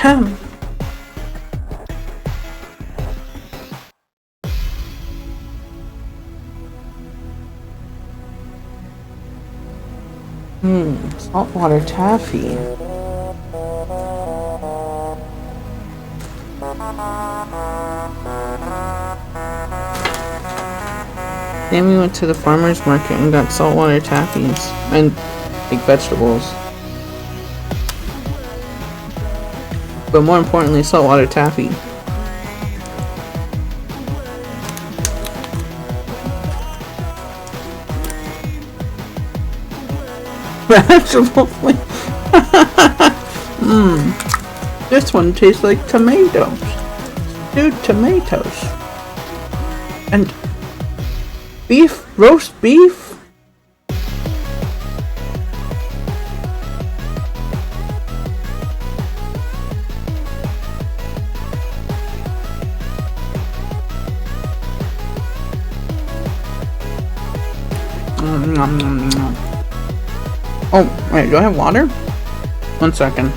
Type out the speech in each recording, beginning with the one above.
Ahem. Saltwater taffy. Then we went to the farmer's market and got saltwater taffies and like vegetables. But more importantly, saltwater taffy. Vegetable flavor. This one tastes like tomatoes. Stewed tomatoes. And beef, roast beef. Nom, nom, nom. Oh, wait, do I have water? 1 second.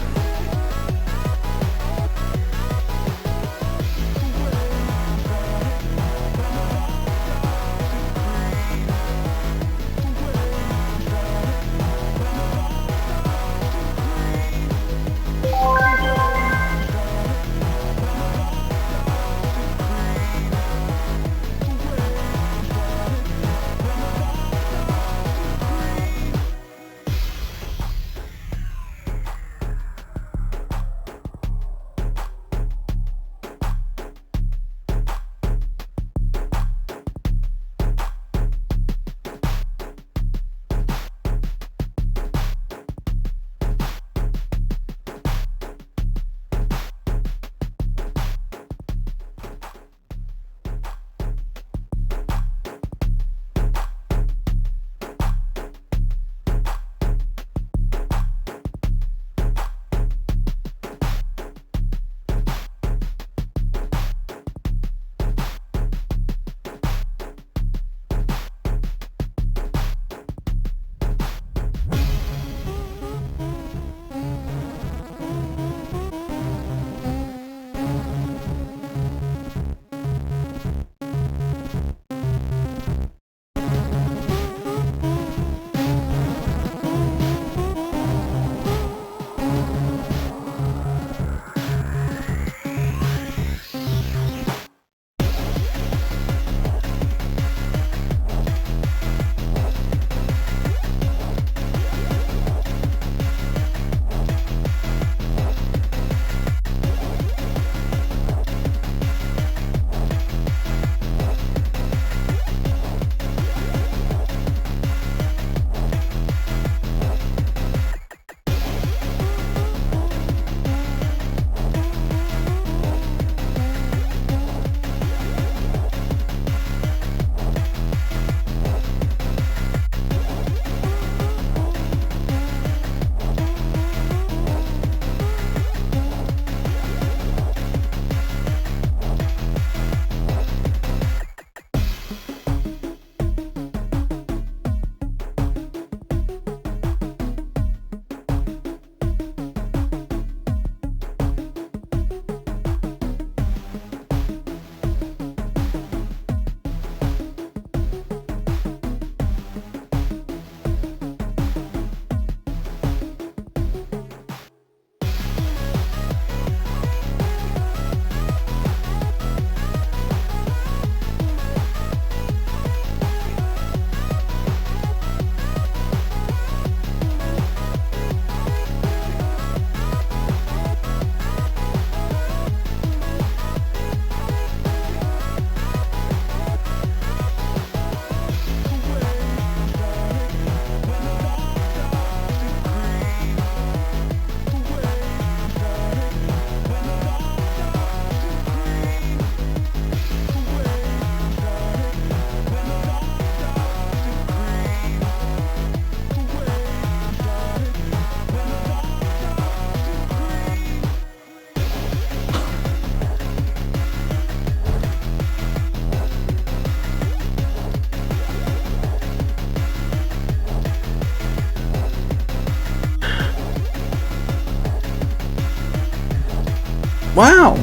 Wow!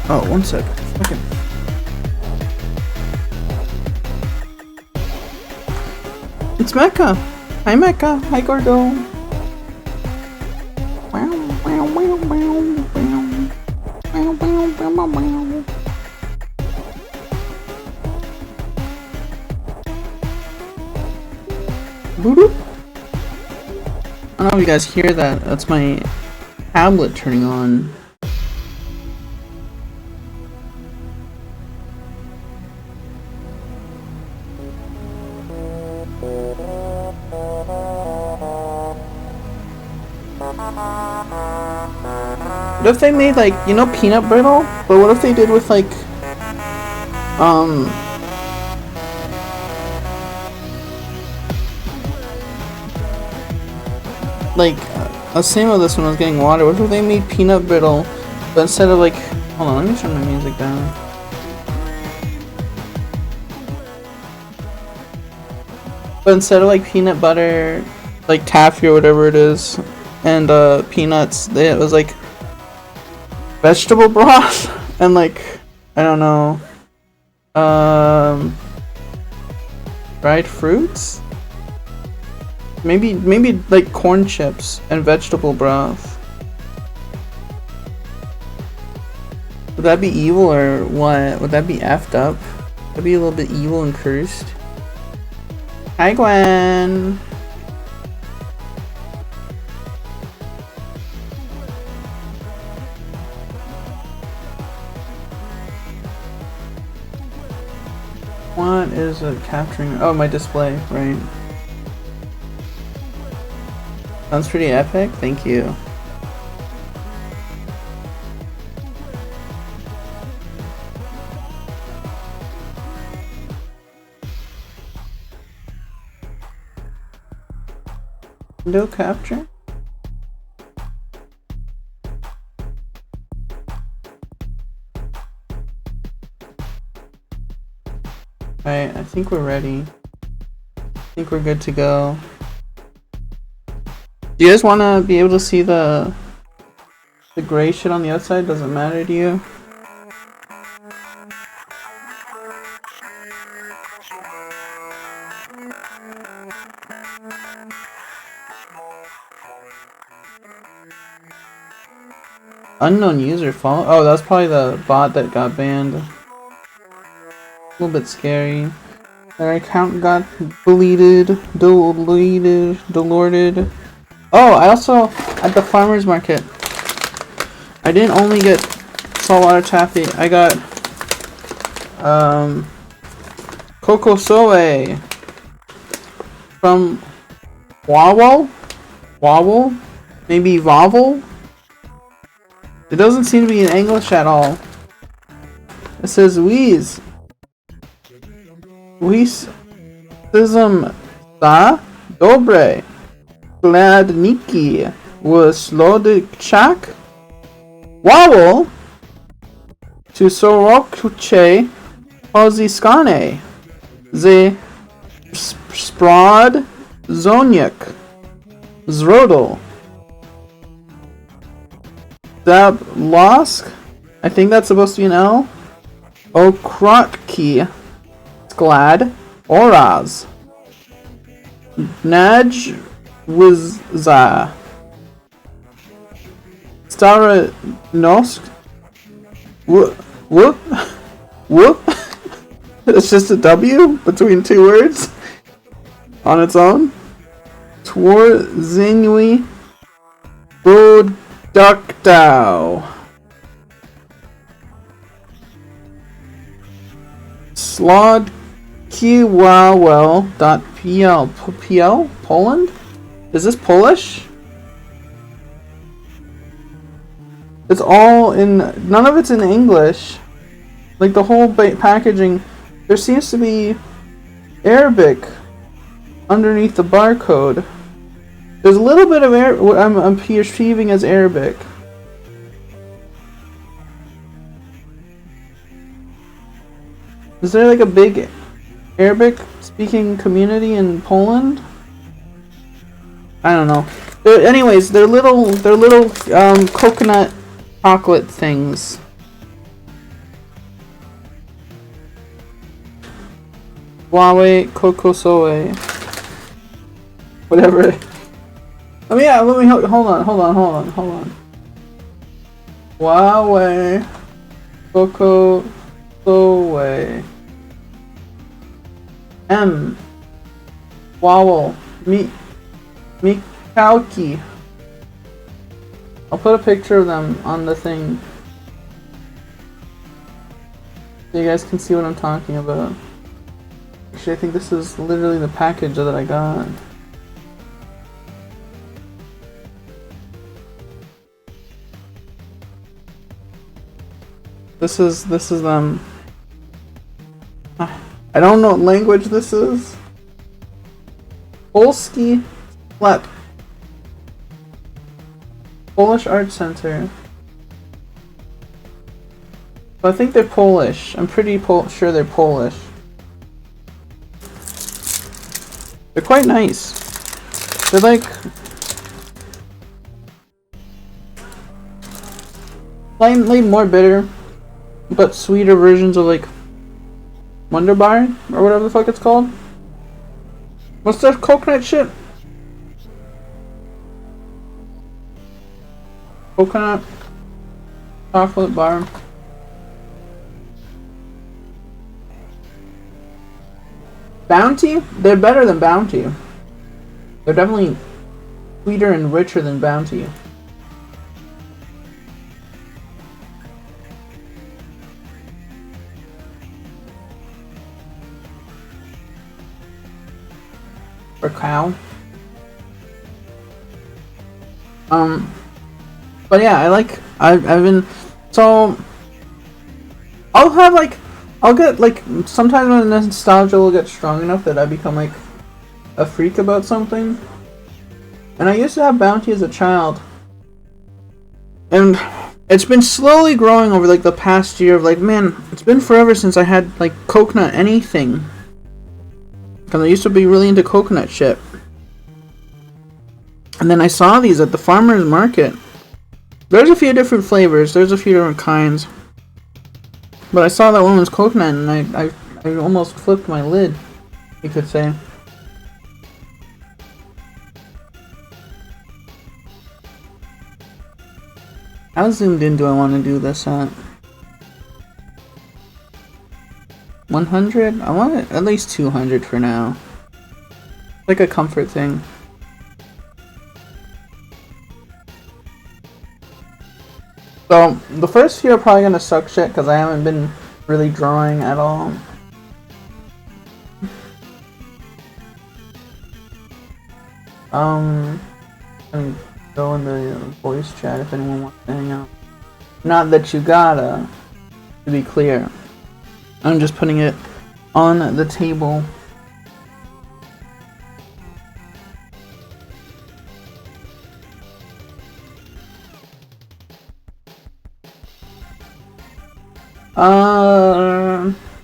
Oh, one sec. Okay. It's Mecca! Hi Mecca! Hi Gordo! Wow, wow, wow, wow, wow. Wow, wow, wow, wow. Boop. I don't know if you guys hear that. That's my tablet turning on. What if they made like, you know, peanut brittle? But what if they did with like, same with this one was getting water. What if they made peanut brittle, but instead of like, hold on, let me turn my music down. But instead of like peanut butter, like taffy or whatever it is, and peanuts, it was like vegetable broth and like, I don't know, dried fruits? Maybe like corn chips and vegetable broth. Would that be evil or what? Would that be effed up? Would that be a little bit evil and cursed? Hi Gwen! What is it capturing? Oh, my display, right. Sounds pretty epic, thank you. Window capture? Alright, I think we're ready. I think we're good to go. Do you guys want to be able to see the gray shit on the outside? Does it matter to you? Unknown user follow. Oh, that's probably the bot that got banned. A little bit scary. Their account got deleted. Oh, I also, at the farmer's market, I didn't only get saltwater taffy, I got, Coco Soe from Wawel? Maybe Vavel? It doesn't seem to be in English at all. It says Wheeze. Wheezism za dobre. Gladniki Wslodchak Wawel to Sorokche Poziskane Ze Sprod Zonyek Zrodel Dab Losk, I think that's supposed to be an L. Okrotki Sklad Oraz Naj Wizza Staranosk Whoop It's just a W between two words on its own. Tworzinui Produktau Slodkiwawel.pl Poland? Is this Polish? It's all in, none of it's in English. Like the whole packaging, there seems to be Arabic underneath the barcode. There's a little bit of what I'm perceiving as Arabic. Is there like a big Arabic speaking community in Poland? I don't know. Anyways, they're little coconut chocolate things. Huawei Kokosoe. Whatever. Let me hold on. Huawei Kokosoe. M. Wowel. Mikauki. I'll put a picture of them on the thing so you guys can see what I'm talking about. Actually, I think this is literally the package that I got. This is them. I don't know what language this is. Polski Sklep. Polish Art Center. So I think they're Polish. I'm pretty sure they're Polish. They're quite nice. They're like slightly more bitter, but sweeter versions of like Wonder Bar or whatever the fuck it's called. What's that coconut shit? Coconut chocolate bar. Bounty? They're better than Bounty. They're definitely sweeter and richer than Bounty. Or cow. But yeah, I've been, so I'll get like, sometimes my nostalgia will get strong enough that I become like a freak about something. And I used to have Bounty as a child, and it's been slowly growing over like the past year of like, man, it's been forever since I had like coconut anything. Because I used to be really into coconut shit. And then I saw these at the farmer's market. There's a few different flavors, there's a few different kinds. But I saw that one was coconut and I almost flipped my lid, you could say. How zoomed in do I want to do this at? 100? I want it at least 200 for now. Like a comfort thing. So, the first few are probably gonna suck shit because I haven't been really drawing at all. I can go in the voice chat if anyone wants to hang out. Not that you gotta, to be clear. I'm just putting it on the table.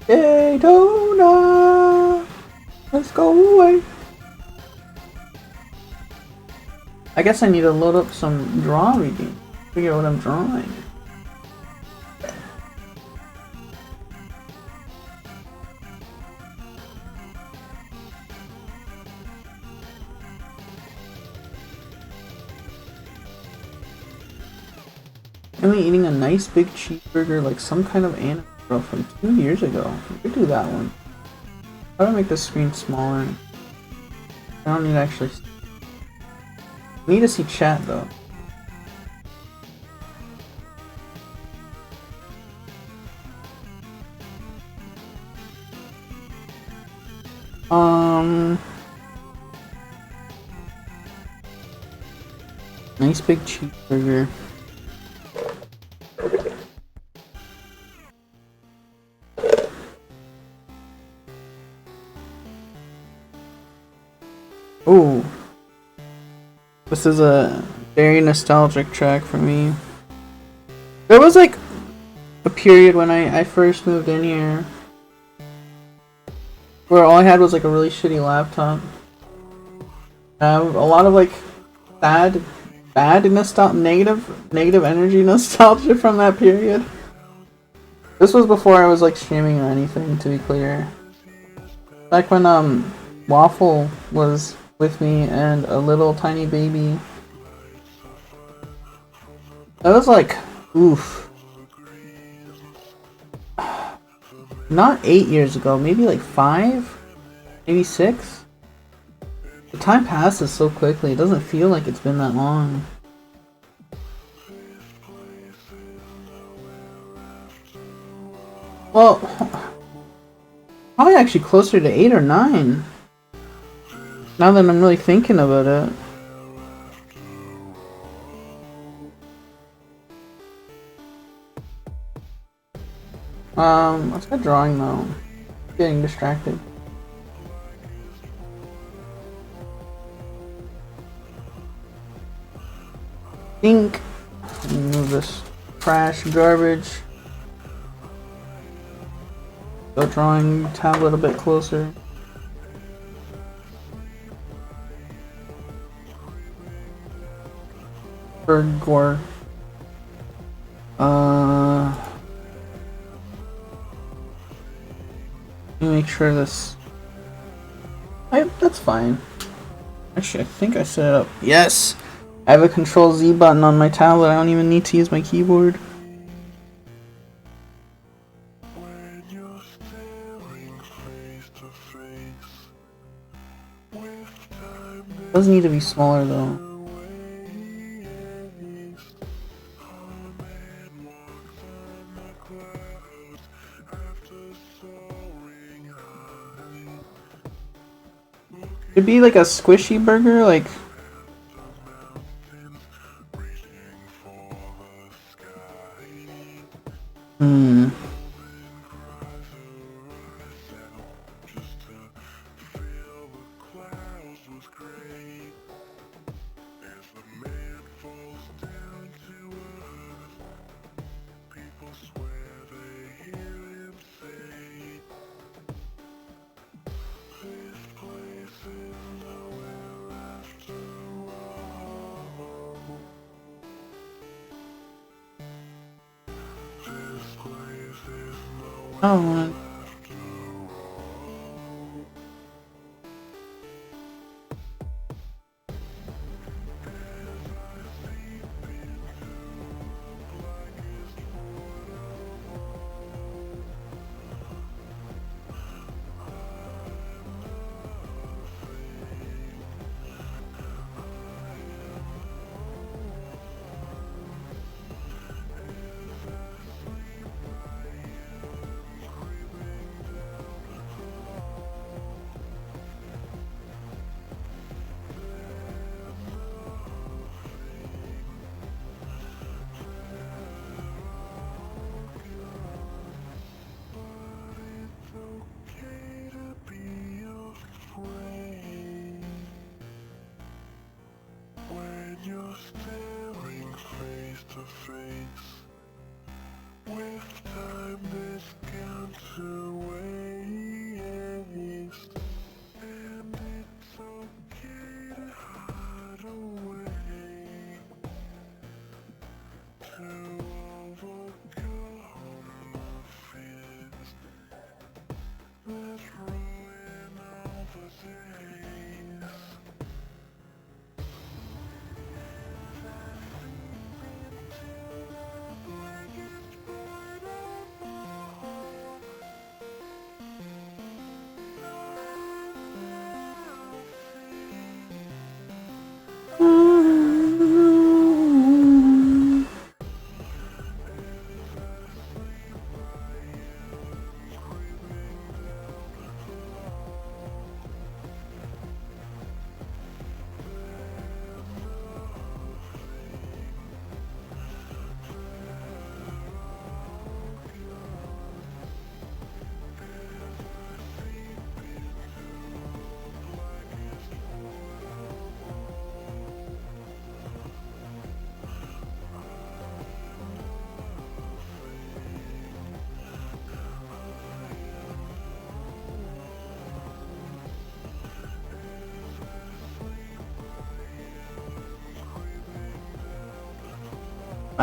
Daytona, let's go away. I guess I need to load up some draw reading. Figure out what I'm drawing. I'm eating a nice big cheeseburger like some kind of anime girl from 2 years ago. We could do that one. How do I make the screen smaller? I don't need to actually... I need to see chat though. Nice big cheeseburger. Ooh. This is a very nostalgic track for me. There was like a period when I first moved in here where all I had was like a really shitty laptop. A lot of like bad negative energy nostalgia from that period. This was before I was like streaming or anything, to be clear. Back when Waffle was with me and a little tiny baby. That was like, oof. Not 8 years ago, maybe like 5? Maybe 6? The time passes so quickly, it doesn't feel like it's been that long. Well, probably actually closer to 8 or 9. Now that I'm really thinking about it. Let's get drawing though. Getting distracted. Think. Move this trash garbage. Go drawing tablet a bit closer. Bird gore. Let me make sure this. That's fine. Actually, I think I set it up. Yes! I have a Control Z button on my tablet. I don't even need to use my keyboard. Does need to be smaller though. It'd be like a squishy burger, like. Oh.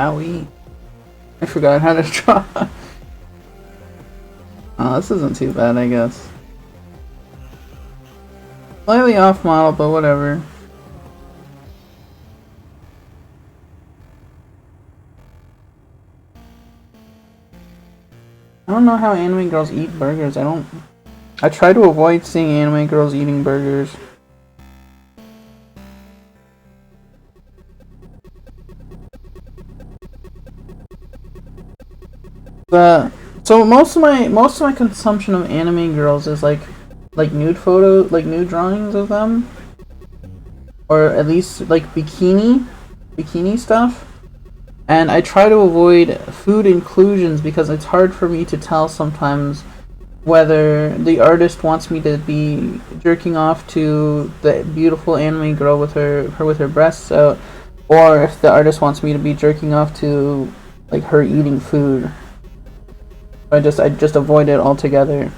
Wowie. I forgot how to draw. Oh, this isn't too bad, I guess. Slightly off model, but whatever. I don't know how anime girls eat burgers. I try to avoid seeing anime girls eating burgers. So most of my consumption of anime girls is like nude nude drawings of them, or at least like bikini stuff. And I try to avoid food inclusions because it's hard for me to tell sometimes whether the artist wants me to be jerking off to the beautiful anime girl with her breasts out, or if the artist wants me to be jerking off to like her eating food. I just avoid it altogether.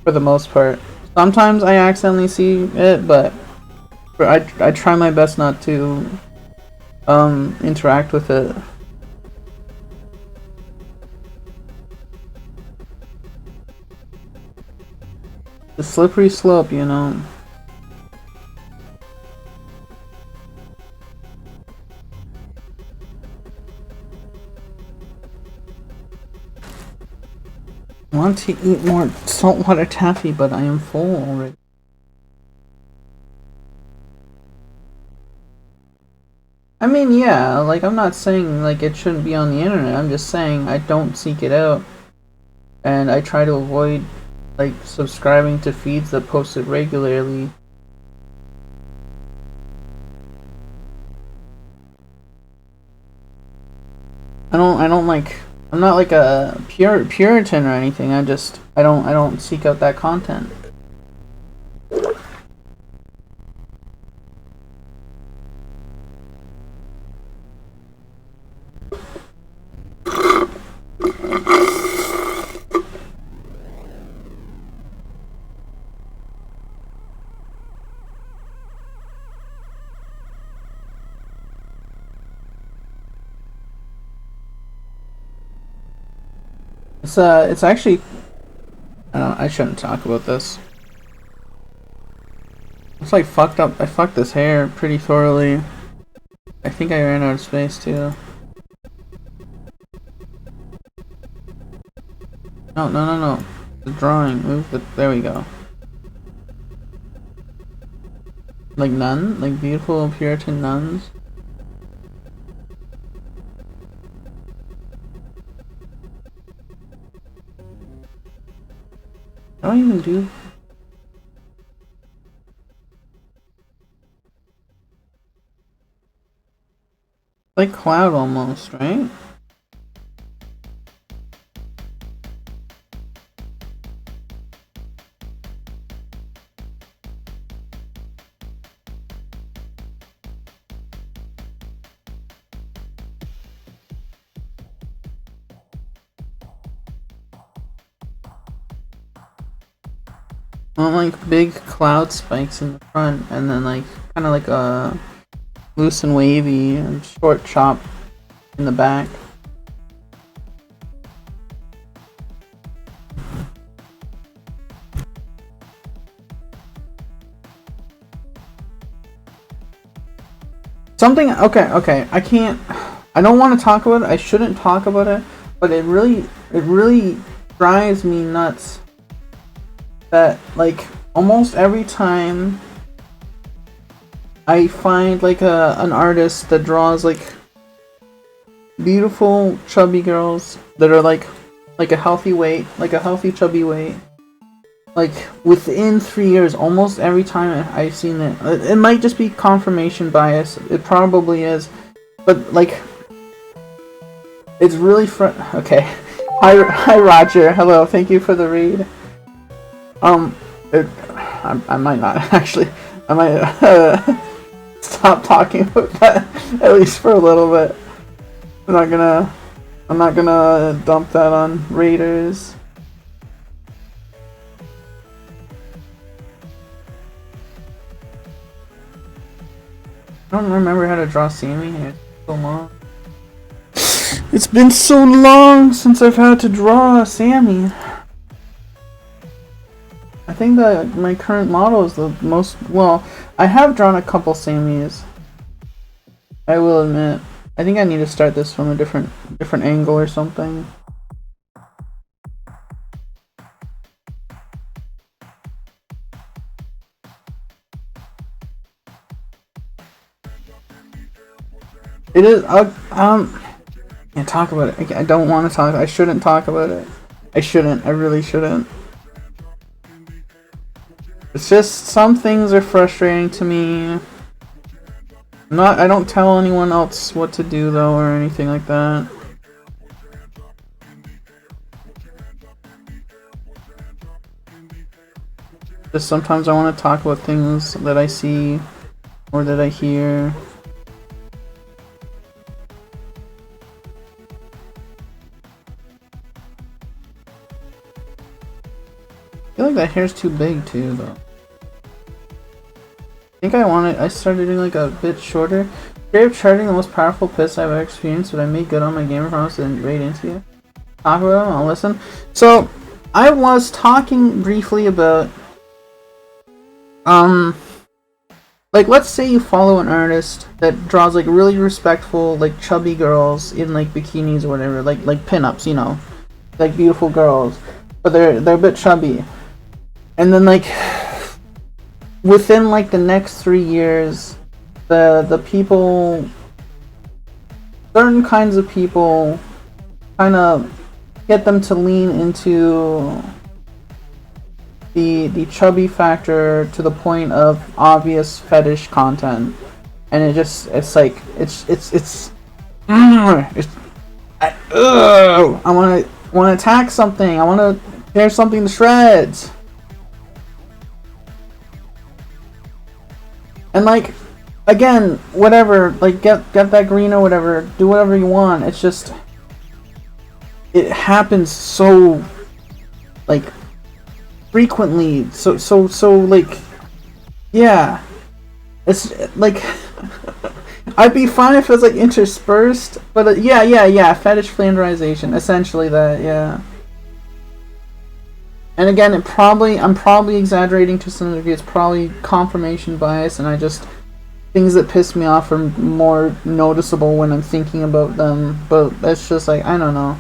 For the most part. Sometimes I accidentally see it, but I try my best not to interact with it. The slippery slope, you know. I want to eat more saltwater taffy, but I am full already. I mean, yeah, like, I'm not saying, like, it shouldn't be on the internet. I'm just saying I don't seek it out. And I try to avoid, like, subscribing to feeds that post it regularly. I don't like... I'm not like a Puritan or anything. I don't seek out that content. It's actually... I shouldn't talk about this. It's like fucked up. I fucked this hair pretty thoroughly. I think I ran out of space too. No. The drawing. Move the... There we go. Like nun? Like beautiful Puritan nuns? I don't even do... Like cloud almost, right? I want like big cloud spikes in the front, and then like kind of like a loose and wavy and short chop in the back. Something, okay, I don't want to talk about it, I shouldn't talk about it, but it really drives me nuts that, like, almost every time I find, like, an artist that draws, like, beautiful chubby girls that are, like a healthy weight, like a healthy chubby weight, like, within 3 years, almost every time I've seen it, it might just be confirmation bias, it probably is, but, like, it's really okay. Hi Roger, hello, thank you for the read. I might not actually. I might stop talking about that at least for a little bit. I'm not gonna dump that on Raiders. I don't remember how to draw Sammy. It's so long. It's been so long since I've had to draw Sammy. I think that my current model is the most... Well, I have drawn a couple Sammys. I will admit. I think I need to start this from a different angle or something. It is, can't talk about it. I don't want to talk. I shouldn't talk about it. I shouldn't. I really shouldn't. It's just some things are frustrating to me. I don't tell anyone else what to do though or anything like that. Just sometimes I want to talk about things that I see or that I hear. I feel like that hair's too big too though. I think I started doing like a bit shorter. Straight up charging the most powerful piss I've ever experienced, but I made good on my gamer promise and raid into you. Talk about them, I'll listen. So, I was talking briefly about, like let's say you follow an artist that draws like really respectful, like chubby girls in like bikinis or whatever, like pinups, you know, like beautiful girls, but they're a bit chubby. And then like within like the next 3 years, the people, certain kinds of people, kind of get them to lean into the chubby factor to the point of obvious fetish content, and it's like I want to attack something. I want to tear something to shreds. And like, again, whatever, like get that green or whatever, do whatever you want. It's just, it happens so, like, frequently, so like, yeah, it's like, I'd be fine if it was like interspersed, but yeah, fetish flanderization, essentially that, yeah. And again, I'm probably exaggerating to some degree. It's probably confirmation bias, and things that piss me off are more noticeable when I'm thinking about them. But that's just like, I don't know.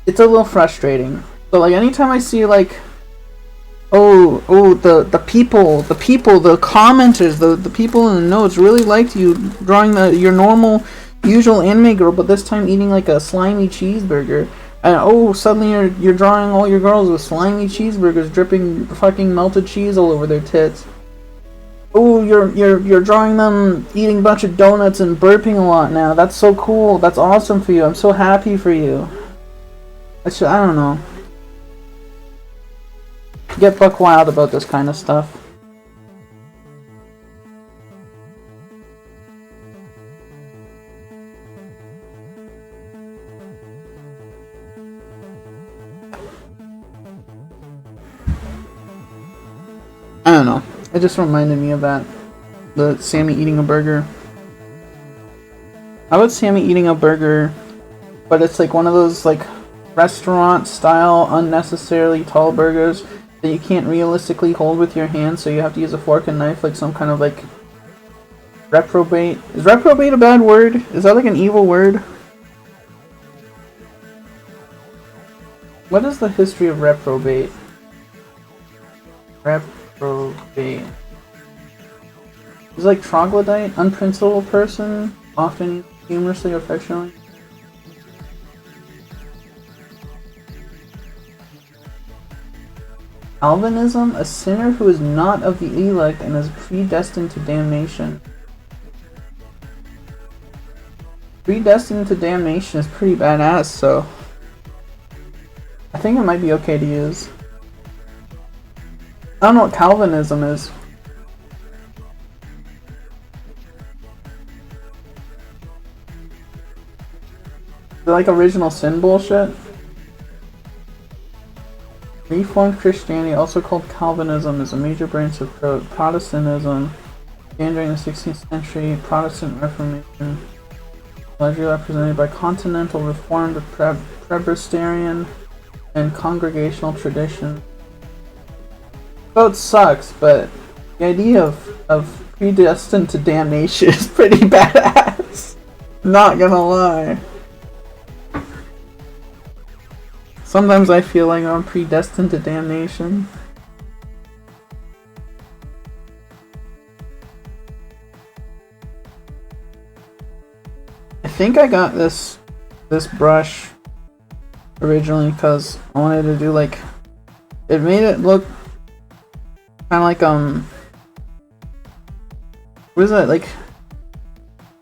It's a little frustrating. So like, anytime I see like, the people, the commenters, the people in the notes really liked you drawing your normal, usual anime girl, but this time eating like a slimy cheeseburger. And suddenly you're drawing all your girls with slimy cheeseburgers dripping fucking melted cheese all over their tits. Oh, you're drawing them eating a bunch of donuts and burping a lot now. That's so cool. That's awesome for you. I'm so happy for you. I don't know. Get buck wild about this kind of stuff. I don't know. It just reminded me of that. The Sammy eating a burger. How about Sammy eating a burger, but it's like one of those like restaurant style unnecessarily tall burgers that you can't realistically hold with your hands, so you have to use a fork and knife like some kind of like reprobate. Is reprobate a bad word? Is that like an evil word? What is the history of reprobate? Reprobate. It's like troglodyte, unprincipled person, often humorously or affectionately. Calvinism, a sinner who is not of the elect and is predestined to damnation. Predestined to damnation is pretty badass, so I think it might be okay to use. I don't know what Calvinism is. Is it like original sin bullshit? Reformed Christianity, also called Calvinism, is a major branch of Protestantism. began during the 16th century Protestant Reformation, largely represented by continental Reformed, Presbyterian, and Congregational tradition. So it sucks, but the idea of predestined to damnation is pretty badass. Not gonna lie. Sometimes I feel like I'm predestined to damnation. I think I got this brush originally because I wanted to do like, it made it look kind of like what is that, like,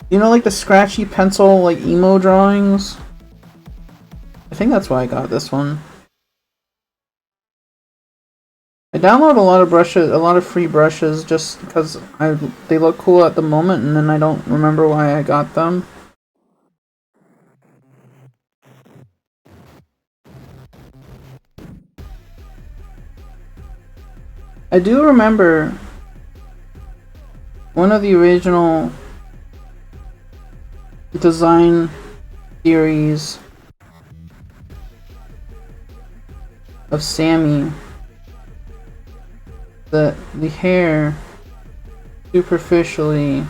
you know, like the scratchy pencil like emo drawings? I think that's why I got this one. I download a lot of brushes, a lot of free brushes, just because they look cool at the moment, and then I don't remember why I got them. I do remember one of the original design theories of Sammy, that the hair superficially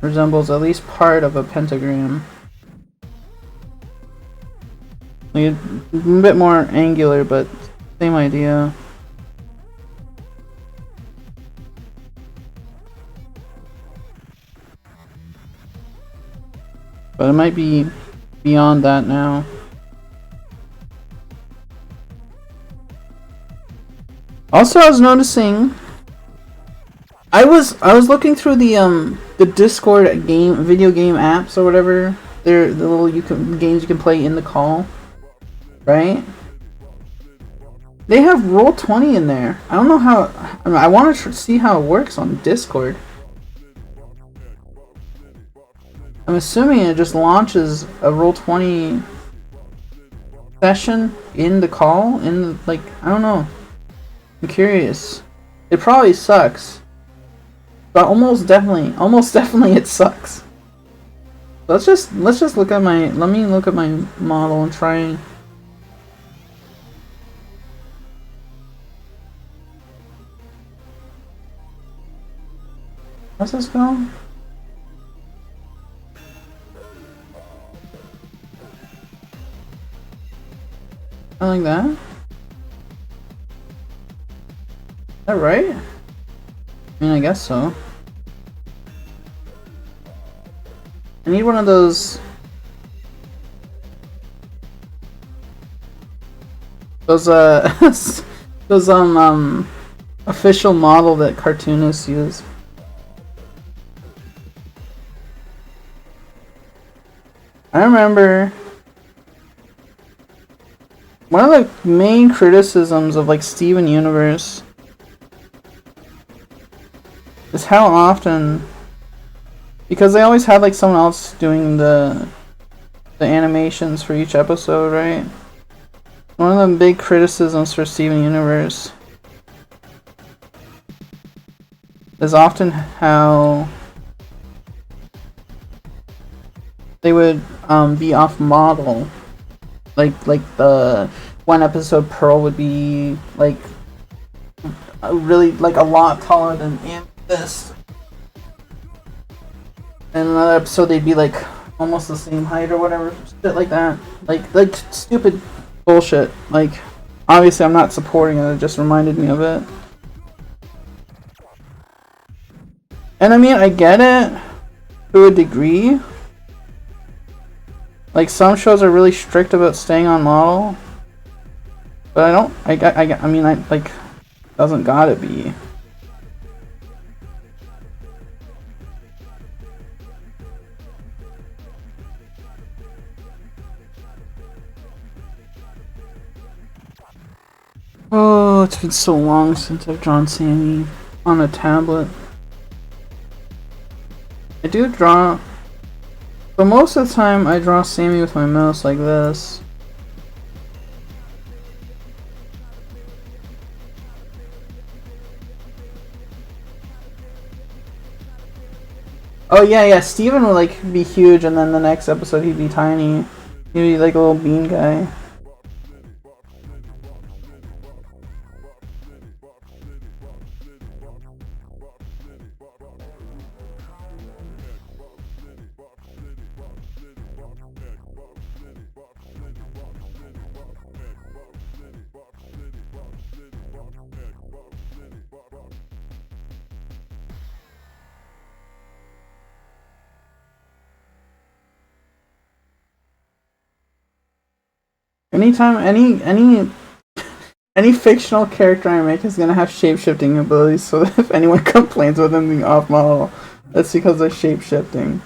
resembles at least part of a pentagram. Like a bit more angular, but same idea. But it might be beyond that now. Also, I was noticing, I was looking through the Discord video game apps or whatever. They're the little games you can play in the call, right? They have Roll20 in there. I don't know how. I want to see how it works on Discord. I'm assuming it just launches a Roll20 session in the call, like, I don't know. I'm curious. It probably sucks, but almost definitely it sucks. Let's just look at my. Let me look at my model and try. How's this go? I like that. Is that right? I mean, I guess so. I need one of those those official model that cartoonists use. I remember one of the main criticisms of like Steven Universe is how often, because they always had like someone else doing the animations for each episode, right? One of the big criticisms for Steven Universe is often how they would be off model. Like the one episode Pearl would be like really like a lot taller than Amethyst, and another episode they'd be like almost the same height or whatever, shit like that. Like stupid bullshit. Like, obviously I'm not supporting it, it just reminded me of it. And I mean, I get it to a degree. Like, some shows are really strict about staying on model, but I mean, like, doesn't gotta be. Oh, it's been so long since I've drawn Sammy on a tablet. I do draw, but most of the time I draw Sammy with my mouse like this. Oh yeah, yeah. Steven would like be huge, and then the next episode he'd be tiny. He'd be like a little bean guy. Anytime, any fictional character I make is gonna have shape-shifting abilities. So if anyone complains about them being off-model, that's because they're shape-shifting.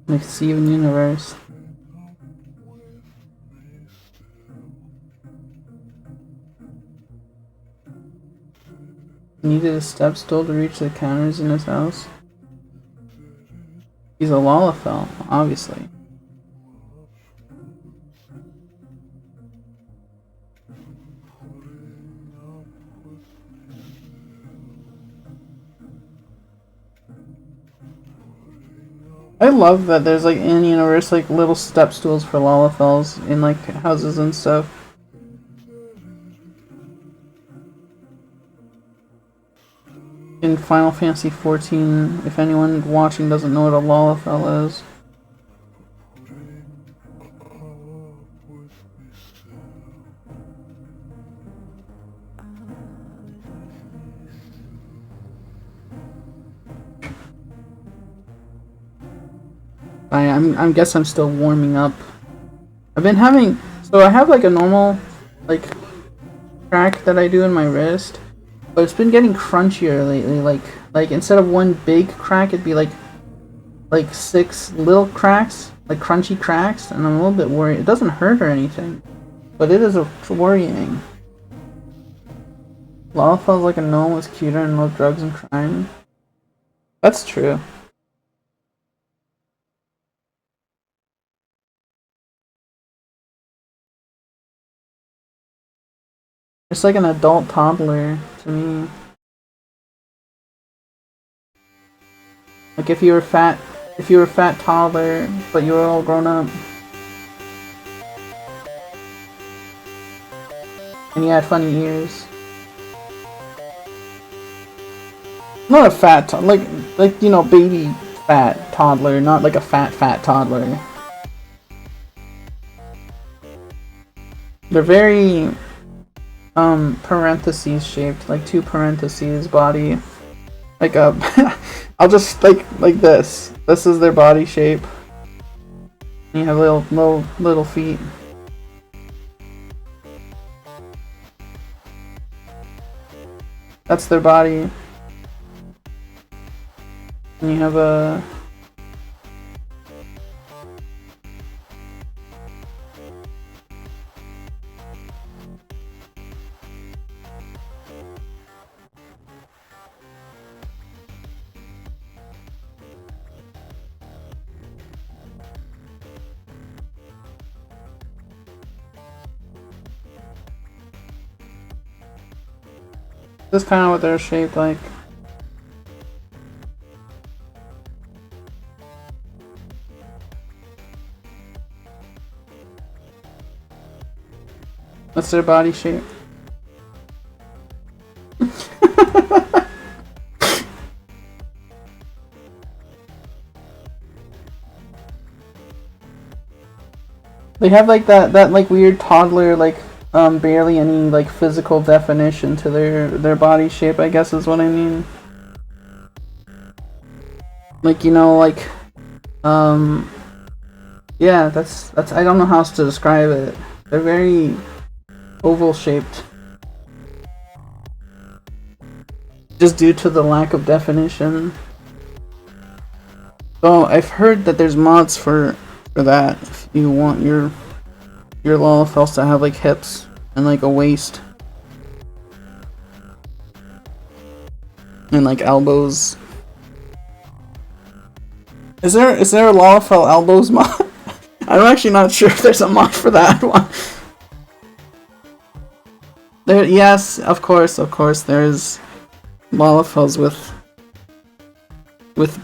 Like Steven Universe. Needed a step stool to reach the counters in his house. He's a Lalafell, obviously. I love that there's like in universe like little step stools for Lalafells in like houses and stuff. In Final Fantasy XIV, if anyone watching doesn't know what a Lalafell is. I guess I'm still warming up. I've been having, so I have like a normal like crack that I do in my wrist, but it's been getting crunchier lately. Like instead of one big crack, it'd be like 6 little cracks, like crunchy cracks, and I'm a little bit worried. It doesn't hurt or anything, but it is worrying. Lalafell's like a gnome was cuter and no drugs and crime. That's true. It's like an adult toddler to me. Like if you were a fat toddler, but you were all grown up. And you had funny ears. Not a fat like you know, baby fat toddler, not like a fat toddler. They're very parentheses shaped, like 2 parentheses body. Like a I'll just like this. This is their body shape. And you have little feet. That's their body. And you have a this is kind of what they're shaped like. That's their body shape. They have like that like weird toddler like barely any like physical definition to their body shape, I guess is what I mean. Like, you know, like yeah, that's I don't know how else to describe it. They're very oval shaped. Just due to the lack of definition. So I've heard that there's mods for that if you want your Lalafells to have like hips and like a waist. And like elbows. Is there a Lalafell elbows mod? I'm actually not sure if there's a mod for that one. There, yes, of course, there's Lalafels with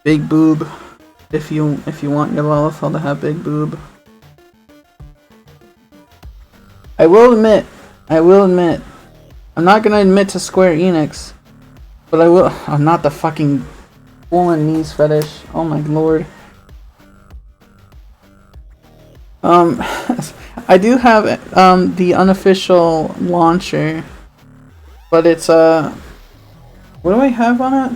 big boob. If you want your Lalafell to have big boob. I will admit, I'm not gonna admit to Square Enix, but I will. I'm not the fucking swollen knees fetish. Oh my lord. I do have the unofficial launcher, but it's what do I have on it?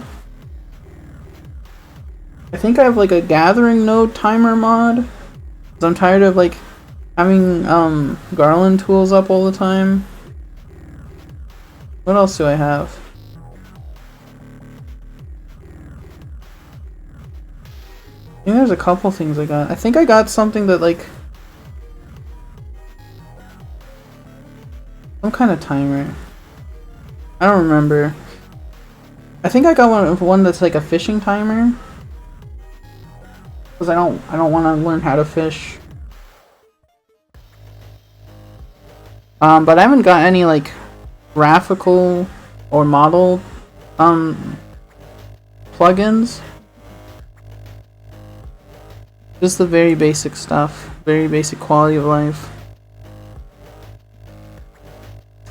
I think I have like a gathering node timer mod. 'Cause I'm tired of like having Garland tools up all the time. What else do I have? I think there's a couple things I got. I think I got something that like some kind of timer. I don't remember. I think I got one that's like a fishing timer. Because I don't want to learn how to fish. But I haven't got any like graphical or model plugins. Just the very basic stuff, very basic quality of life.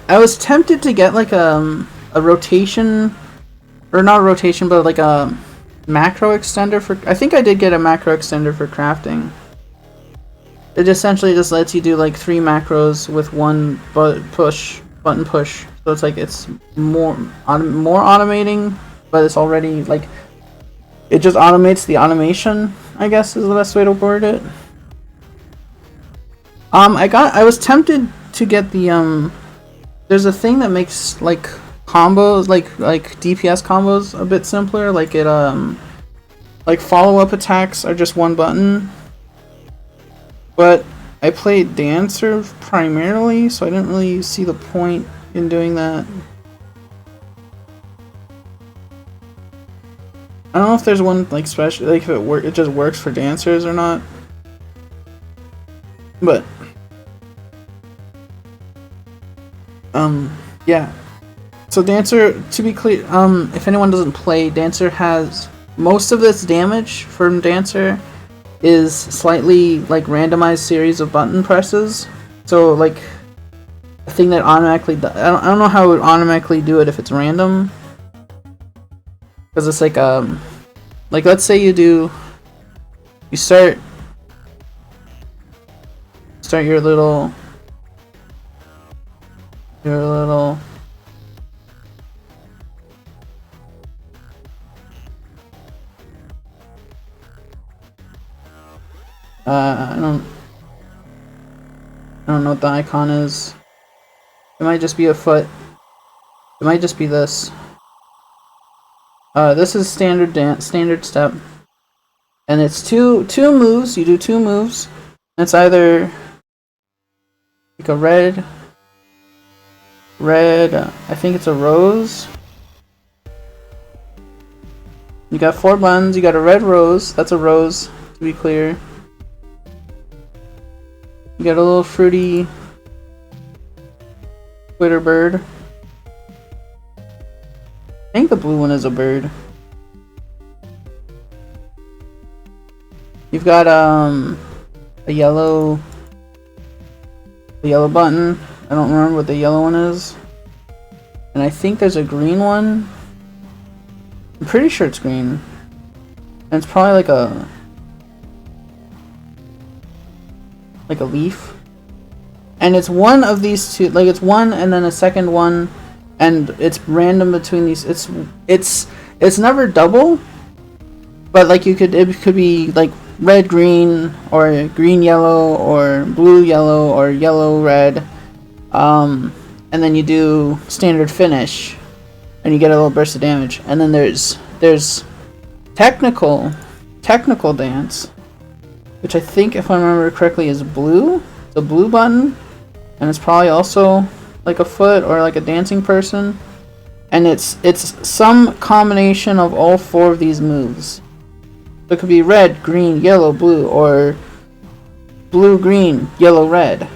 I was tempted to get like a rotation, or not a rotation, but like a macro extender for. I think I did get a macro extender for crafting. It essentially just lets you do like 3 macros with one button push. So it's like it's more automating, but it's already like it just automates the automation, I guess is the best way to word it. I was tempted to get the there's a thing that makes like combos like DPS combos a bit simpler, like it like follow-up attacks are just one button. But I played Dancer primarily, so I didn't really see the point in doing that. I don't know if there's one like special, like if it just works for dancers or not. But yeah. So Dancer, to be clear, if anyone doesn't play, Dancer has most of its damage from Dancer is slightly like randomized series of button presses. So like a thing that automatically I don't know how it would automatically do it if it's random. Because it's like let's say you start your little I don't know what the icon is. It might just be a foot. It might just be this. This is standard step, and it's two moves. You do 2 moves. And it's either like a red. I think it's a rose. You got 4 buttons. You got a red rose. That's a rose, to be clear. You got a little fruity Twitter bird. I think the blue one is a bird. You've got a yellow button. I don't remember what the yellow one is. And I think there's a green one. I'm pretty sure it's green. And it's probably like a leaf. And it's one of these two, like it's one and then a second one, and it's random between these. It's never double, but like it could be like red green or green yellow or blue yellow or yellow red, and then you do standard finish, and you get a little burst of damage. And then there's technical dance, which I think, if I remember correctly, is blue. It's a blue button, and it's probably also like a foot or like a dancing person. And it's some combination of all 4 of these moves. So it could be red, green, yellow, blue, or blue, green, yellow, red.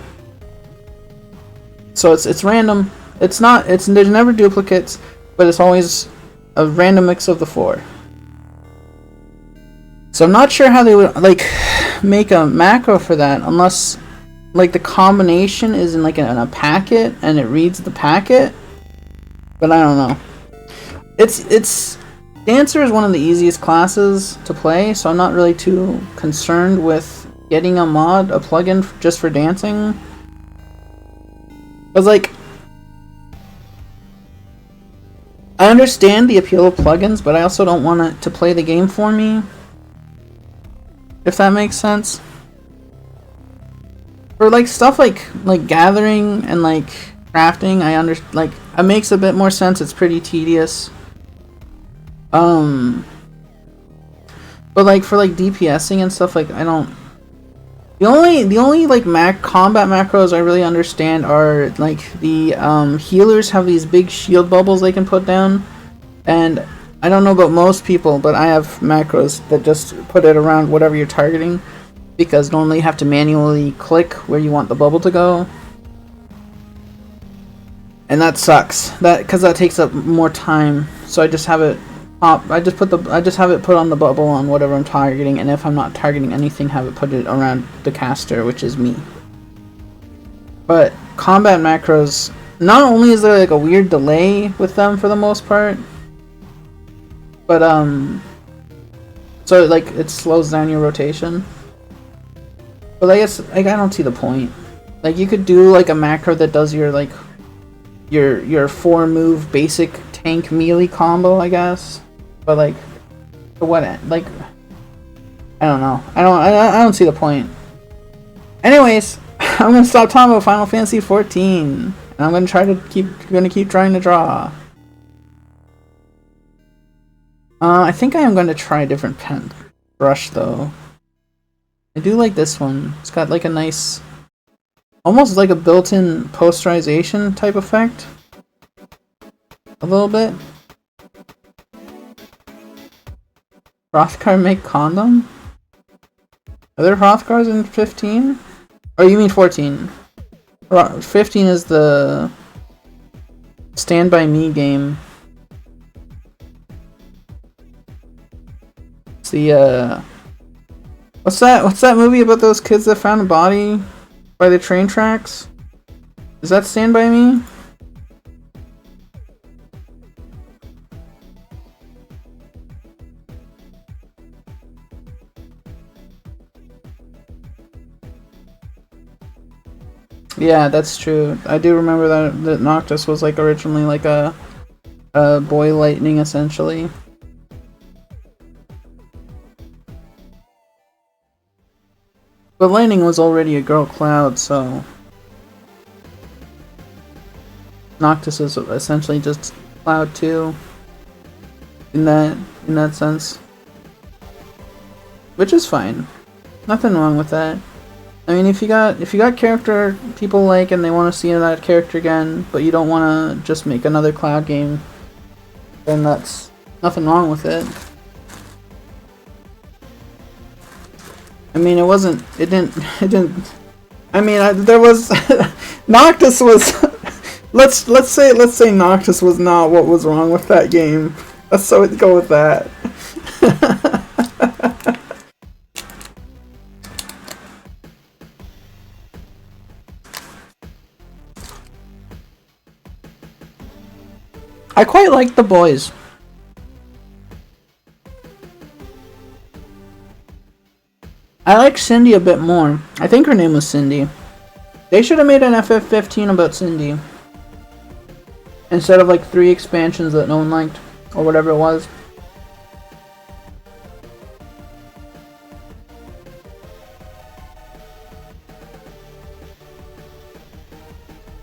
So it's random. It's not. There's never duplicates, but it's always a random mix of the 4. So I'm not sure how they would like make a macro for that unless like the combination is in like in a packet and it reads the packet. But I don't know. It's Dancer is one of the easiest classes to play, so I'm not really too concerned with getting a mod, a plugin just for dancing. Cause like I understand the appeal of plugins, but I also don't want it to play the game for me. If that makes sense. For like stuff like gathering and like crafting, like it makes a bit more sense. It's pretty tedious. But like for like DPSing and stuff, like I don't. The only like combat macros I really understand are like the healers have these big shield bubbles they can put down, and I don't know about most people, but I have macros that just put it around whatever you're targeting, because normally you have to manually click where you want the bubble to go, and that sucks. Because that takes up more time. So I just have it I just have it put on the bubble on whatever I'm targeting, and if I'm not targeting anything, have it put it around the caster, which is me. But combat macros, not only is there like a weird delay with them for the most part, but so like it slows down your rotation. But I guess like I don't see the point. Like you could do like a macro that does your like your 4 move basic tank melee combo, I guess. But like, for what end? Like, I don't know. I don't see the point. Anyways, I'm gonna stop talking about Final Fantasy 14, and I'm gonna keep trying to draw. I think I am going to try a different pen brush though. I do like this one. It's got like a nice, almost like a built-in posterization type effect. A little bit. Hrothgar make condom? Are there Hrothgars in 15? Oh, you mean 14. 15 is the Stand By Me game. It's the, what's that movie about those kids that found a body by the train tracks? Is that Stand By Me? Yeah, that's true. I do remember that Noctis was like originally like a boy lightning essentially. But Lightning was already a girl Cloud, so Noctis is essentially just Cloud too. In that sense. Which is fine. Nothing wrong with that. I mean, if you got character people like and they want to see that character again, but you don't want to just make another Cloud game, then that's nothing wrong with it. I mean, it didn't. I mean, there was Noctis was. let's say Noctis was not what was wrong with that game. Let's go with that. I quite like the boys. I like Cindy a bit more. I think her name was Cindy. They should have made an FF15 about Cindy. Instead of like 3 expansions that no one liked. Or whatever it was.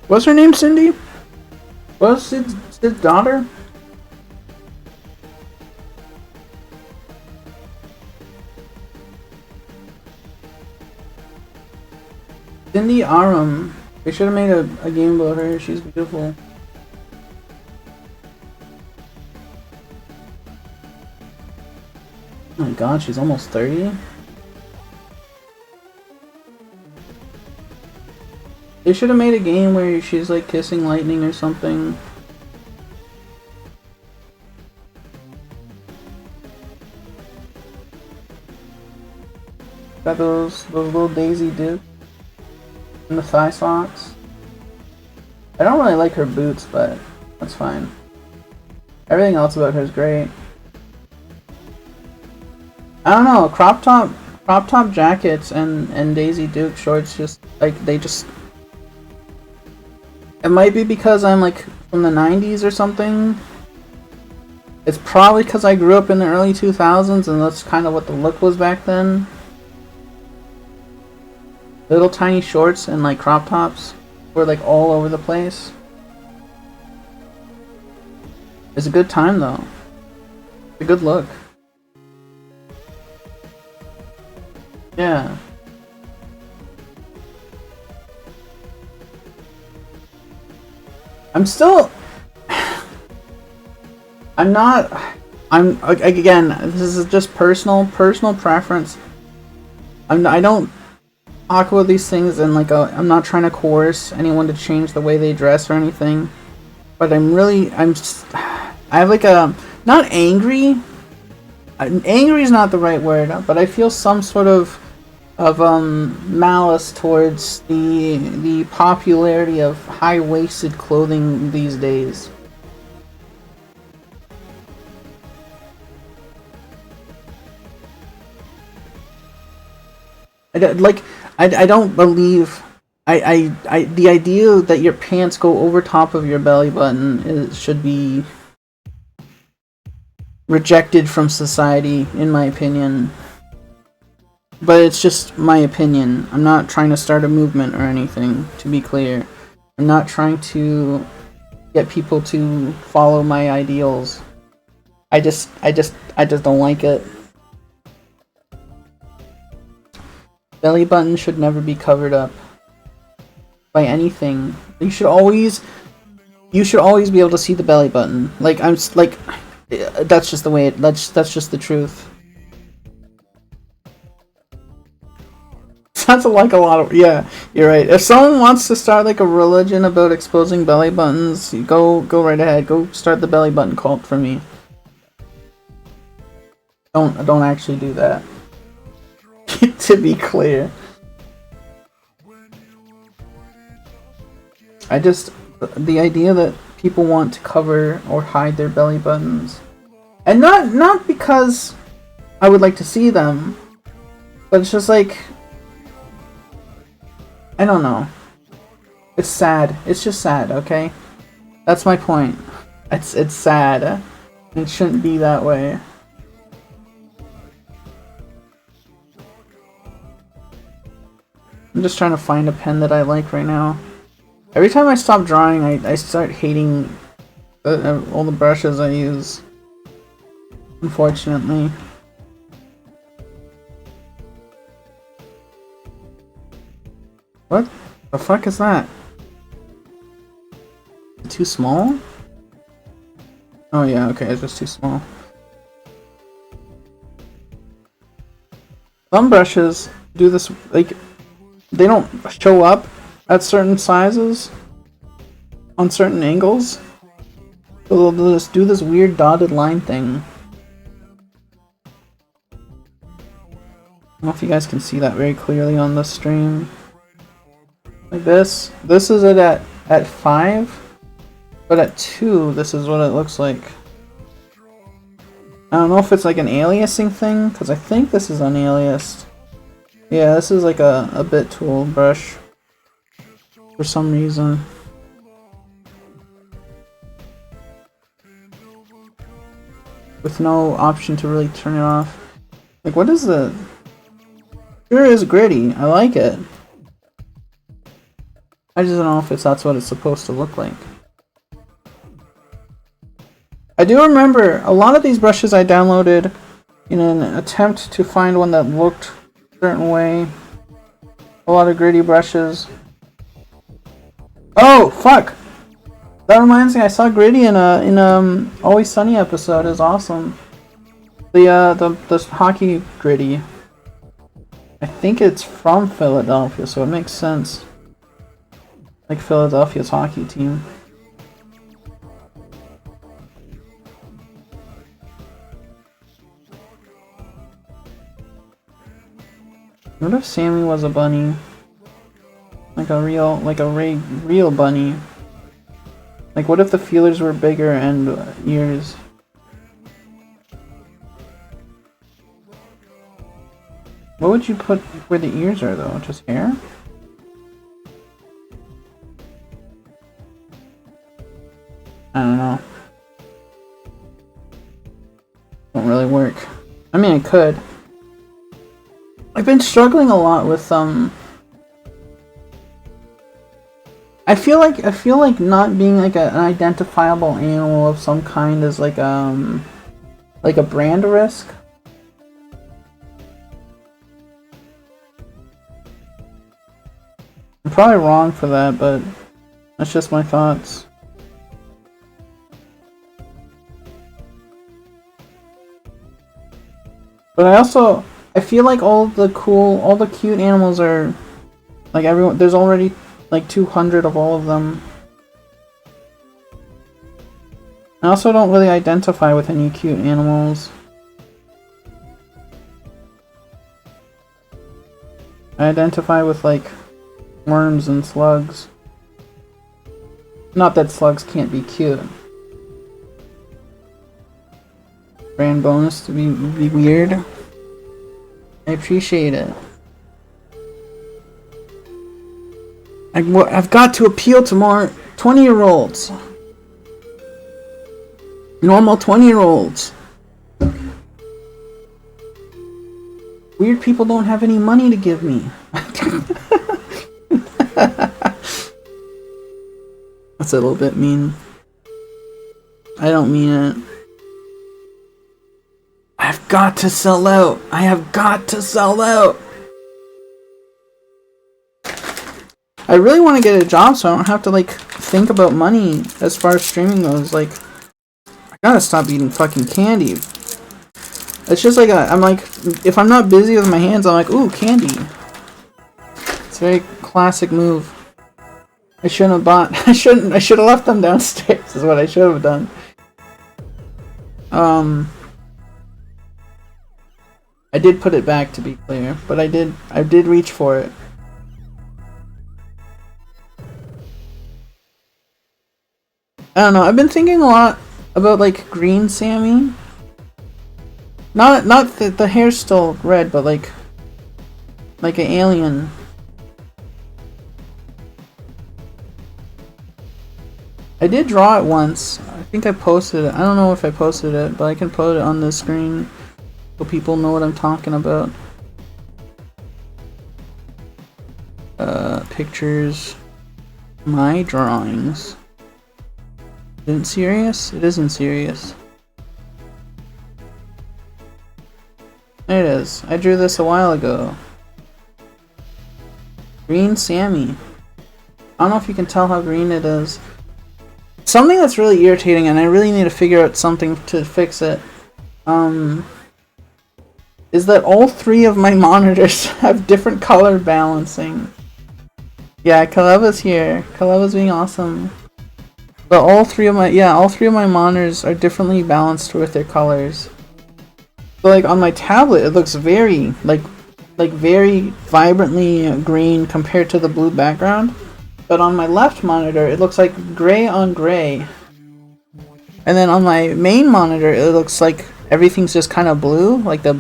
Was her name Cindy? Was Sid's daughter? Cindy Aram. They should have made a game about her. She's beautiful. Oh my god, she's almost 30? They should have made a game where she's like kissing lightning or something. Got those little Daisy Dukes and the thigh socks. I don't really like her boots, but that's fine. Everything else about her is great. I don't know, crop top jackets and Daisy Duke shorts just like they just. It might be because I'm like from the 90s or something. It's probably because I grew up in the early 2000s and that's kind of what the look was back then. Little tiny shorts and like crop tops were like all over the place. It's a good time though. It's a good look. Yeah. I'm still... again, this is just personal preference. I don't talk about these things and like I'm not trying to coerce anyone to change the way they dress or anything. But I have like a, not angry. Angry is not the right word, but I feel some sort of malice towards the popularity of high-waisted clothing these days. I don't believe the idea that your pants go over top of your belly button should be rejected from society, in my opinion. But it's just my opinion. I'm not trying to start a movement or anything, to be clear. I'm not trying to get people to follow my ideals. I just don't like it. Belly button should never be covered up by anything. You should always be able to see the belly button. Like that's just the way that's just the truth. Sounds like a lot of, yeah, you're right. If someone wants to start like a religion about exposing belly buttons, go right ahead. Go start the belly button cult for me. Don't actually do that. To be clear. The idea that people want to cover or hide their belly buttons, and not because I would like to see them, but it's just like, I don't know. It's sad. It's just sad, okay? That's my point. It's sad. It shouldn't be that way. I'm just trying to find a pen that I like right now. Every time I stop drawing, I start hating all the brushes I use. Unfortunately. What the fuck is that? Too small? Oh yeah, okay, it's just too small. Some brushes do this, like, they don't show up at certain sizes on certain angles. So they'll just do this weird dotted line thing. I don't know if you guys can see that very clearly on the stream. Like this. This is it at 5, but at 2, this is what it looks like. I don't know if it's like an aliasing thing, because I think this is unaliased. Yeah, this is like a bit tool brush for some reason. With no option to really turn it off. Like, what is the... Sure is gritty. I like it. I just don't know if that's what it's supposed to look like. I do remember a lot of these brushes I downloaded in an attempt to find one that looked a certain way. A lot of gritty brushes. Oh, fuck! That reminds me, I saw Gritty in Always Sunny episode. It was awesome. The hockey Gritty. I think it's from Philadelphia, so it makes sense. like Philadelphia's hockey team. What if Sammy was a bunny? Like a real bunny? Like what if the feelers were bigger and ears? What would you put where the ears are though? Just hair? I don't know. Won't really work. I mean, it could. I've been struggling a lot with I feel like not being like an identifiable animal of some kind is like a brand risk. I'm probably wrong for that, but that's just my thoughts. But I feel like all the cute animals are like everyone. There's already like 200 of all of them. I also don't really identify with any cute animals. I identify with like worms and slugs. Not that slugs can't be cute. Brand bonus to be weird. I appreciate it. I've got to appeal to more 20-year-olds. Normal 20-year-olds. Weird people don't have any money to give me. That's a little bit mean. I don't mean it. I've got to sell out. I have got to sell out. I really want to get a job so I don't have to like think about money as far as streaming goes. Like, I gotta stop eating fucking candy. It's just like I'm like, if I'm not busy with my hands, I'm like, ooh, candy. It's a very classic move. I shouldn't have bought. I should have left them downstairs. Is what I should have done. I did put it back to be clear, but I did reach for it. I don't know. I've been thinking a lot about like green Sammy. Not the hair's still red, but like an alien. I did draw it once. I think I posted it. I don't know if I posted it, but I can put it on the screen so people know what I'm talking about. Pictures. My drawings. Isn't serious? It isn't serious. There it is. I drew this a while ago. Green Sammy. I don't know if you can tell how green it is. Something that's really irritating, and I really need to figure out something to fix it, is that all three of my monitors have different color balancing. Yeah, Kaleva's here. Kaleva's being awesome. But all three of my monitors are differently balanced with their colors. So like on my tablet, it looks very very vibrantly green compared to the blue background. But on my left monitor, it looks like gray on gray. And then on my main monitor, it looks like everything's just kind of blue, like the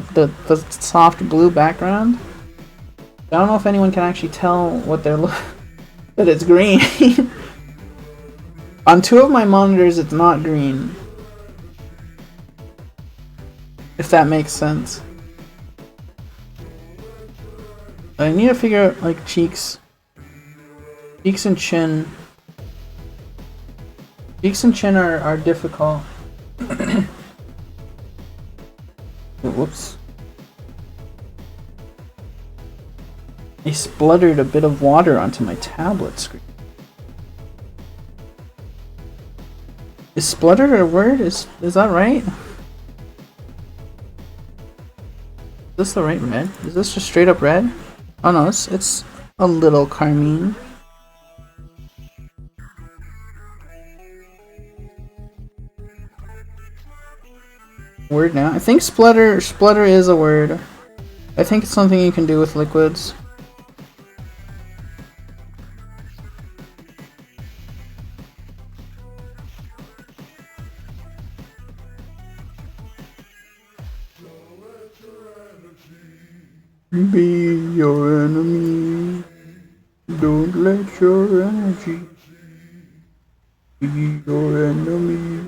soft blue background. I don't know if anyone can actually tell what they're that it's green. On two of my monitors, it's not green. If that makes sense. I need to figure out like cheeks. Cheeks and chin. Cheeks and chin are difficult. Whoops. I spluttered a bit of water onto my tablet screen. Is spluttered a word? Is that right? Is this the right red? Is this just straight up red? Oh no, it's a little carmine. Word now. I think splutter is a word. I think it's something you can do with liquids. Be your enemy. Don't let your energy be your enemy.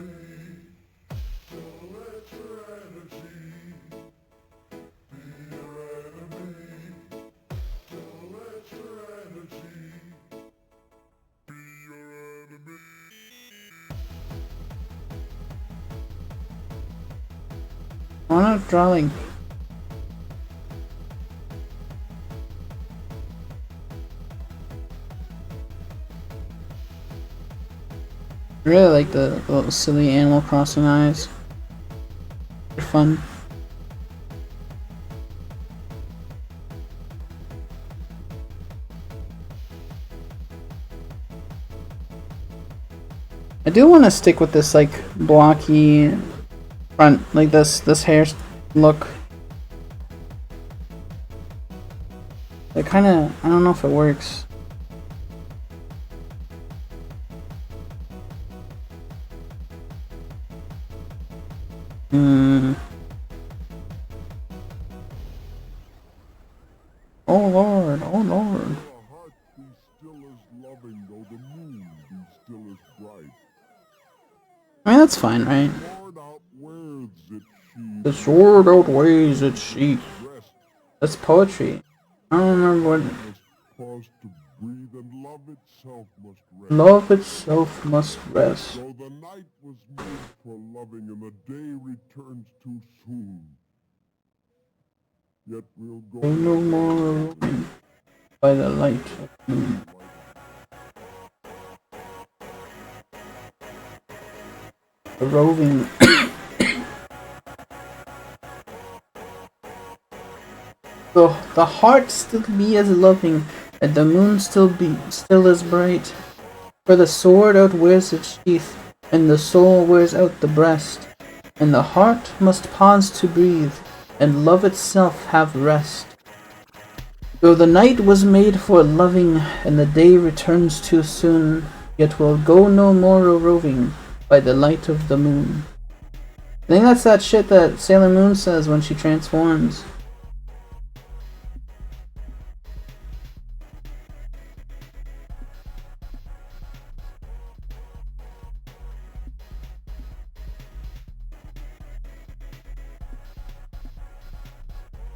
Why not drawing? I really like the little silly Animal Crossing eyes. They're fun. I do want to stick with this like blocky front, like this hair look. It kind of, I don't know if it works. Oh Lord, oh Lord. I mean, that's fine, right? The sword outweighs its sheath. That's poetry. I don't remember what. Love itself must rest. So the night was made for loving, and the day returns too soon. Yet we'll go no more roving by the light of the moon. The roving. The heart still be as loving, and the moon still as bright. For the sword outwears its sheath, and the soul wears out the breast. And the heart must pause to breathe, and love itself have rest. Though the night was made for loving, and the day returns too soon, yet we'll go no more a-roving by the light of the moon. I think that's that shit that Sailor Moon says when she transforms.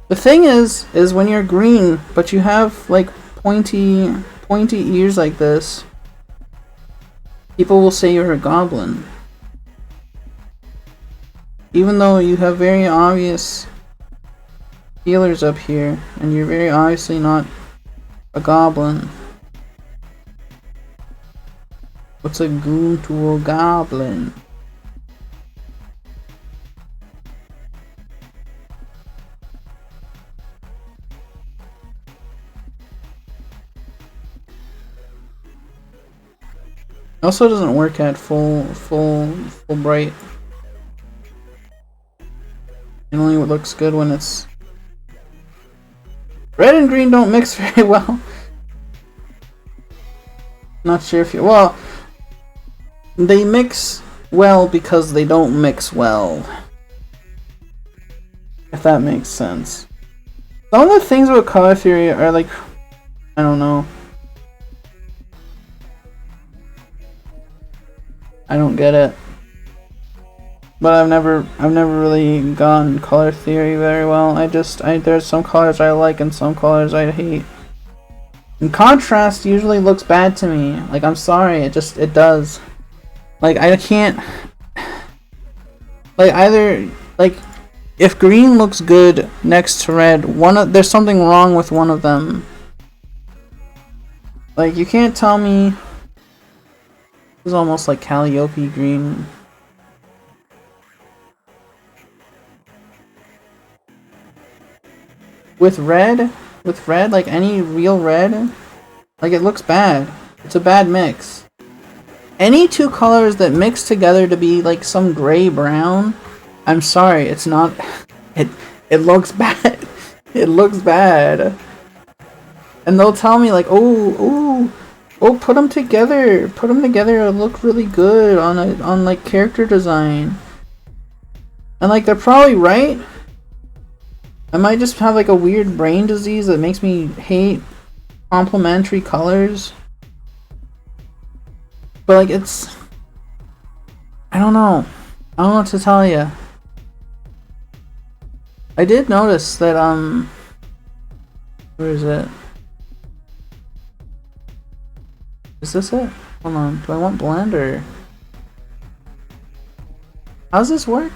The thing is when you're green, but you have like pointy ears like this, people will say you're a goblin. Even though you have very obvious feelers up here, and you're very obviously not a goblin. What's a goon to a goblin? Also doesn't work at full bright. It only looks good when it's red and green don't mix very well. Not sure if you well, they mix well because they don't mix well. If that makes sense. Some of the things about color theory are like, I don't know. I don't get it. But I've never really gone color theory very well. There's some colors I like and some colors I hate. And contrast usually looks bad to me. Like, I'm sorry, it does. Like, I can't, like, either, like, if green looks good next to red, there's something wrong with one of them. Like, you can't tell me. It's almost like Calliope green. With red, like any real red, like it looks bad. It's a bad mix. Any two colors that mix together to be like some gray brown, I'm sorry, it's not. It looks bad. It looks bad. And they'll tell me like, oh, put them together. Put them together. It'll look really good on like character design. And like they're probably right. I might just have like a weird brain disease that makes me hate complementary colors. But like it's, I don't know. I don't know what to tell you. I did notice that where is it? Is this it? Hold on. Do I want blend or how's this work?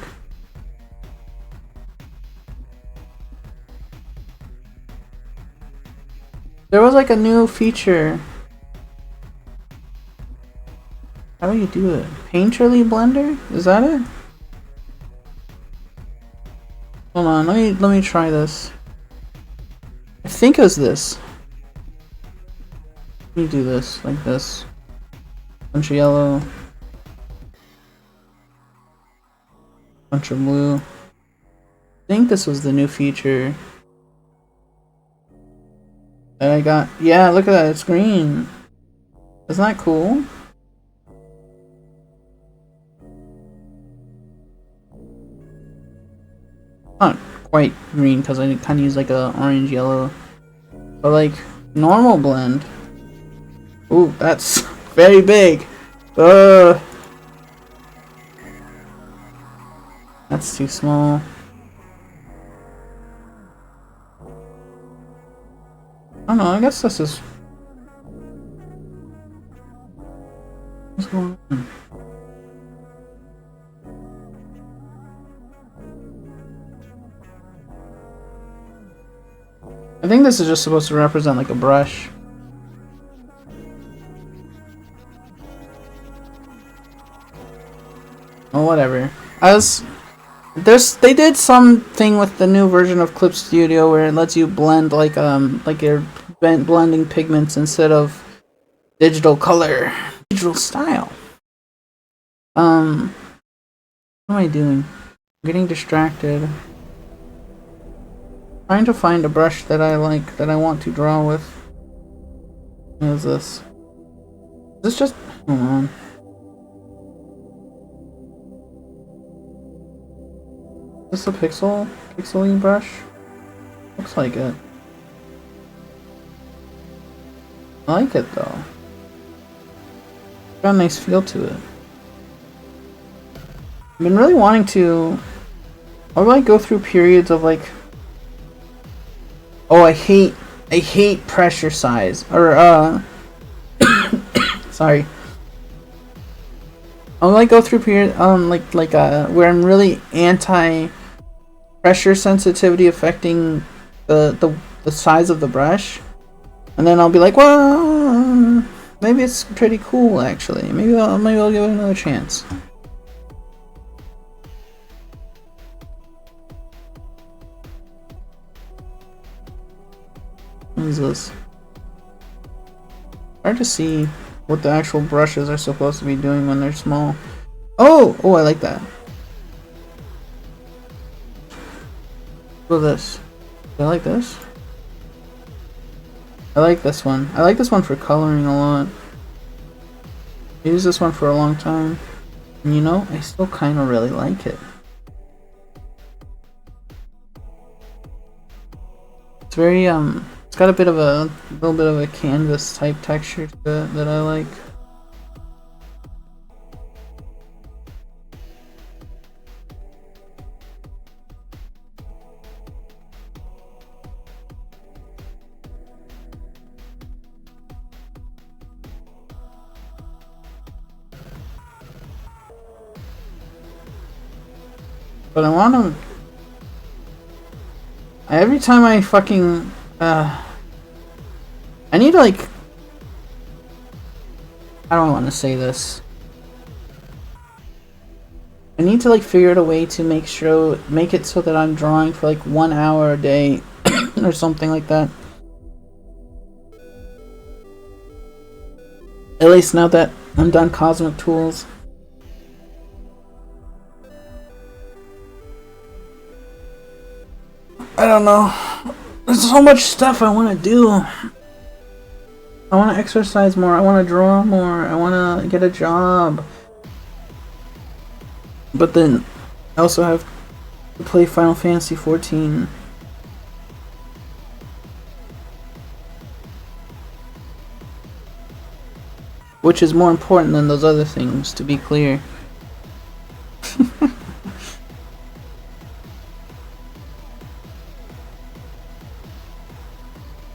There was like a new feature. How do you do it? Painterly Blender? Is that it? Hold on, let me try this. I think it was this. Let me do this, like this. Bunch of yellow. Bunch of blue. I think this was the new feature that I got. Yeah, look at that, it's green. Isn't that cool? Not quite green because I kind of use like a orange yellow, but like normal blend. Ooh, that's very big. That's too small. I don't know. I guess this is. What's going on? I think this is just supposed to represent like a brush. Oh, whatever. They did something with the new version of Clip Studio where it lets you blend like you're blending pigments instead of digital color, digital style. What am I doing? I'm getting distracted. Trying to find a brush that I like, that I want to draw with. What is this? Is this just... Hold on. Is this a pixeling brush? Looks like it. I like it though. Got a nice feel to it. I've been really wanting to... I would like go through periods of like... Oh, I hate pressure size. Or, sorry. I would like go through period, where I'm really anti pressure sensitivity affecting the size of the brush. And then I'll be like, well, maybe it's pretty cool actually. Maybe I'll give it another chance. What is this? Hard to see what the actual brushes are supposed to be doing when they're small. Oh, I like that. What is this? Do I like this? I like this one. I like this one for coloring a lot. I used this one for a long time. And you know, I still kind of really like it. It's very, it's got a little bit of a canvas type texture to it that I like. But I want to... Every time I fucking... I need to like... I don't want to say this. I need to like figure out a way to make it so that I'm drawing for like 1 hour a day or something like that. At least now that I'm done Cosmic Tools. I don't know. There's so much stuff I want to do. I want to exercise more. I want to draw more. I want to get a job. But then I also have to play Final Fantasy XIV. Which is more important than those other things, to be clear.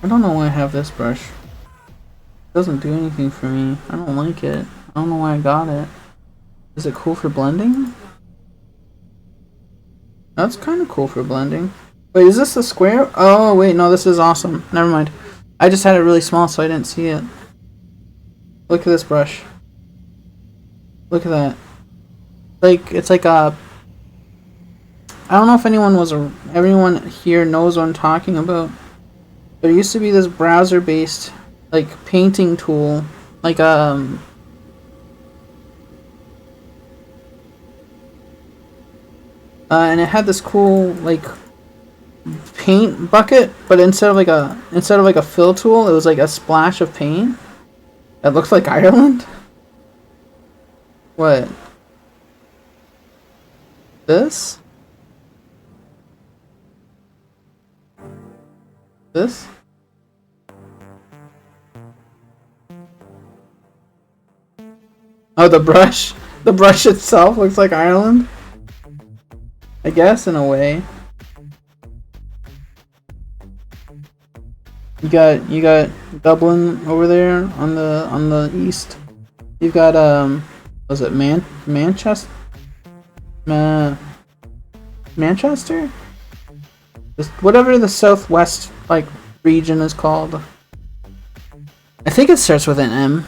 I don't know why I have this brush. It doesn't do anything for me. I don't like it. I don't know why I got it. Is it cool for blending? That's kind of cool for blending. Wait, is this the square? Oh, wait, no, this is awesome. Never mind. I just had it really small so I didn't see it. Look at this brush. Look at that. Like, it's like a... I don't know if everyone here knows what I'm talking about. There used to be this browser-based, like, painting tool. Like, and it had this cool, like, paint bucket, but instead of like a fill tool, it was like a splash of paint. That looks like Ireland? What? This? This? Oh, the brush? The brush itself looks like Ireland? I guess, in a way. You got Dublin over there on the east. You've got was it Manchester? Manchester? Whatever the southwest like region is called. I think it starts with an M.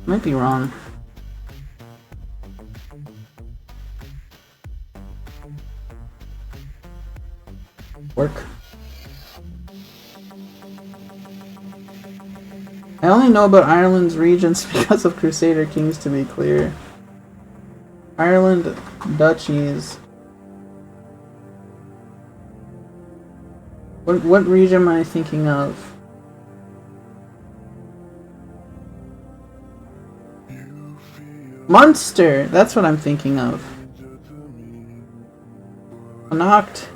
Might be wrong. Work. I only know about Ireland's regions because of Crusader Kings, to be clear. Ireland duchies. What region am I thinking of? Munster! That's what I'm thinking of. Connacht.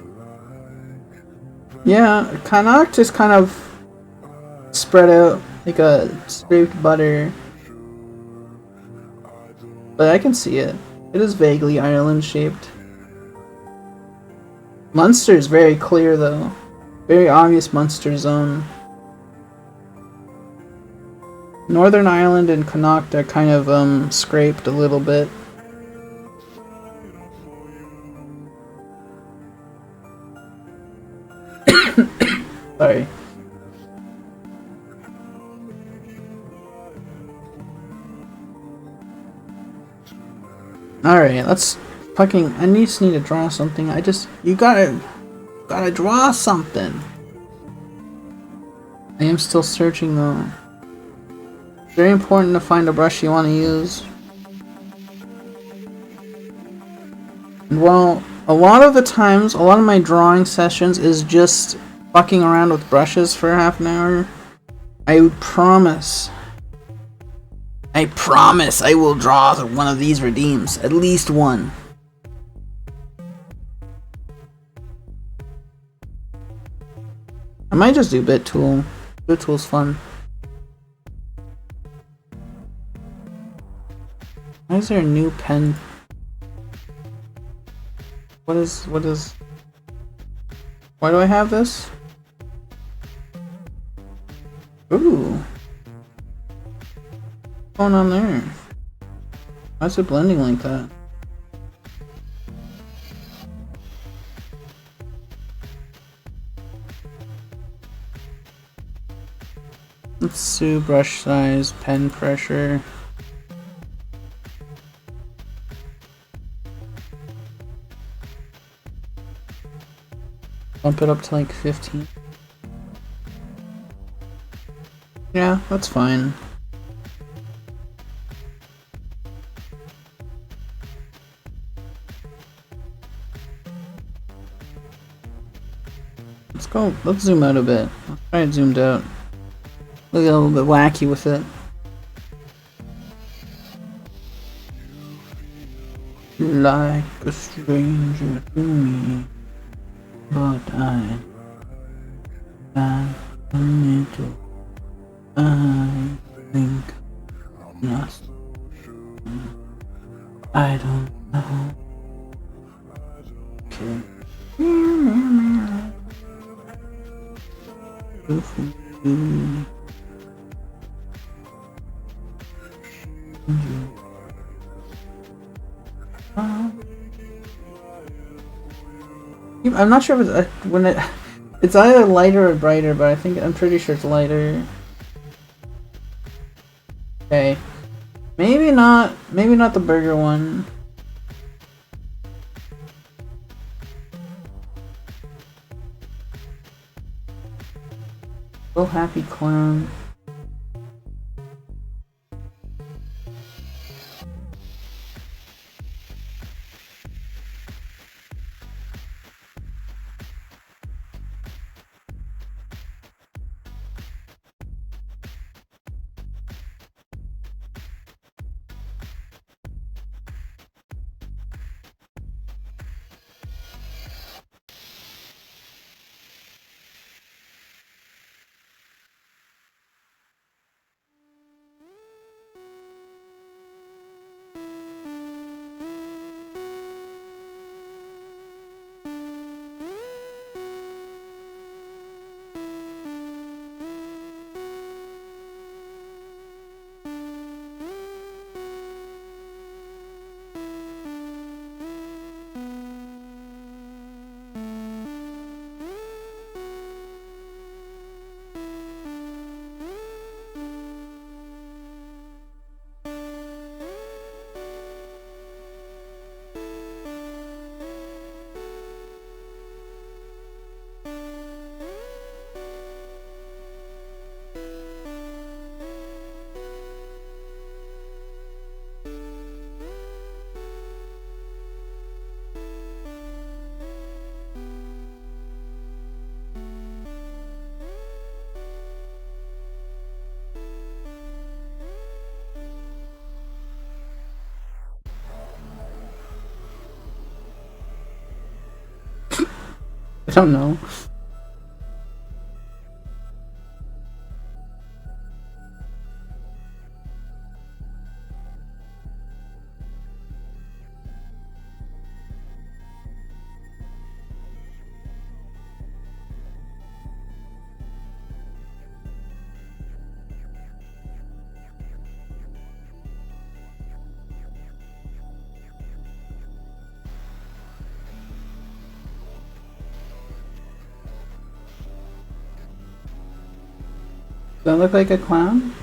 Yeah, Connacht is kind of spread out like a scraped butter. But I can see it. It is vaguely Ireland shaped. Munster is very clear though. Very obvious Munster zone. Northern Ireland and Connacht are kind of scraped a little bit. Sorry. Alright, let's fucking... I just need to draw something. You gotta draw something. I am still searching though. Very important to find a brush you want to use. And while a lot of the times, a lot of my drawing sessions is just fucking around with brushes for half an hour, I promise I will draw one of these redeems. At least one. I might just do BitTool. BitTool's fun. Why is there a new pen? What is... Why do I have this? Ooh. What's going on there? Why is it blending like that? Let's do brush size, pen pressure. Bump it up to like 15. Yeah, that's fine. go. Let's zoom out a bit. Let's try it zoomed out. Look a little bit wacky with it. Like a stranger to me, but I got a little. I think not. I don't know. Okay. I'm not sure if it's when it's either lighter or brighter, but I'm pretty sure it's lighter. Okay, maybe not the burger one. So happy clown. I don't know. Does that look like a clown?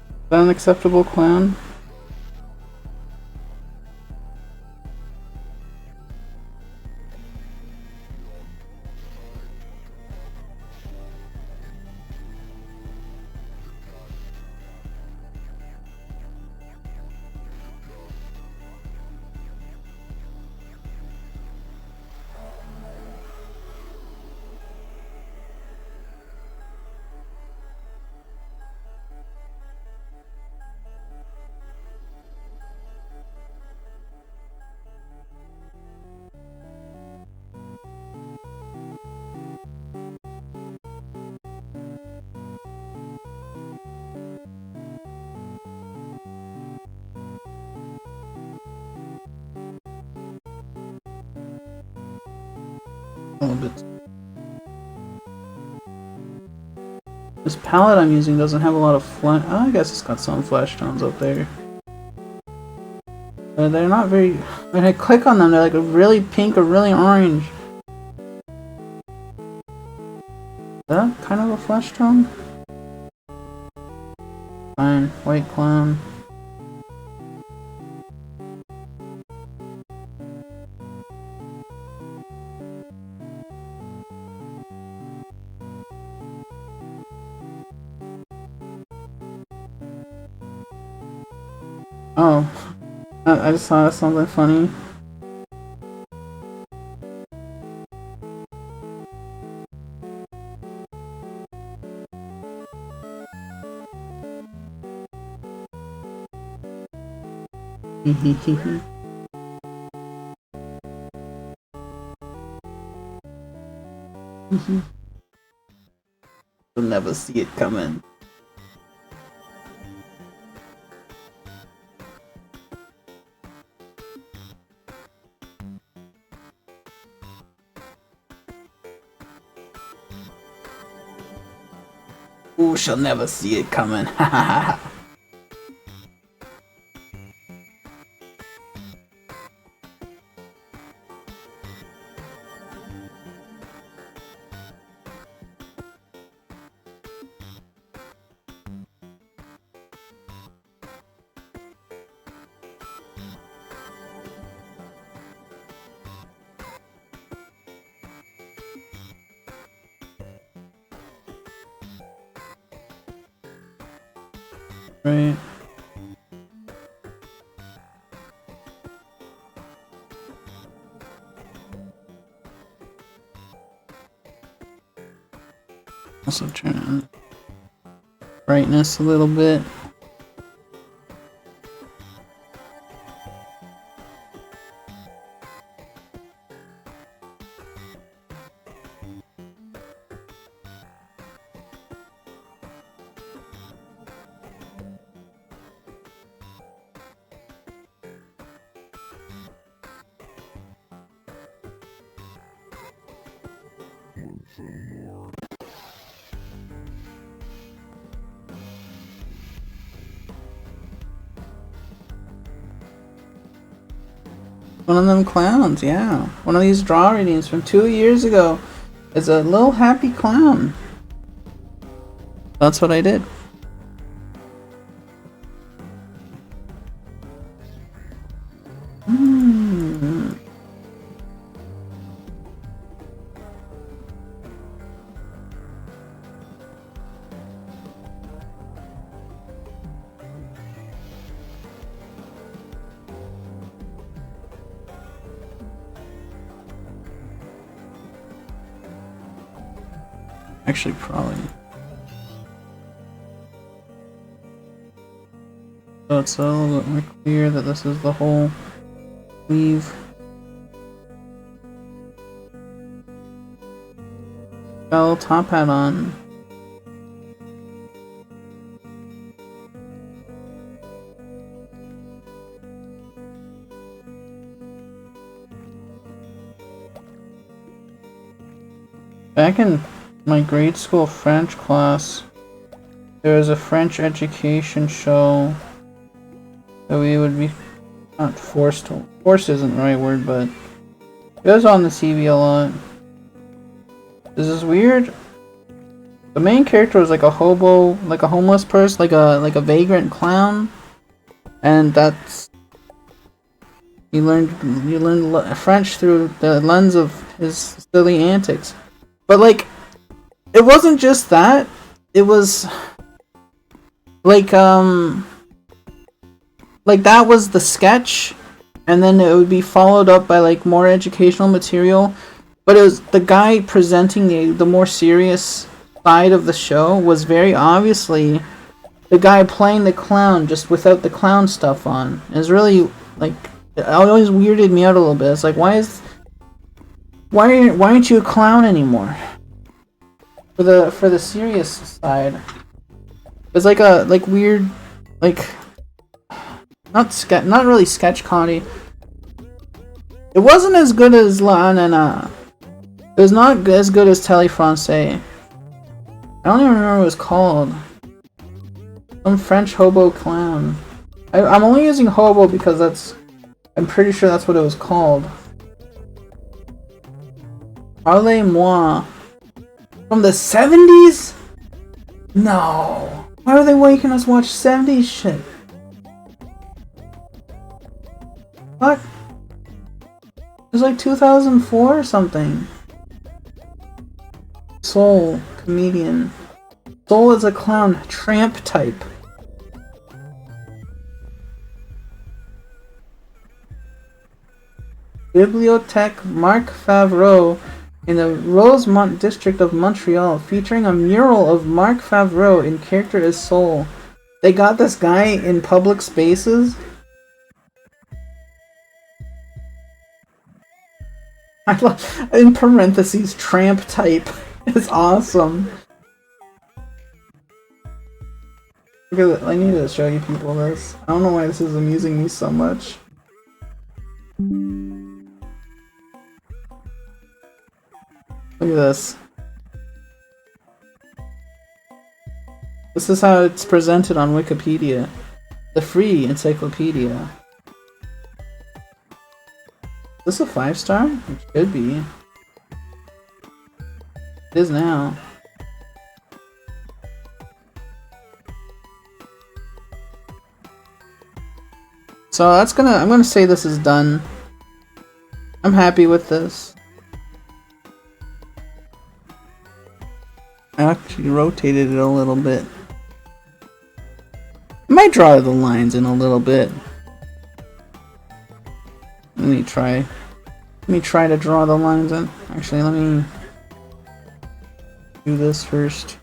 Is that an acceptable clown? A little bit. This palette I'm using doesn't have a lot of flesh. Oh, I guess it's got some flesh tones up there. But they're not very... When I click on them, they're like a really pink or really orange. Is that kind of a flesh tone? Fine, white clown. Oh, I just saw something funny. You'll never see it coming. Ooh, she'll never see it coming. Right. Also turn on brightness a little bit. One of them clowns, yeah. One of these draw readings from 2 years ago is a little happy clown. That's what I did. Actually, probably. So it's a little bit more clear that this is the whole weave. Got a little top hat on. Back in my grade school French class, there was a French education show that we would be not forced to. Forced isn't the right word, but it was on the TV a lot. This is weird. The main character was like a hobo, like a homeless person, like a vagrant clown, and that's you learn French through the lens of his silly antics. But like, it wasn't just that. It was like that was the sketch, and then it would be followed up by like more educational material. But it was the guy presenting the more serious side of the show was very obviously the guy playing the clown, just without the clown stuff on. It was really like, it always weirded me out a little bit. It's like, why aren't you a clown anymore? For the serious side, it's like a weird, like not really sketch comedy. It wasn't as good as La Nana. It was not as good as Télé Française. I don't even remember what it was called. Some French hobo clown. I'm only using hobo because I'm pretty sure that's what it was called. Parlez-moi. From the 70s? No. Why are they making us watch 70s shit? What? It was like 2004 or something. Soul, comedian. Soul is a clown, tramp type. Bibliothèque Marc Favreau in the Rosemont district of Montreal, featuring a mural of Marc Favreau in character as Soul. They got this guy in public spaces, I love, in parentheses, tramp type. It's awesome. Look at it. I need to show you people this. I don't know why this is amusing me so much. Look at this. This is how it's presented on Wikipedia. The free encyclopedia. Is this a 5-star? It should be. It is now. So I'm gonna say this is done. I'm happy with this. I actually rotated it a little bit. I might draw the lines in a little bit. Let me try to draw the lines in. Actually, let me do this first.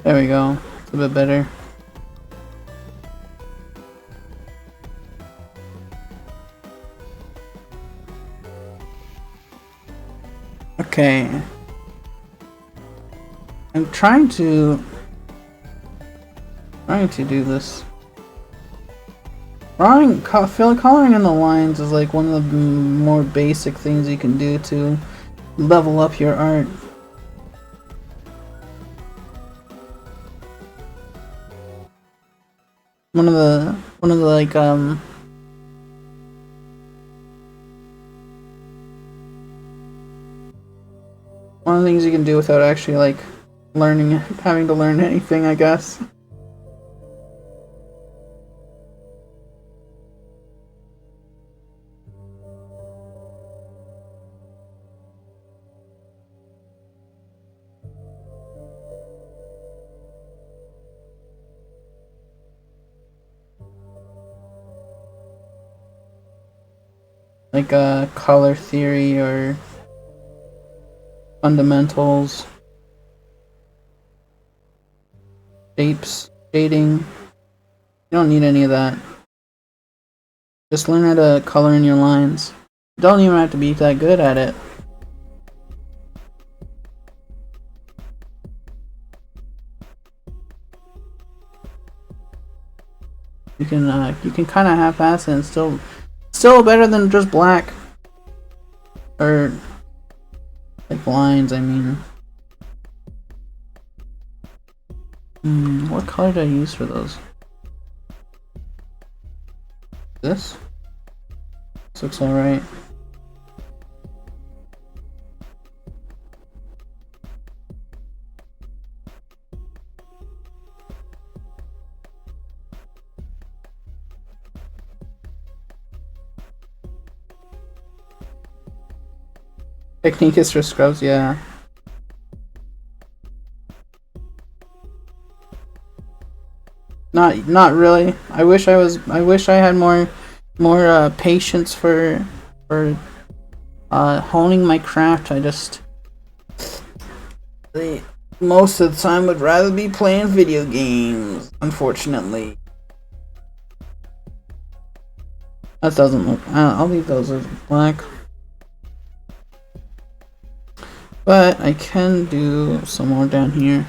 There we go. It's a bit better. Okay. I'm trying to do this. Coloring in the lines is like one of the more basic things you can do to level up your art. One of the like one of the things you can do without actually like having to learn anything, I guess. Like color theory or fundamentals, shapes, shading. You don't need any of that. Just learn how to color in your lines. You don't even have to be that good at it. You can kind of half-ass it and still better than just black. Or like lines, I mean. What color did I use for those? This looks alright. Technique is for scrubs, yeah. Not really. I wish I had more patience for honing my craft. I just most of the time would rather be playing video games, unfortunately. That doesn't look, I'll leave those as black. But I can do some more down here.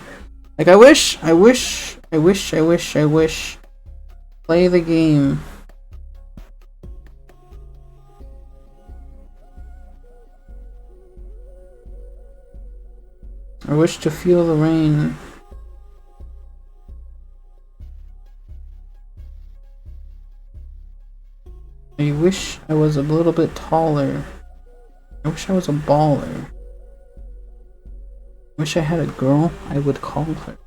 Like I wish. Play the game. I wish to feel the rain. I wish I was a little bit taller. I wish I was a baller. Wish I had a girl, I would call her.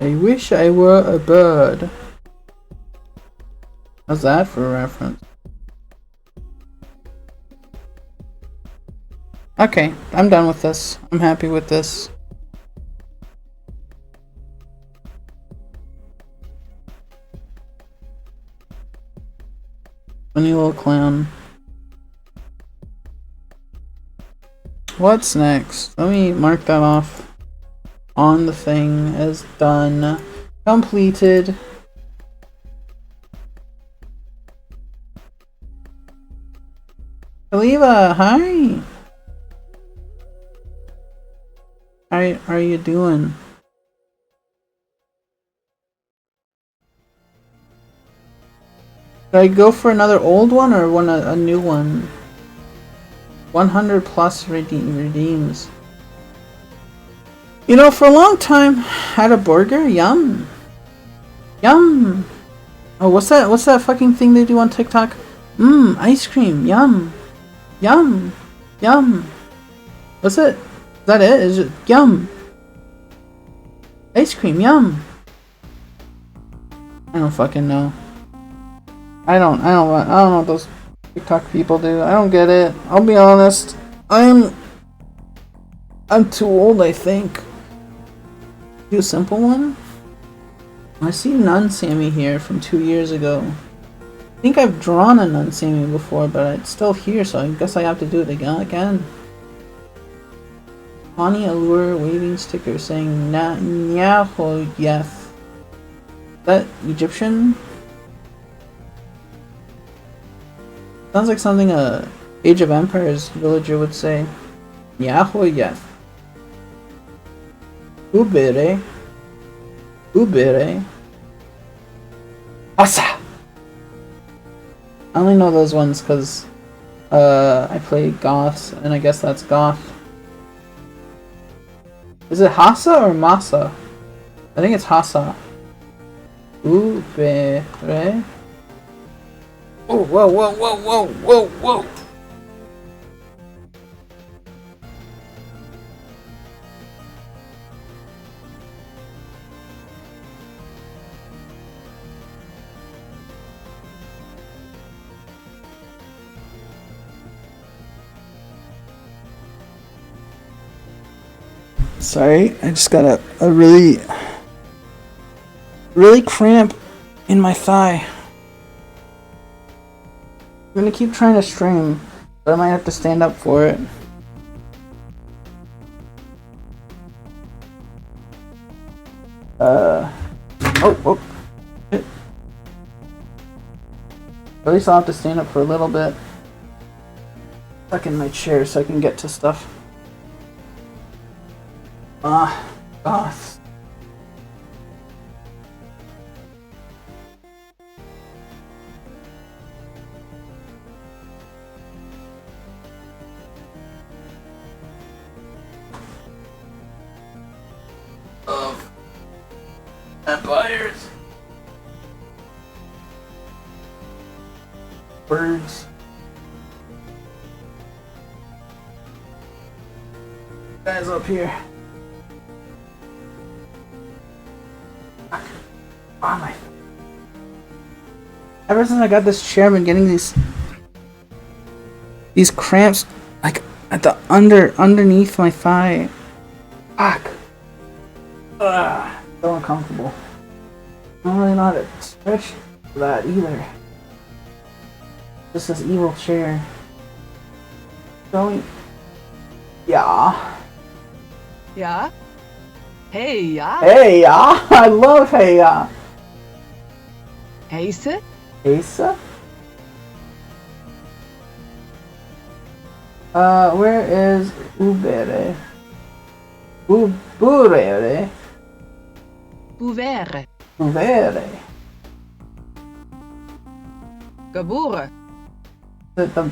I wish I were a bird. How's that for a reference? Okay, I'm done with this. I'm happy with this. Funny little clown. What's next? Let me mark that off on the thing as done. Completed. Khaliva, hi! How are you doing? Should I go for another old one or a new one? 100 plus redeems. You know, for a long time, had a burger. Yum, yum. Oh, what's that? What's that fucking thing they do on TikTok? Ice cream. Yum, yum, yum. What's it? Is that it? Is it yum? Ice cream. Yum. I don't fucking know. I don't know what those TikTok people do. I don't get it. I'll be honest. I'm too old, I think. Do a simple one? I see Nun Sammy here from 2 years ago. I think I've drawn a Nun Sammy before, but it's still here, so I guess I have to do it again. Honey Allure waving sticker saying Nyaho Yeth. Is that Egyptian? Sounds like something a Age of Empires villager would say. Nyaho Yeth. Ubere. Ubere. Asa! I only know those ones because I play Goths, and I guess that's Goth. Is it Hassa or Masa? I think it's Hassa. Ubere. Oh, whoa, whoa, whoa, whoa, whoa, whoa! Sorry, I just got a really cramp in my thigh. I'm gonna keep trying to stream, but I might have to stand up for it. Oh, shit. At least I'll have to stand up for a little bit. Stuck in my chair so I can get to stuff. Goth. Of empires. Birds. Guys up here. Oh my. Ever since I got this chair, I've been getting these cramps like at the underneath my thigh. Fuck. So uncomfortable. I don't really know how to stretch for that either. Just this evil chair. Going. Yeah. Yeah? Hey, yeah? Hey, yeah. I love hey, yeah. Heise? Asa? Where is Ubere? Burere? Bouvere. Ubere. Geboren. Is it the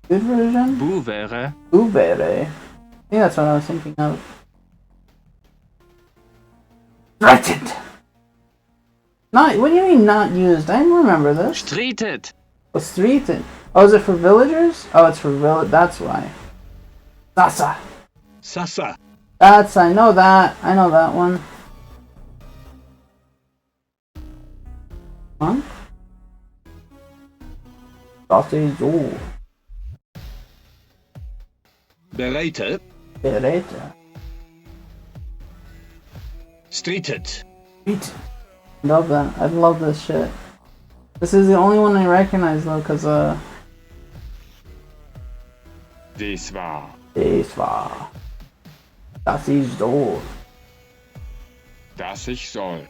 good version? Bouvere. Ubere. I think that's what I was thinking of. Threatened! Not, what do you mean not used? I didn't remember this. Streeted. Oh, streeted. Oh, is it for villagers? Oh, it's for that's why. Sasa. Sasa. I know that one. Huh? Das ist so. Bereite. Bereite. Streeted. Sweet. Love that. I love this shit. This is the only one I recognize though, cause Dies war. das war. Das ist so. Das ich soll.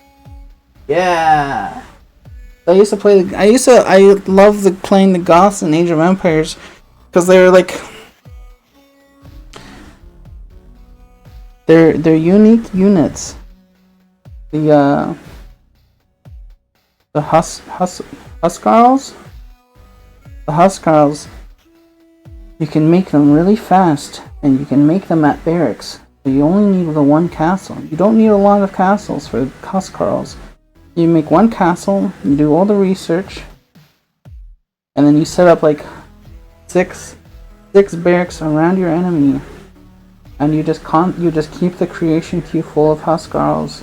Yeah. I used to I love playing the Goths in Age of Empires because they're like they're unique units. The Huskarls. The Huskarls, you can make them really fast and you can make them at barracks. So you only need the one castle. You don't need a lot of castles for Huskarls. You make one castle, you do all the research, and then you set up like six barracks around your enemy, and you just keep the creation queue full of Huskarls.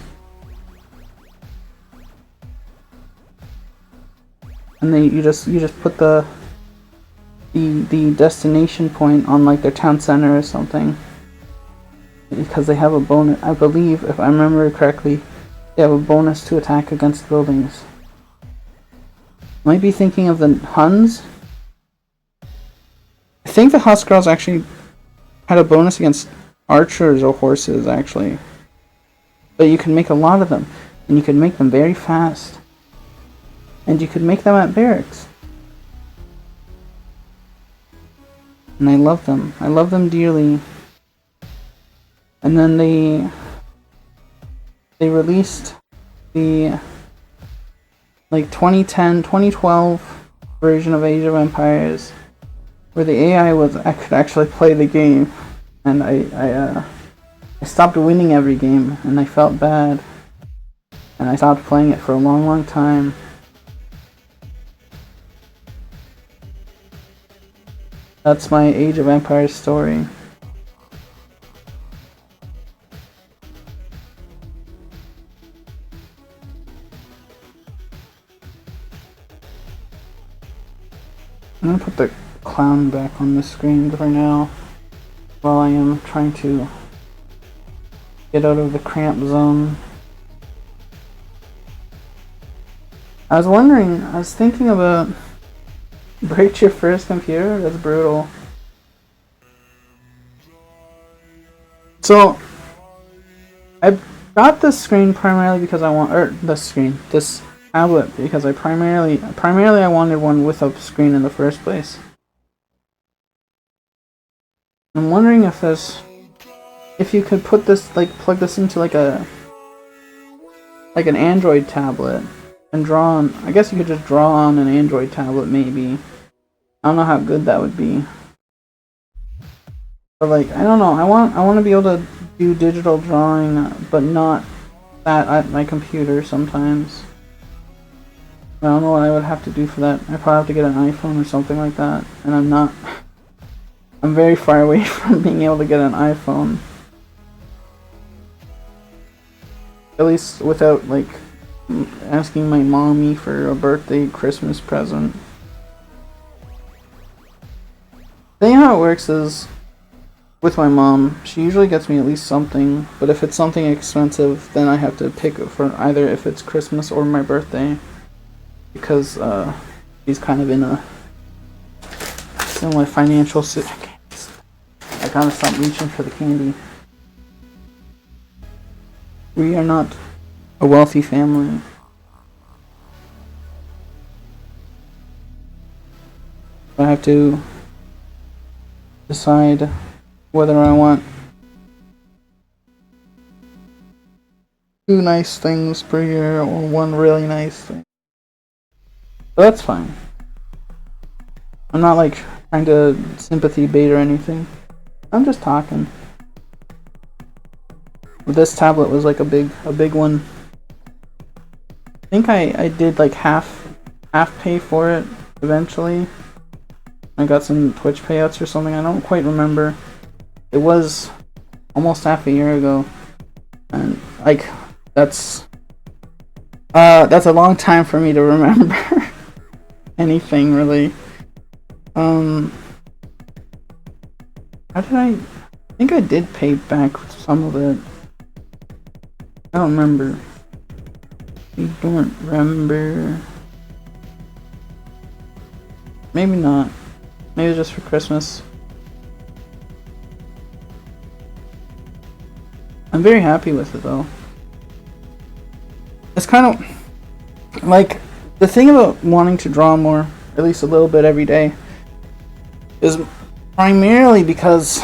And then you just put the destination point on like their town center or something, because they have a bonus. I believe, if I remember correctly, they have a bonus to attack against buildings. Might be thinking of the Huns. I think the Huskarls actually had a bonus against archers or horses, actually. But you can make a lot of them, and you can make them very fast. And you could make them at barracks. And I love them. I love them dearly. And then they released the like 2012 version of Age of Empires where the AI I could actually play the game, and I stopped winning every game and I felt bad, and I stopped playing it for a long time. That's my Age of Empires story. I'm gonna put the clown back on the screen for now while I am trying to get out of the cramp zone. I was thinking about break your first computer? That's brutal. So I got this screen primarily because this tablet, because I primarily I wanted one with a screen in the first place. I'm wondering if you could put this, like, plug this into like an Android tablet and draw on. I guess you could just draw on an Android tablet, maybe. I don't know how good that would be. But like, I don't know. I want to be able to do digital drawing, but not that at my computer sometimes. I don't know what I would have to do for that. I'd probably have to get an iPhone or something like that, and I'm very far away from being able to get an iPhone. At least without, like, asking my mommy for a birthday, Christmas present. The thing how it works is, with my mom, she usually gets me at least something, but if it's something expensive, then I have to pick it for either if it's Christmas or my birthday. Because she's kind of in a similar financial situation. I gotta stop reaching for the candy. We are not a wealthy family. I have to decide whether I want 2 nice things per year or 1 really nice thing. But that's fine. I'm not like trying to sympathy bait or anything. I'm just talking. This tablet was like a big one. I think I did like half pay for it eventually. I got some Twitch payouts or something. I don't quite remember. It was almost half a year ago, and like that's That's a long time for me to remember anything really. How did I think I did pay back some of it. I don't remember. I don't remember. Maybe not. Maybe it was just for Christmas. I'm very happy with it though. It's kind of like the thing about wanting to draw more, at least a little bit every day, is primarily because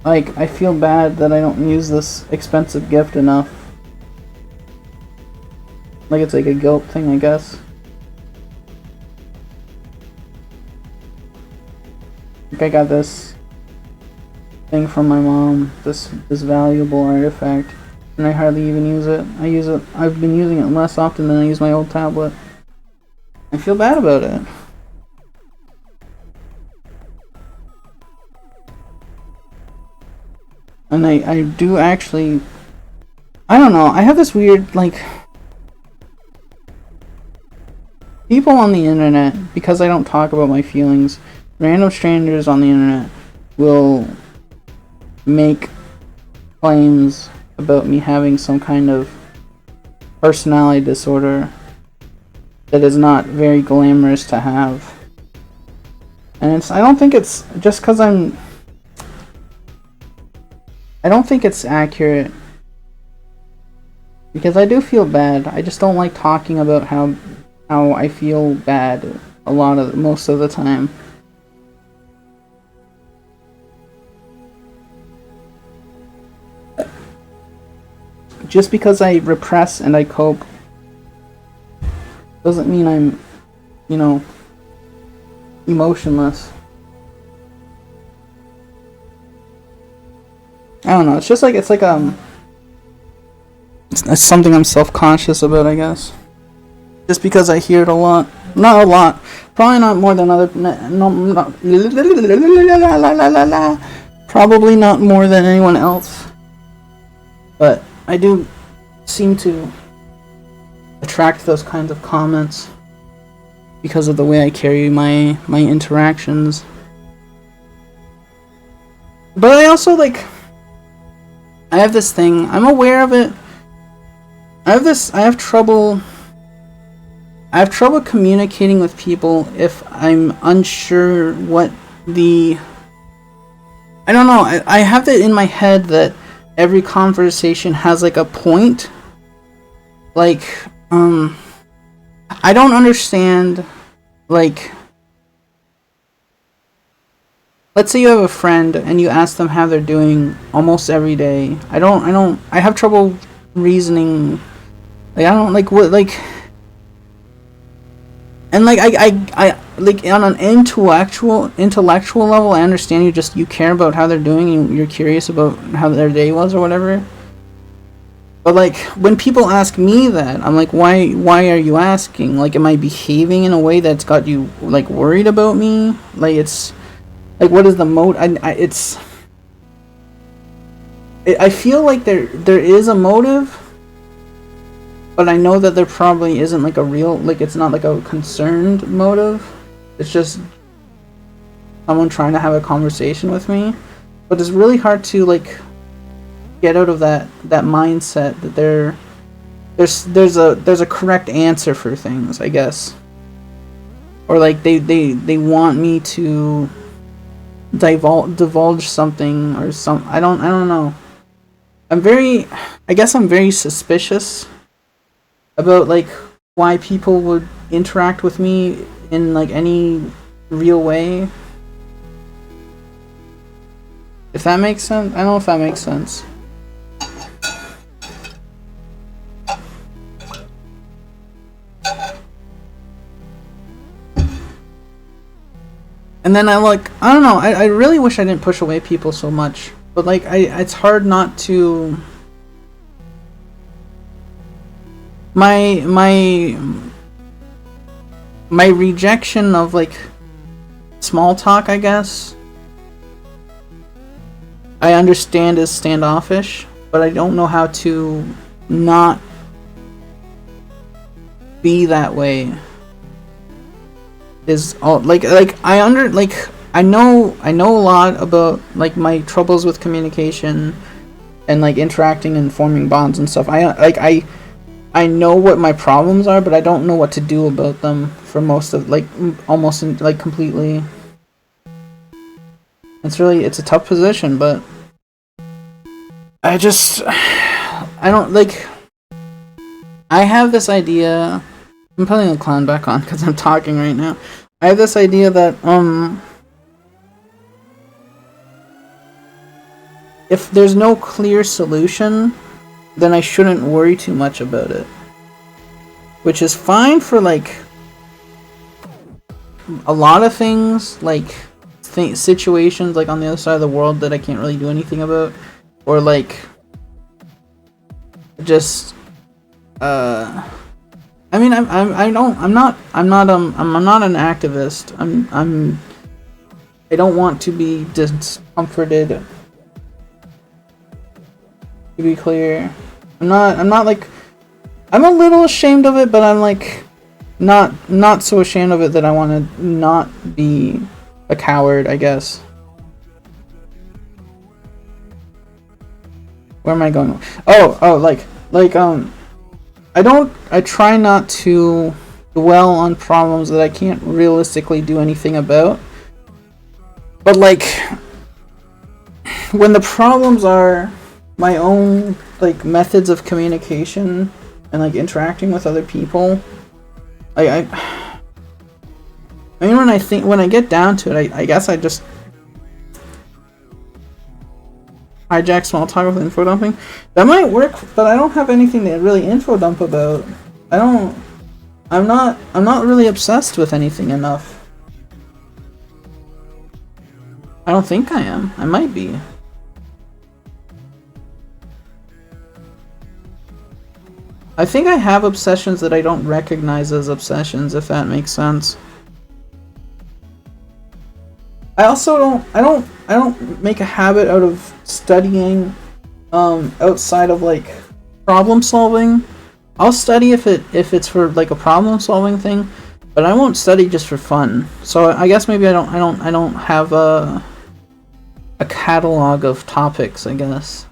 like I feel bad that I don't use this expensive gift enough. Like it's like a guilt thing, I guess. Like I got this thing from my mom, this valuable artifact, and I hardly even use it. I've been using it less often than I use my old tablet. I feel bad about it. And I do actually, I don't know, I have this weird, like, people on the internet, because I don't talk about my feelings, random strangers on the internet will make claims about me having some kind of personality disorder that is not very glamorous to have. And I don't think it's just because I don't think it's accurate, because I do feel bad. I just don't like talking about how I feel bad most of the time. Just because I repress and I cope doesn't mean I'm, you know, emotionless. I don't know, it's just like, it's something I'm self-conscious about, I guess. Just because I hear it a lot. Not a lot. Probably not more than probably not more than anyone else. But I do seem to attract those kinds of comments because of the way I carry my interactions. But I also, like, I have this thing, I'm aware of it. I have trouble communicating with people if I'm unsure what I don't know, I have that in my head that every conversation has like a point. Like, I don't understand, like, let's say you have a friend and you ask them how they're doing almost every day. I have trouble reasoning. Like, I don't, like, what, like, and like, I like, on an intellectual level, I understand you care about how they're doing and you're curious about how their day was or whatever. But like, when people ask me that, I'm like, why are you asking? Like, am I behaving in a way that's got you, like, worried about me? Like, it's, like, what is the I feel like there is a motive, but I know that there probably isn't, like, a real, like, it's not like a concerned motive. It's just someone trying to have a conversation with me. But it's really hard to, like, get out of that mindset that there's a correct answer for things, I guess. Or like they want me to divulge something or some, I don't know. I guess I'm very suspicious about, like, why people would interact with me in, like, any real way. If that makes sense? I don't know if that makes sense. And then I don't know, I really wish I didn't push away people so much. But, like, it's hard not to... My rejection of, like, small talk, I guess, I understand is standoffish, but I don't know how to not be that way is all I know a lot about like my troubles with communication and like interacting and forming bonds and stuff. I know what my problems are, but I don't know what to do about them for most of almost completely. It's a tough position, but I don't like. I have this idea. I'm putting the clown back on because I'm talking right now. I have this idea that if there's no clear solution, then I shouldn't worry too much about it. Which is fine for like a lot of things, like situations like on the other side of the world that I can't really do anything about, or like just I mean I'm not an activist. I don't want to be discomforted. To be clear, I'm not like, I'm a little ashamed of it, but I'm like not so ashamed of it that I want to not be a coward, I guess. Where am I going? I try not to dwell on problems that I can't realistically do anything about. But like, when the problems are my own like methods of communication and like interacting with other people, I mean, when I get down to it, I guess I just hijack small talk with info dumping. That might work, but I don't have anything to really info dump about. I'm not really obsessed with anything enough. I don't think I am. I might be. I think I have obsessions that I don't recognize as obsessions, if that makes sense. I also don't make a habit out of studying outside of like problem solving. I'll study if it's for like a problem solving thing, but I won't study just for fun. So I guess maybe I don't have a catalog of topics, I guess.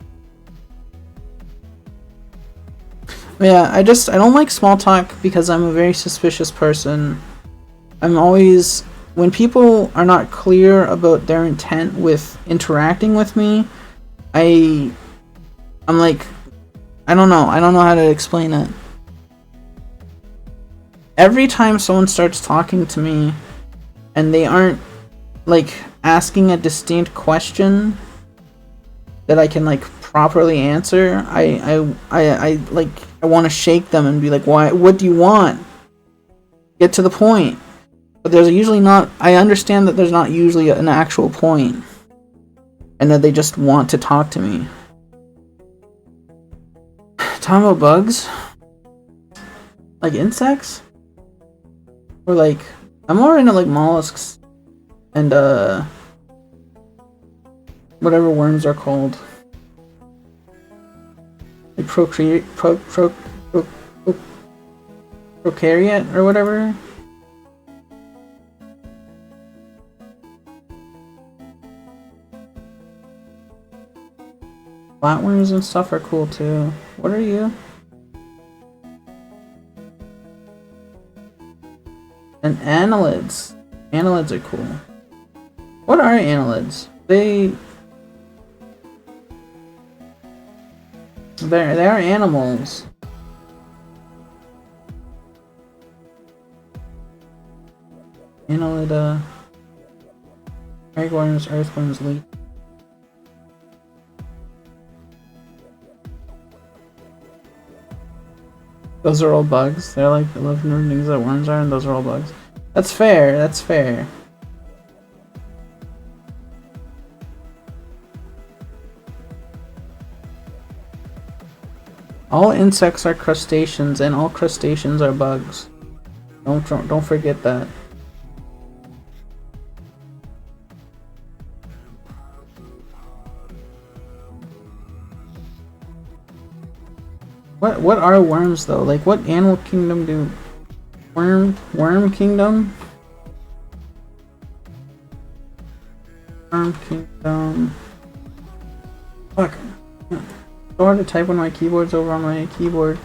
Yeah, I don't like small talk because I'm a very suspicious person. I'm always, when people are not clear about their intent with interacting with me, I'm like, I don't know how to explain it. Every time someone starts talking to me and they aren't like asking a distinct question that I can like properly answer, I want to shake them and be like, why? What do you want? Get to the point. But there's usually not. I understand that there's not usually an actual point, and that they just want to talk to me. Talking about bugs, like insects, or like I'm more into like mollusks and whatever worms are called. Like prokaryote or whatever. Flatworms and stuff are cool too. What are you? And annelids. Annelids are cool. What are annelids? They are animals. Annelida. Earthworms, earthworms, leaf. Those are all bugs. They're like the living things that worms are, and those are all bugs. That's fair, that's fair. All insects are crustaceans, and all crustaceans are bugs. Don't forget that. What are worms though? Like, what animal kingdom do Worm Kingdom. Worm Kingdom. Fuck. So hard to type when my keyboard's over on my keyboard.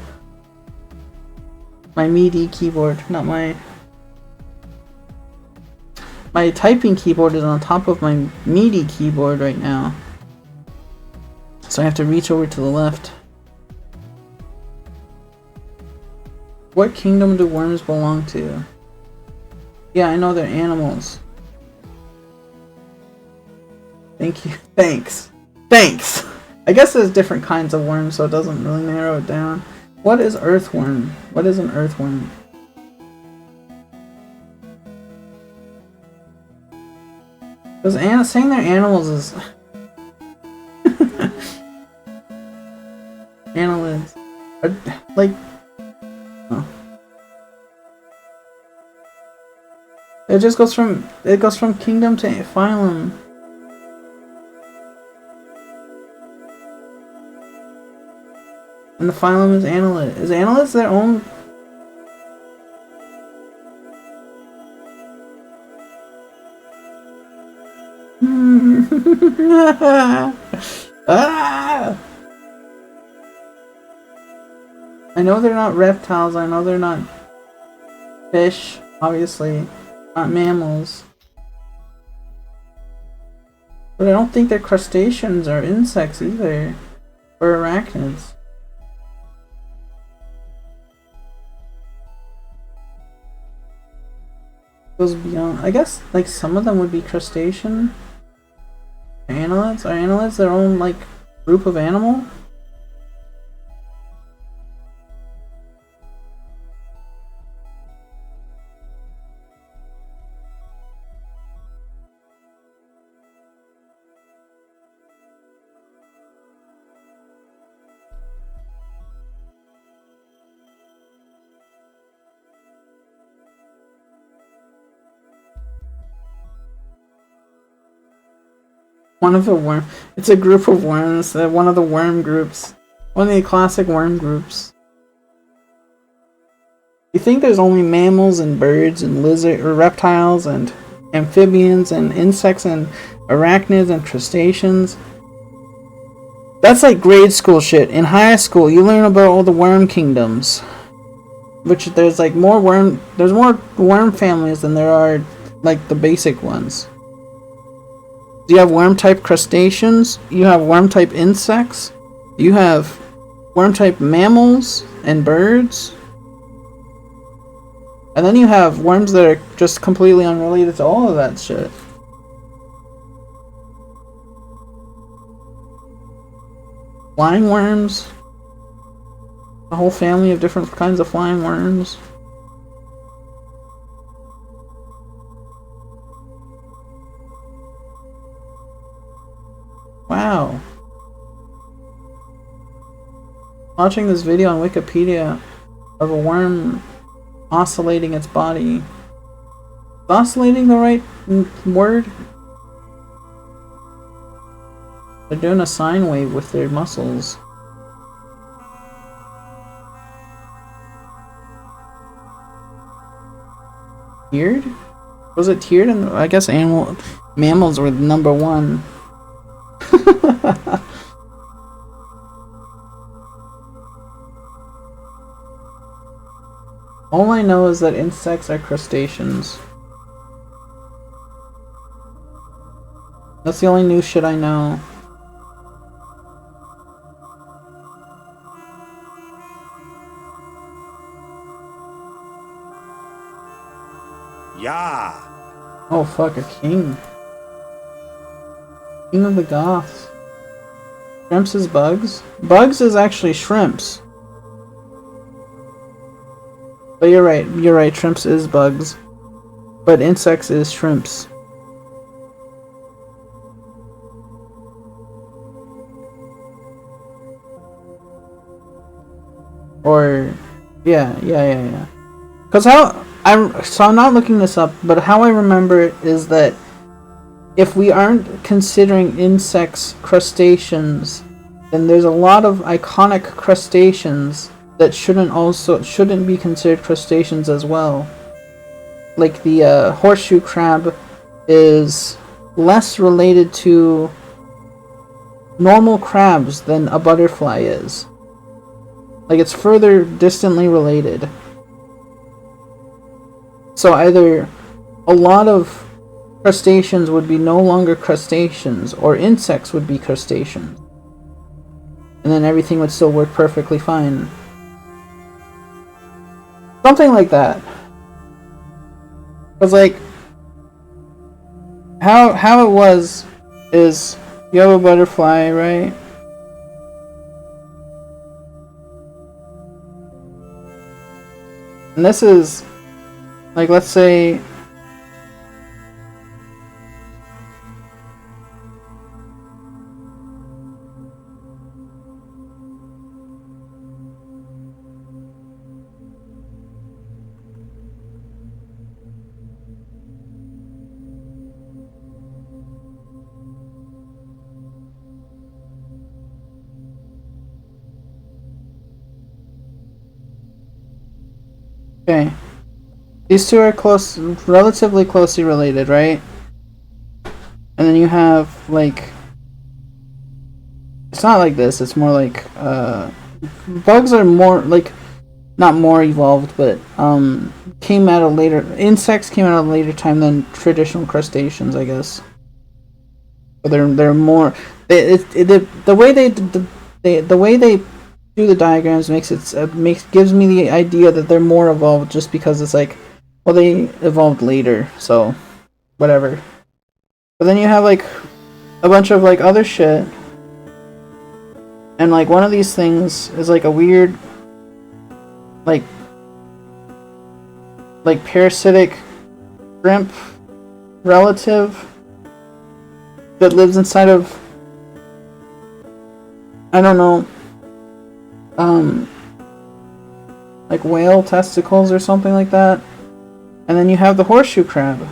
My MIDI keyboard, not my... My typing keyboard is on top of my MIDI keyboard right now. So I have to reach over to the left. What kingdom do worms belong to? Yeah, I know they're animals. Thank you. Thanks. Thanks! I guess there's different kinds of worms, so it doesn't really narrow it down. What is earthworm? What is an earthworm? Because saying they're animals is... Annelids. Like... Oh. It just goes from... It goes from kingdom to phylum. And the phylum is annelid. Is annelids their own... Ah! I know they're not reptiles, I know they're not fish, obviously, not mammals. But I don't think they're crustaceans or insects either, or arachnids. Goes beyond, I guess, like some of them would be crustacean. Annelids? Are annelids their own, like, group of animal? One of the worm. It's a group of worms. One of the worm groups. One of the classic worm groups. You think there's only mammals and birds and lizard or reptiles and amphibians and insects and arachnids and crustaceans? That's like grade school shit. In high school, you learn about all the worm kingdoms. Which there's like more worm. There's more worm families than there are like the basic ones. You have worm-type crustaceans, you have worm-type insects, you have worm-type mammals and birds, and then you have worms that are just completely unrelated to all of that shit. Flying worms, a whole family of different kinds of flying worms. Wow. Watching this video on Wikipedia of a worm oscillating its body. Is oscillating the right word? They're doing a sine wave with their muscles. Tiered? Was it tiered? I guess mammals were number one. All I know is that insects are crustaceans. That's the only new shit I know. Yeah. Oh fuck, a king. King of the Goths. Shrimps is bugs? Bugs is actually shrimps. But you're right, shrimps is bugs. But insects is shrimps. Or, yeah. Cause I'm not looking this up, but how I remember it is that if we aren't considering insects crustaceans, then there's a lot of iconic crustaceans that shouldn't be considered crustaceans as well. Like the horseshoe crab is less related to normal crabs than a butterfly is. Like, it's further distantly related. So either a lot of crustaceans would be no longer crustaceans, or insects would be crustaceans. And then everything would still work perfectly fine. Something like that. Because, like, how it was is you have a butterfly, right? And this is, like, let's say okay. These two are relatively closely related, right? And then you have, like, it's not like this, it's more like, bugs are more, like, not more evolved, but, insects came at a later time than traditional crustaceans, I guess. So they're more, the way they do the diagrams gives me the idea that they're more evolved, just because it's like, well, they evolved later, so whatever. But then you have, like, a bunch of, like, other shit, and, like, one of these things is, like, a weird, like parasitic shrimp relative that lives inside of, I don't know, like whale testicles or something like that. And then you have the horseshoe crab.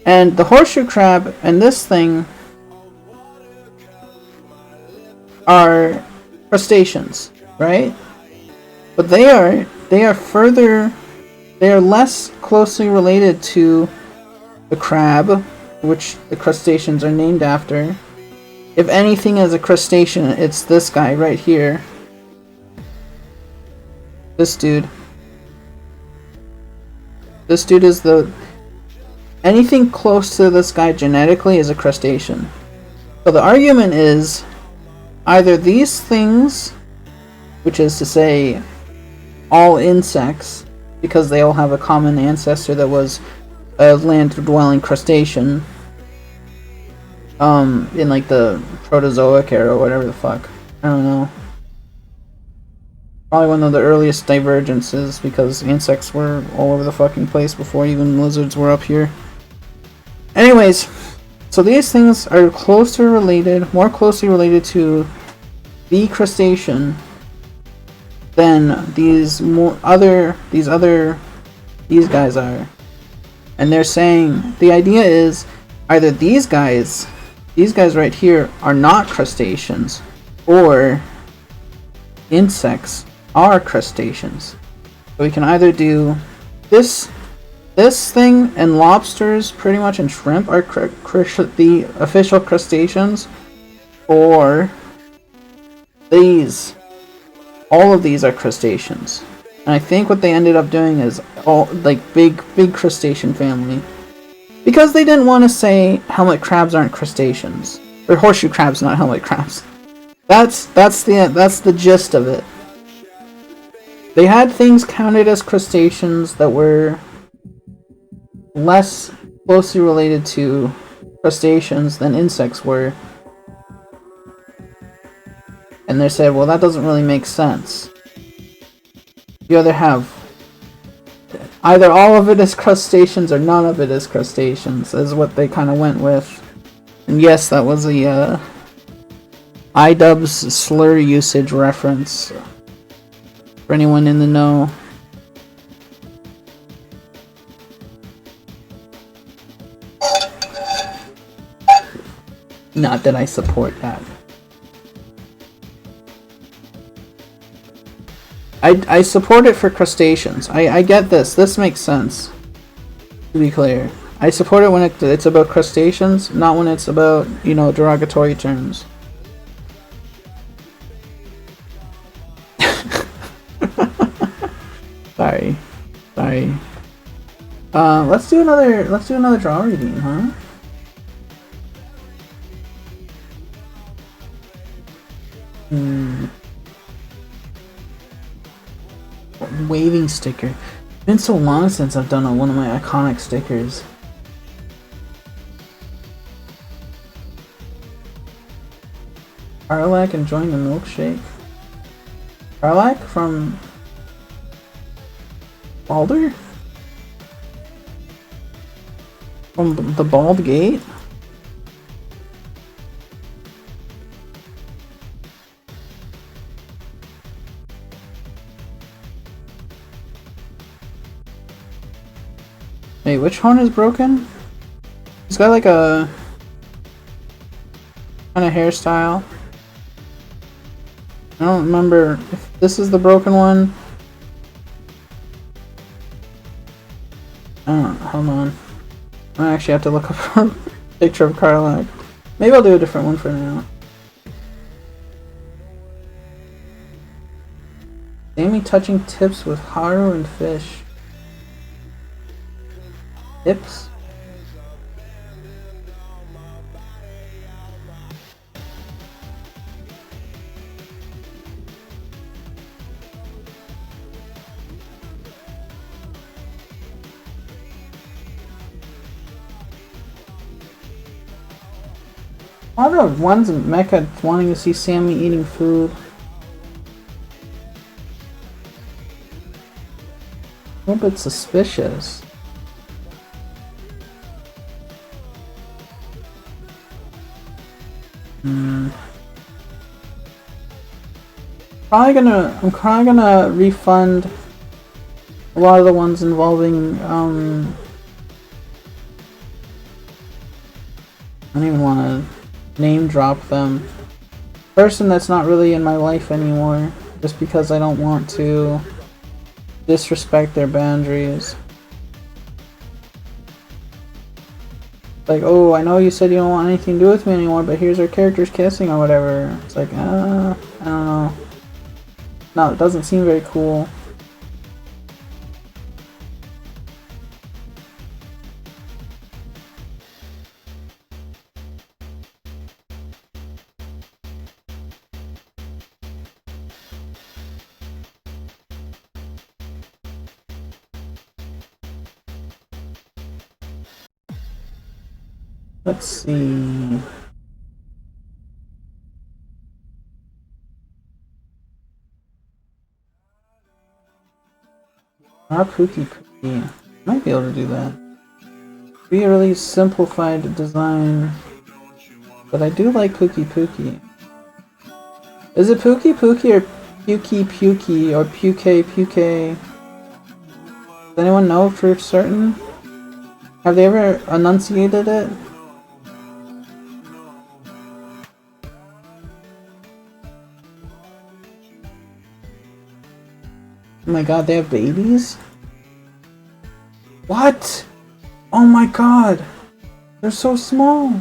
And the horseshoe crab and this thing are crustaceans, right? But they are less closely related to the crab, which the crustaceans are named after. If anything is a crustacean, it's this guy right here. This dude. This dude is anything close to this guy genetically is a crustacean. So the argument is either these things, which is to say all insects, because they all have a common ancestor that was a land-dwelling crustacean, in like the Proterozoic era or whatever the fuck. I don't know. Probably one of the earliest divergences, because insects were all over the fucking place before even lizards were up here. Anyways, so these things are more closely related to the crustacean than these guys are. And they're saying the idea is either these guys right here are not crustaceans, or insects are crustaceans. So we can either do this thing, and lobsters pretty much, and shrimp are the official crustaceans, or all of these are crustaceans. And I think what they ended up doing is all like big crustacean family, because they didn't want to say helmet crabs aren't crustaceans, or horseshoe crabs not helmet crabs. That's the gist of it. They had things counted as crustaceans that were less closely related to crustaceans than insects were. And they said, well, that doesn't really make sense. You either all of it is crustaceans or none of it is crustaceans, is what they kind of went with. And yes, that was a iDubbbz slur usage reference for anyone in the know. Not that I support that. I support it for crustaceans. I get this. This makes sense. To be clear. I support it when it's about crustaceans, not when it's about, you know, derogatory terms. Sorry. Let's do another draw reading, huh? Waving sticker. It's been so long since I've done one of my iconic stickers. Karlach enjoying the milkshake. Karlach from Baldur? From the Bald Gate? Wait, which horn is broken? He's got like a kind of hairstyle. I don't remember if this is the broken one. I don't know, hold on. I actually have to look up a picture of Karlach. Maybe I'll do a different one for now. Sammy touching tips with Haru and Fish. Tips? A lot of ones in Mecha wanting to see Sammy eating food. A little bit suspicious. I'm probably gonna refund a lot of the ones involving I don't even want to name drop them. Person that's not really in my life anymore, just because I don't want to disrespect their boundaries. Like, oh, I know you said you don't want anything to do with me anymore, but here's our characters kissing or whatever. It's like, I don't know. No, it doesn't seem very cool. Let's see. Pookie Pookie. Might be able to do that. Be a really simplified design. But I do like Pookie Pookie. Is it Pookie Pookie or Pukey Pukey or Puke Puke? Does anyone know for certain? Have they ever enunciated it? Oh my god, they have babies? What? Oh my god! They're so small!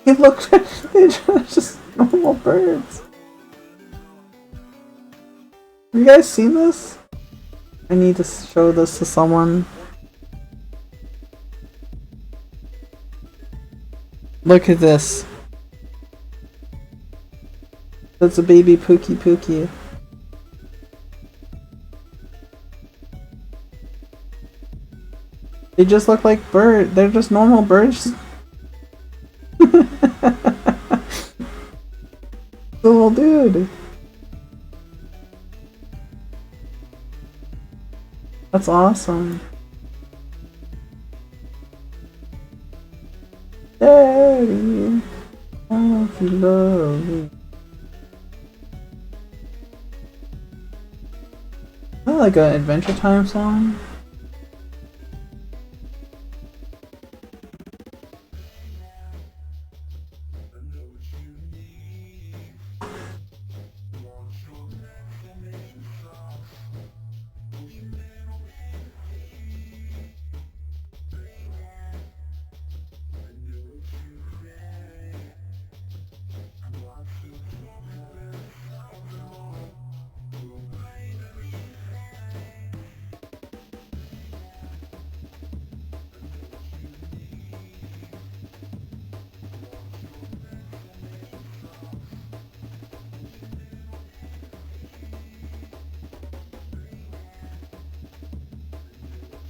They look they're just normal birds. Have you guys seen this? I need to show this to someone. Look at this. That's a baby Pookie Pookie. They just look like birds. They're just normal birds. Little dude. That's awesome. Daddy, oh, you love me. Is that like an Adventure Time song?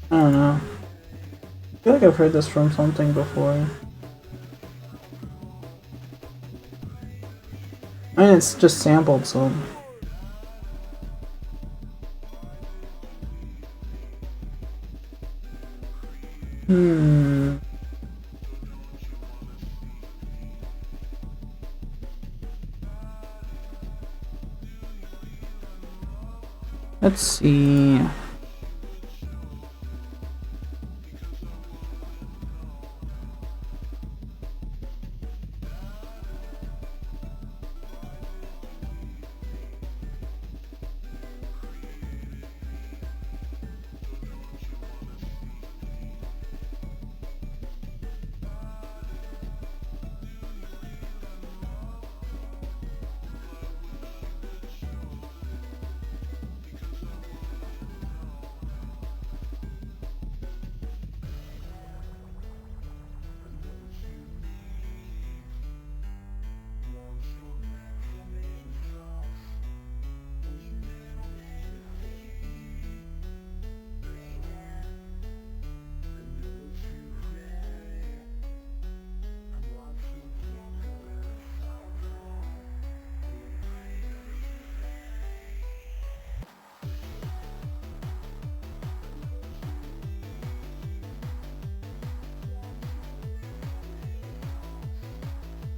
I don't know. I feel like I've heard this from something before. I mean, it's just sampled, so... Let's see...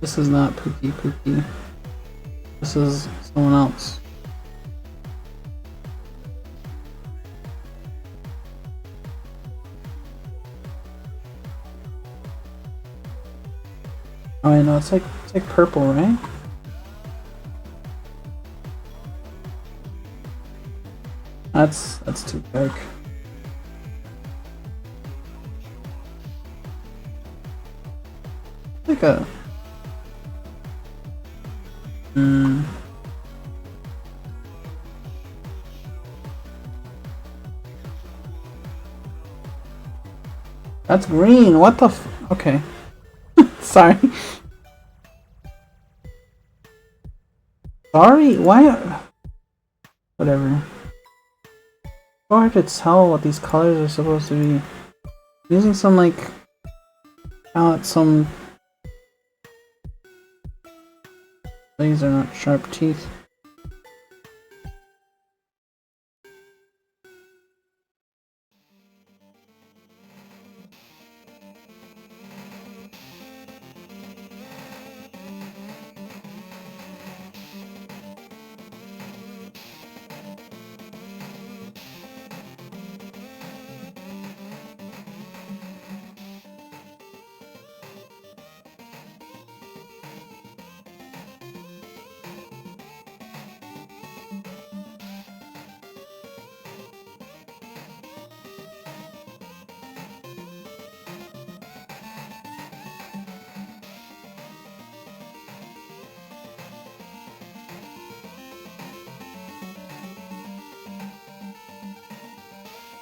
This is not Pookie Pookie. This is someone else. Oh, I know, it's like purple, right? That's too dark. Like a That's green. What the f- Okay. Sorry. Sorry? Why? Whatever. It's hard to tell what these colors are supposed to be. Using some, like, palette, some... These are not sharp teeth.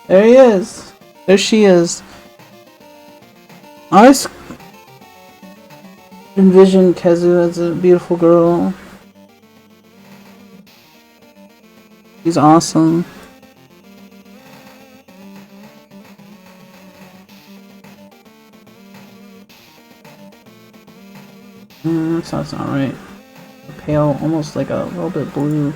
There he is. There she is. I always envision Kezu as a beautiful girl. She's awesome. That's not right. Pale, almost like a little bit blue.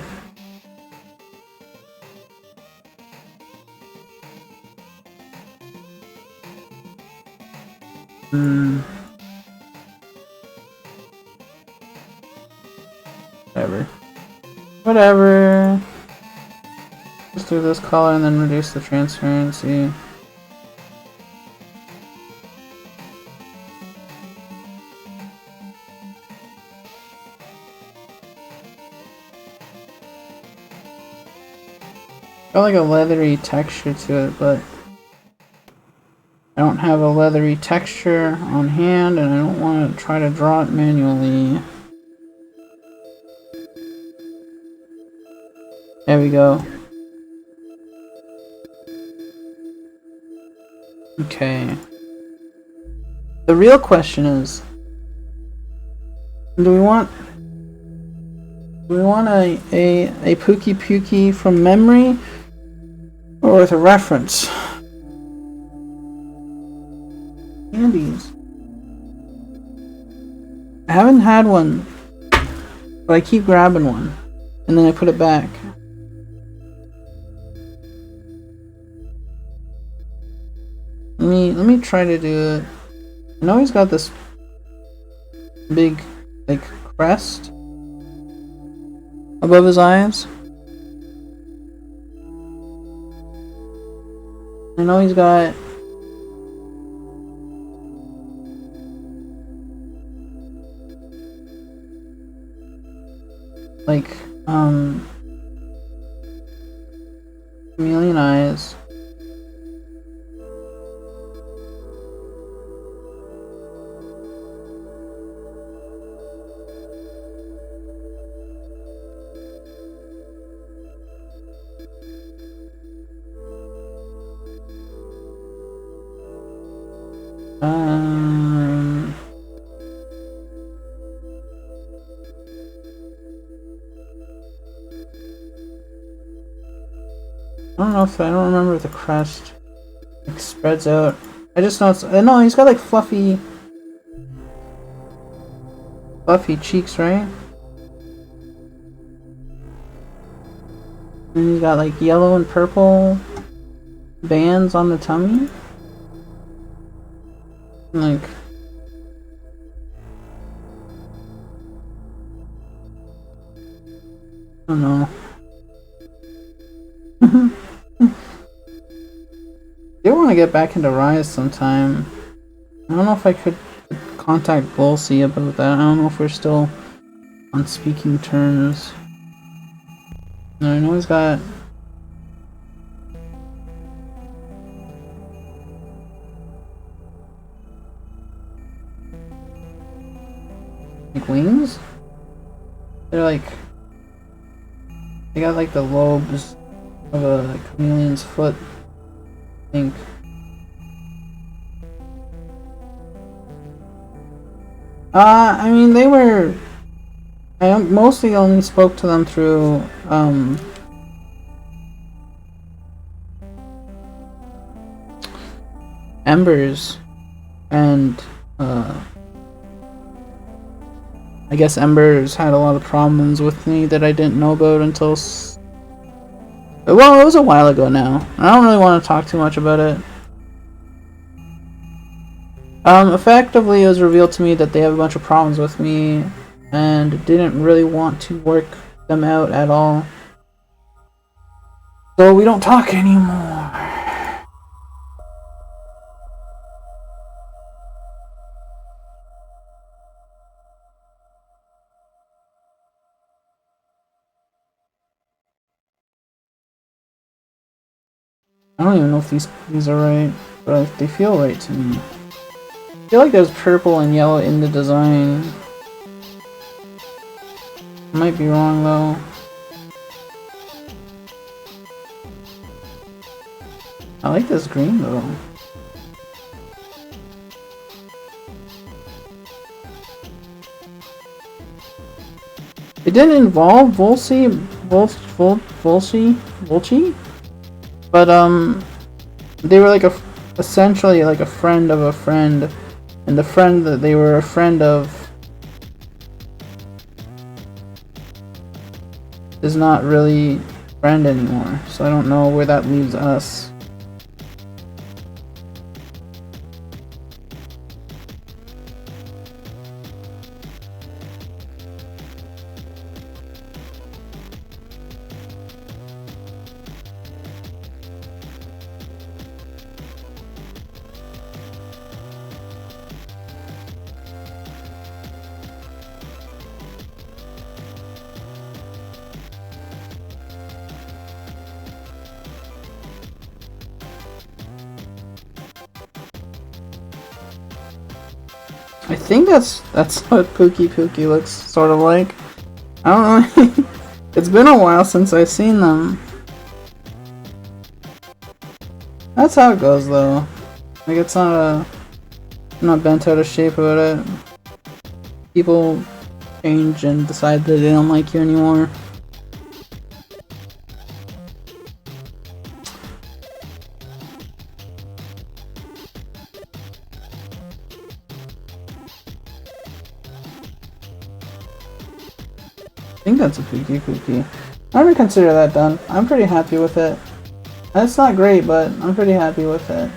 Whatever. Just do this color and then reduce the transparency. Got like a leathery texture to it, but I don't have a leathery texture on hand and I don't want to try to draw it manually. There we go. Okay. The real question is, do we want a Pookie Pookie from memory or with a reference? candies. I haven't had one, but I keep grabbing one, and then I put it back. Let me try to do it. I know he's got this big, like, crest above his eyes. I know he's got like chameleon eyes. I don't remember if the crest like spreads out. I just know it's no, he's got like fluffy cheeks, right? And he's got like yellow and purple bands on the tummy. And, like I don't know. I do want to get back into Rise sometime. I don't know if I could contact Volsey about that. I don't know if we're still on speaking terms. No, I know he's got like wings? They're like they got like the lobes of a chameleon's foot, I think. I mean, they were. I mostly only spoke to them through Embers, and I guess Embers had a lot of problems with me that I didn't know about until. Well, it was a while ago now. I don't really want to talk too much about it. Effectively, it was revealed to me that they have a bunch of problems with me and didn't really want to work them out at all. So we don't talk anymore. I don't even know if these are right, but they feel right to me. I feel like there's purple and yellow in the design. I might be wrong though. I like this green though. It didn't involve Volsey, but they were like essentially like a friend of a friend, and the friend that they were a friend of is not really a friend anymore, so I don't know where that leaves us. I think that's what Pookie looks sort of like. I don't know. It's been a while since I've seen them. That's how it goes though. Like it's not I'm not bent out of shape about it. People change and decide that they don't like you anymore. think that's a Pookie Pookie. I'm gonna consider that done. I'm pretty happy with it. It's not great, but I'm pretty happy with it.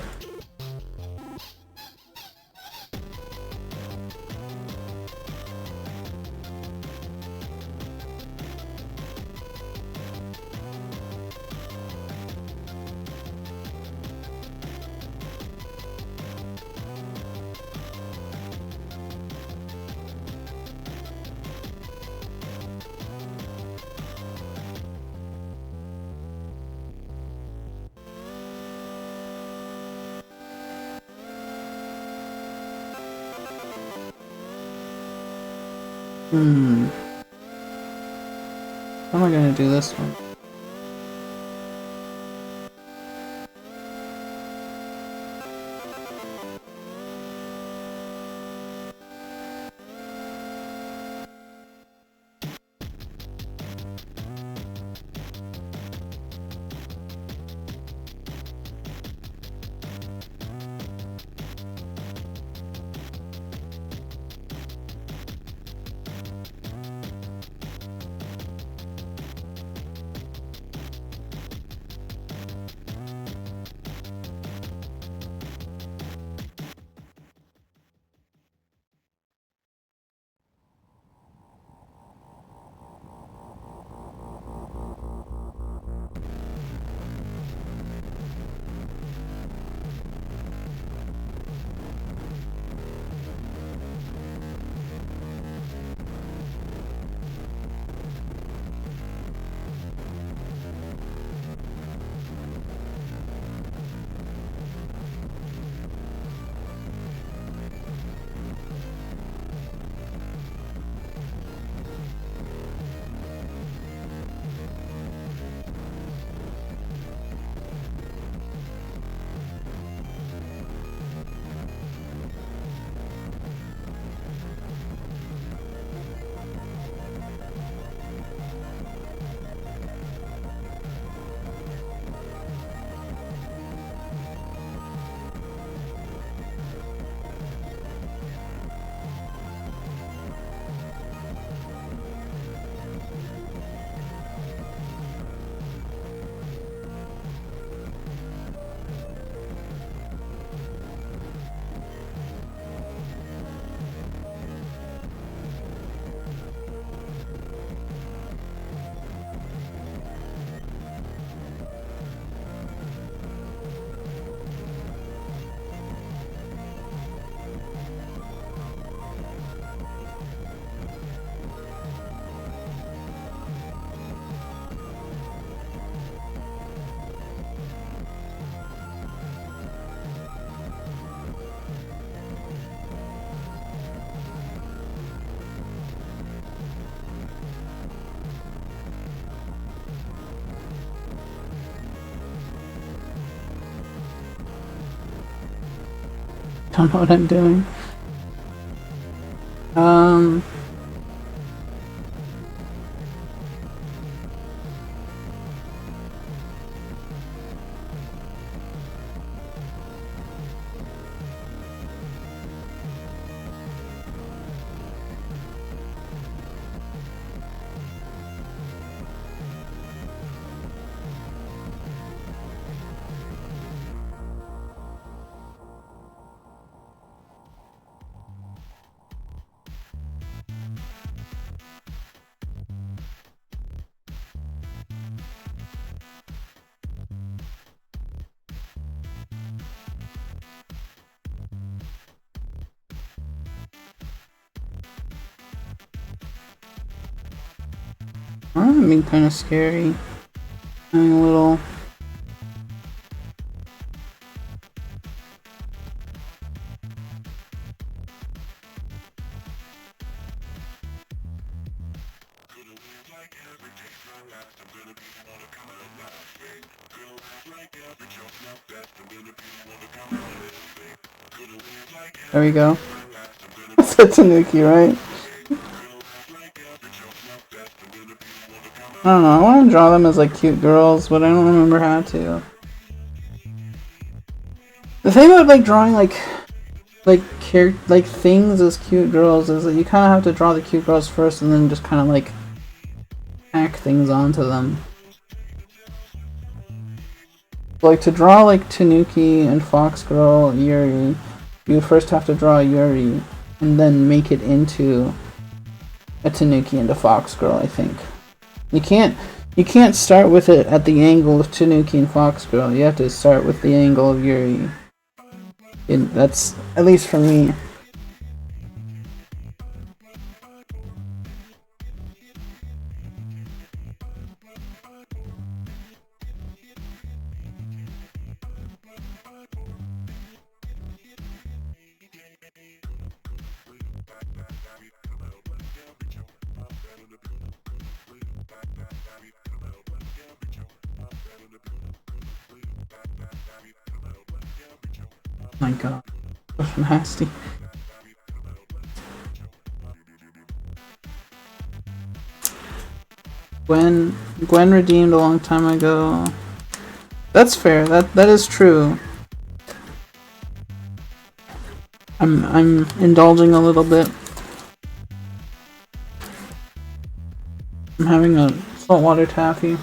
How am I gonna do this one? Don't know what I'm doing. I'm being kind of scary. I'm a little. There we go. That's a Tanuki, right? I don't know, I want to draw them as like cute girls, but I don't remember how to. The thing about like drawing like things as cute girls is that you kind of have to draw the cute girls first and then just kind of like tack things onto them. Like to draw like Tanuki and Fox Girl, Yuri, you would first have to draw Yuri and then make it into a Tanuki and a Fox Girl, I think. You can't start with it at the angle of Tanuki and Fox Girl. You have to start with the angle of Yuri. And that's at least for me. My god, that's nasty. Gwen redeemed a long time ago. That's fair. That is true. I'm indulging a little bit. I'm having a saltwater taffy.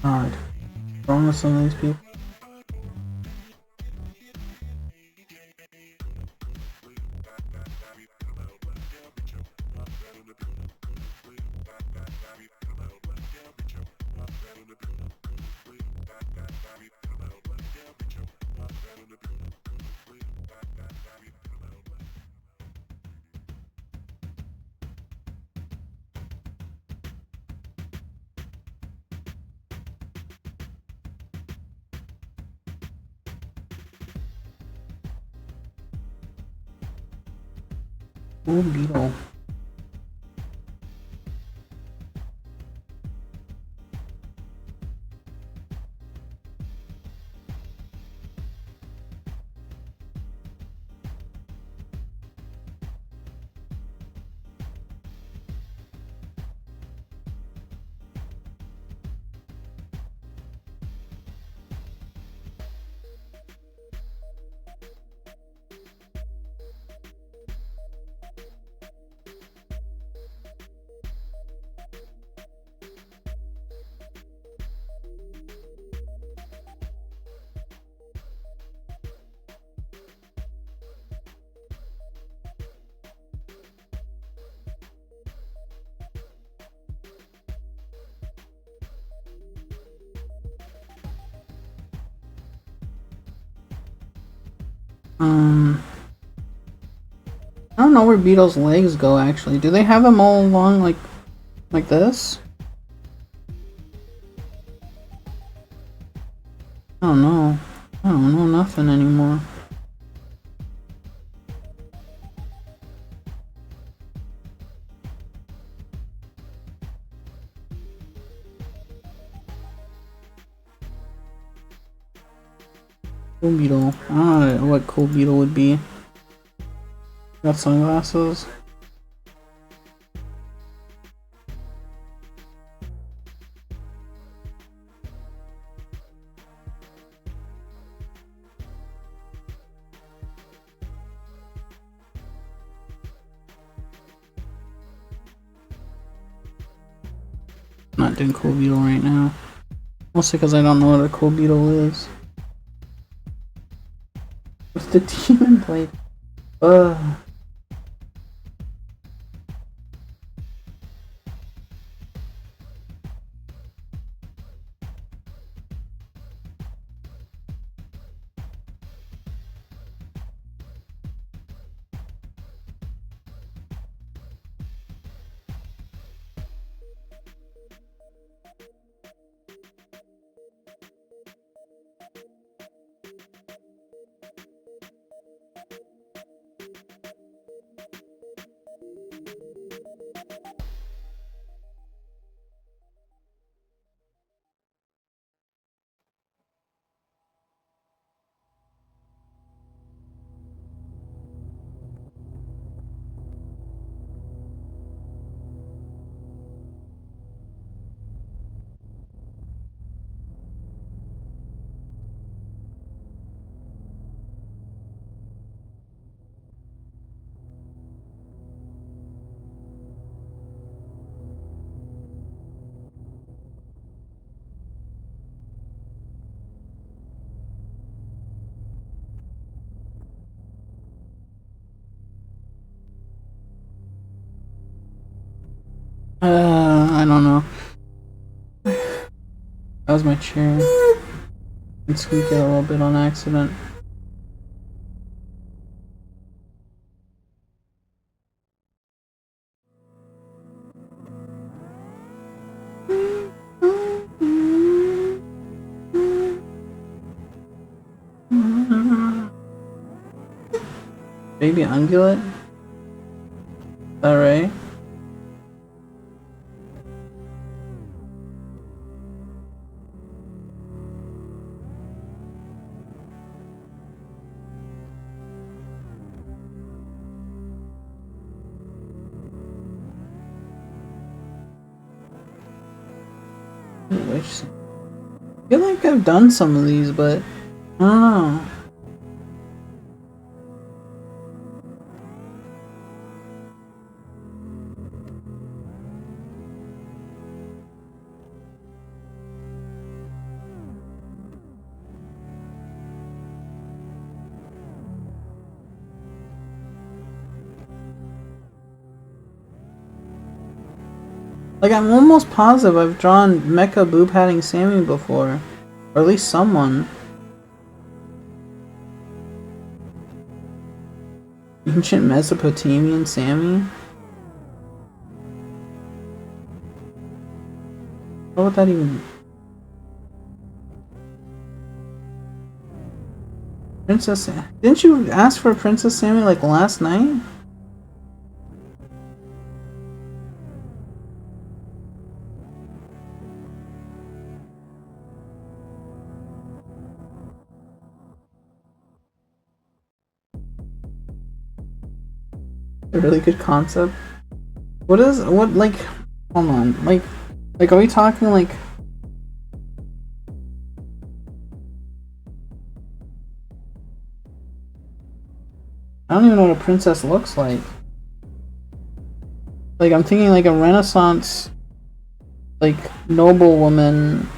God, what's wrong with some of these people? Ooh, beetle. I don't know where Beetle's legs go actually. Do they have them all along like this? I don't know. I don't know nothing anymore. Cool Beetle. I don't know what Cool Beetle would be. Got sunglasses. Not doing Cool Beetle right now. Mostly because I don't know what a Cool Beetle is. What's the Demon Blade? I don't know. That was my chair. It squeaked it a little bit on accident. Baby ungulate? Is that right? I feel like I've done some of these, but I don't know. Like, I'm almost positive I've drawn Mecha Boob Hatting Sammy before. Or at least someone. Ancient Mesopotamian Sammy? What would that even... Princess... Didn't you ask for Princess Sammy like last night? A really good concept. What, like, hold on, like, are we talking, like, I don't even know what a princess looks like. Like, I'm thinking, like, a Renaissance, like, noblewoman.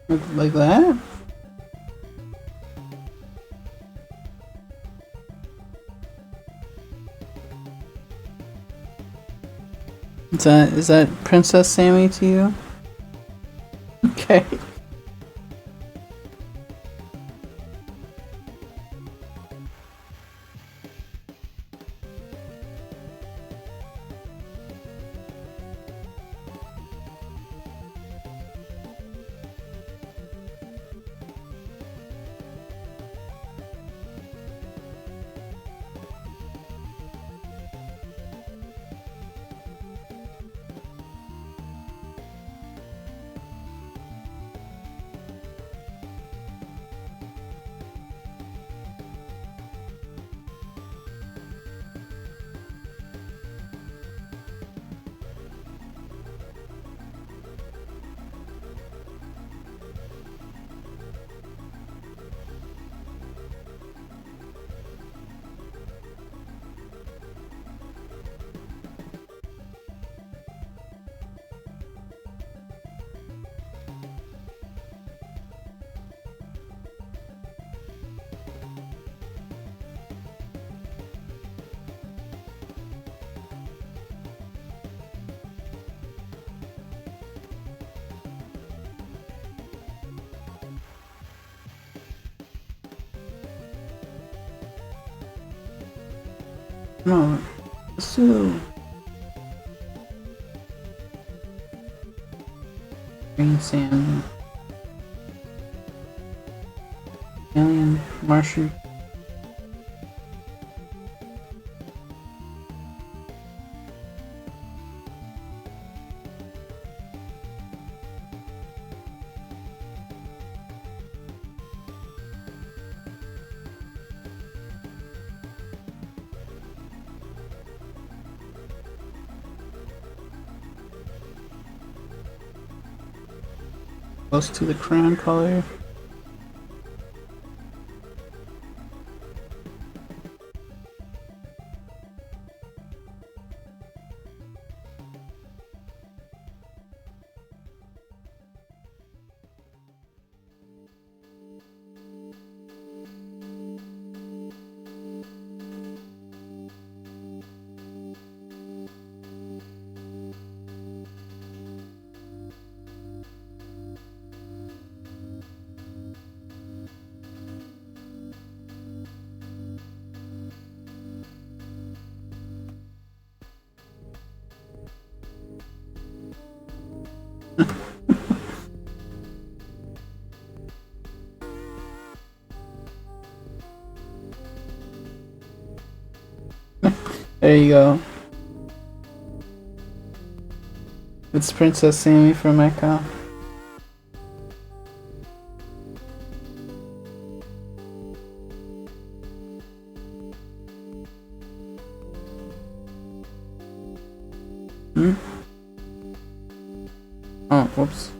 Like that? Is that Princess Sammy to you? Okay. No, let's do green sand, alien, Martian. Close to the crown color. There you go. It's Princess Sammy from Echo. Oh, whoops.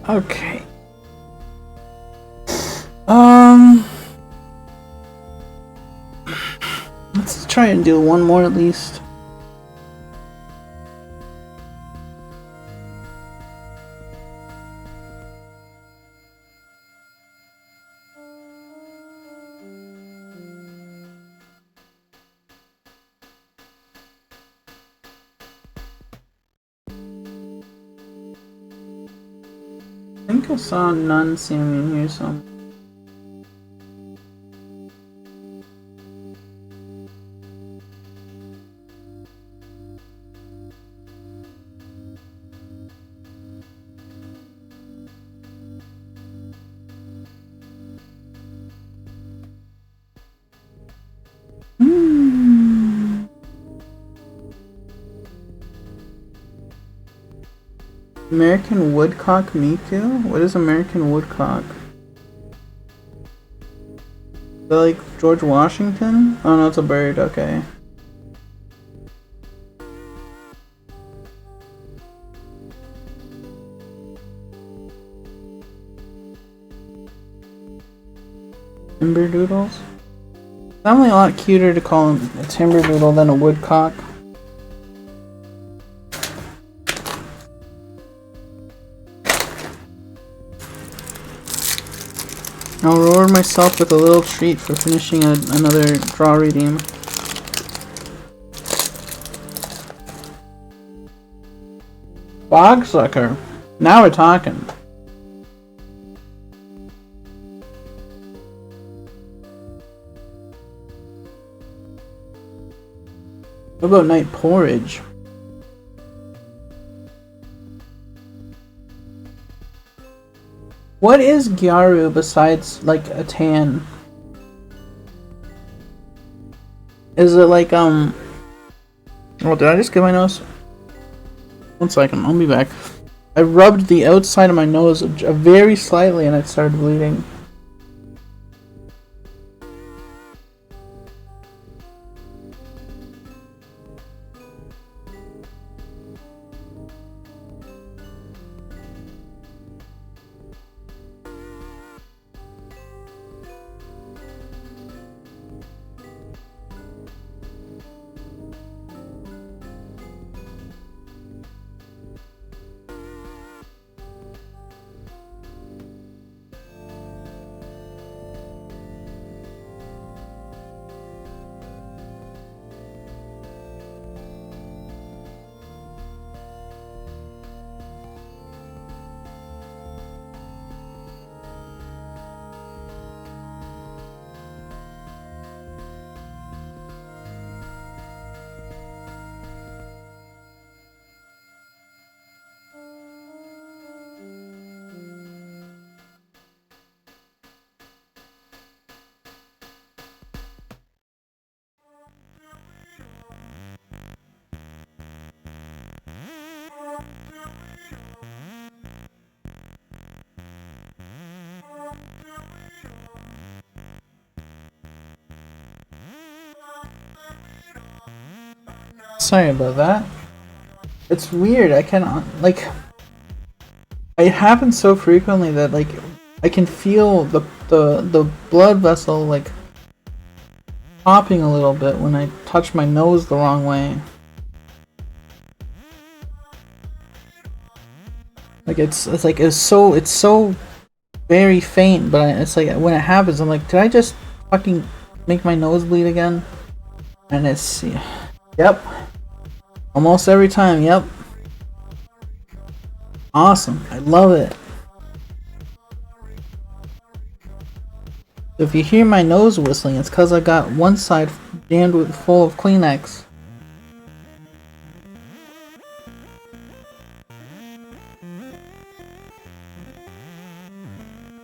Okay. Let's try and do one more at least. I think I saw Nun Sammy in here somewhere. American Woodcock Miku? What is American Woodcock? Is that like George Washington? Oh no, it's a bird, okay. Timberdoodles? Definitely a lot cuter to call him a Timberdoodle than a Woodcock. I'll reward myself with a little treat for finishing another draw redeem. Bogsucker. Now we're talking. What about Night Porridge? What is Gyaru besides, like, a tan? Is it like, oh, did I just get my nose? 1 second, I'll be back. I rubbed the outside of my nose very slightly and it started bleeding. Sorry about that. It's weird, I cannot, like, it happens so frequently that, like, I can feel the blood vessel, like, popping a little bit when I touch my nose the wrong way. Like, it's so very faint, but it's like, when it happens, I'm like, did I just fucking make my nose bleed again? And it's, yep. Almost every time, yep. Awesome, I love it. If you hear my nose whistling, it's because I got one side jammed with full of Kleenex.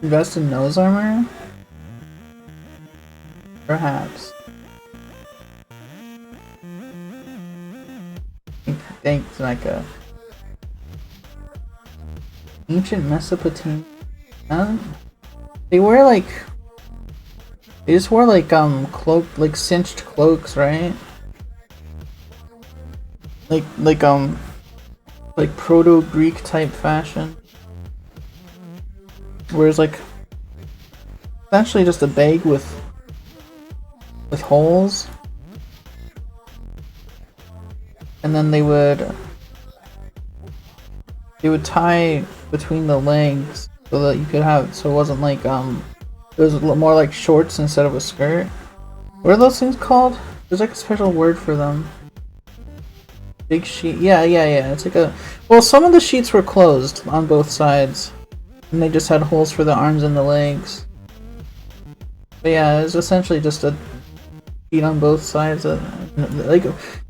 Invest in nose armor? Perhaps. Thanks, Micah. Ancient Mesopotamia. They just wore like like cinched cloaks, right? Like proto-Greek type fashion. Whereas like essentially just a bag with holes. and then they would tie between the legs so that you could have so it wasn't like it was more like shorts instead of a skirt. What are those things called? There's like a special word for them. Big sheet. Yeah. It's like a. Well, some of the sheets were closed on both sides, and they just had holes for the arms and the legs. But yeah, it was essentially just a sheet on both sides, like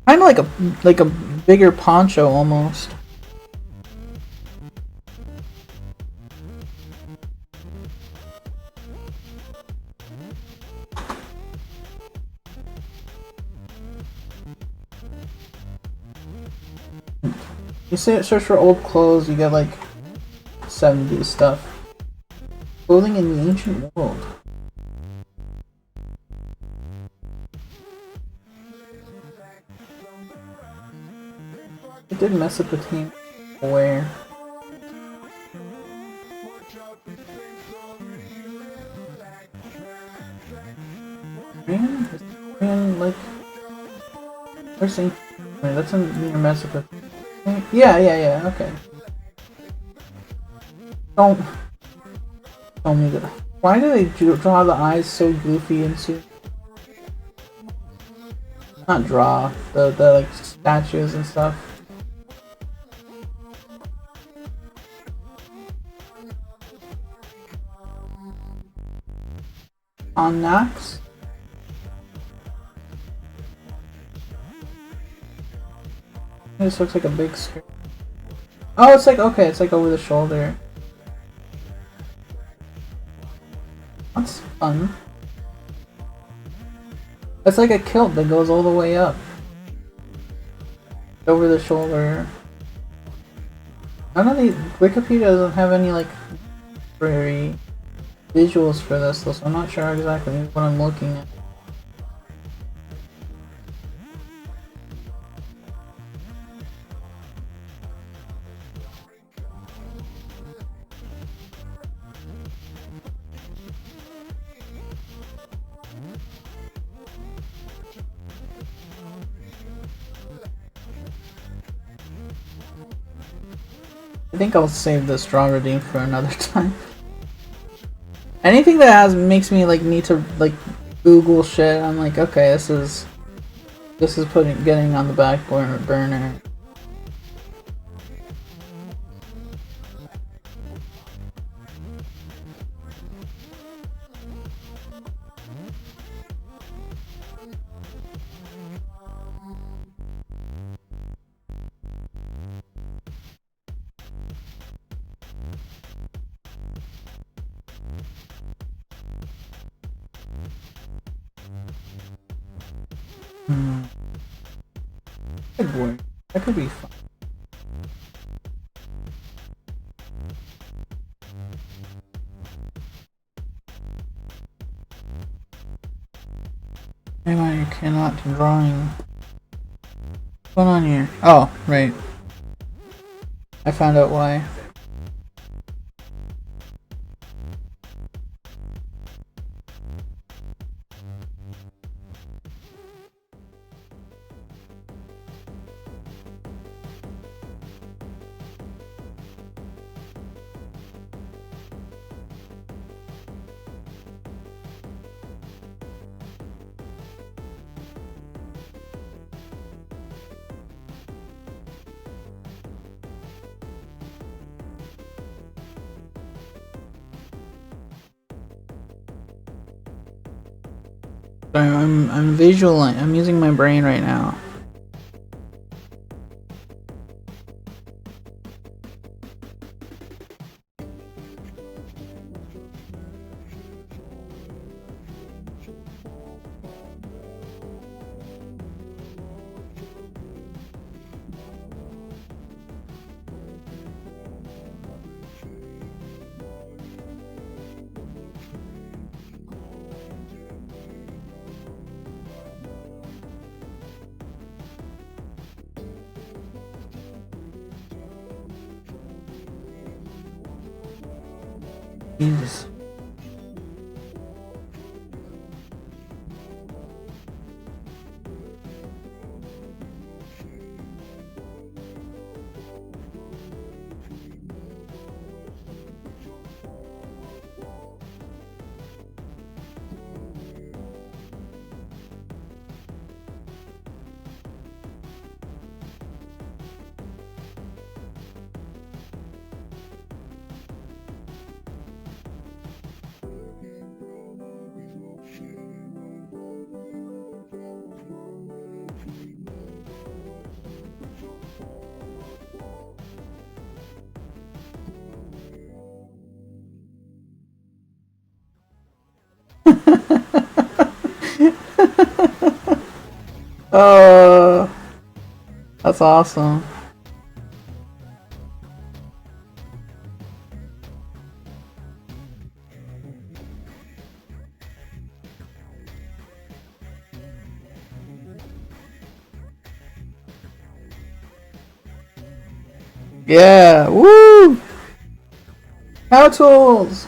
kind of like a bigger poncho almost. You search for old clothes, you get like 70s stuff. Clothing in the ancient world. It did Mesopotamia. Where? Man, like, where's St. That's in near Mesopotamia. Yeah, okay. Don't tell me that. Why do they draw the eyes so goofy and so... Not draw, the like statues and stuff. On Nax? This looks like a big skirt. Oh, it's like, okay, it's like over the shoulder. That's fun. It's like a kilt that goes all the way up. Over the shoulder. None of the Wikipedia doesn't have any like very visuals for this though, so I'm not sure exactly what I'm looking at. I think I'll save the straw redeem for another time. Anything that makes me like need to like Google shit, I'm like, okay, this is getting on the back burner. Could work. That could be fun. Why you cannot drawing? What's going on here? Oh, right. I found out why. Sorry, I'm visualizing. I'm using my brain right now. Jesus. Uh, that's awesome. Yeah, woo! Power tools!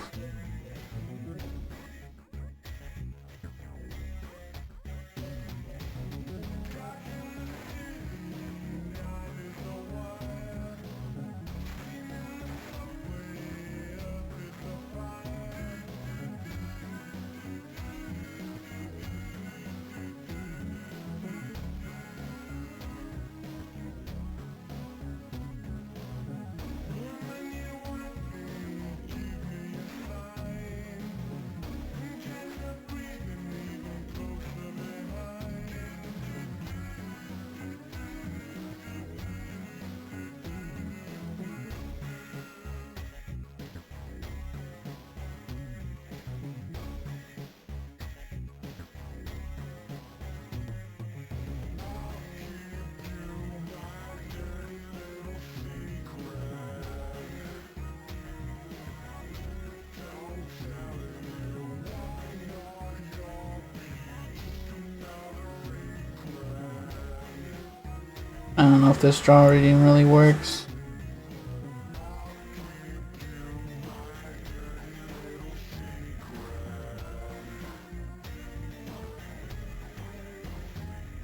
I don't know if this draw reading really works.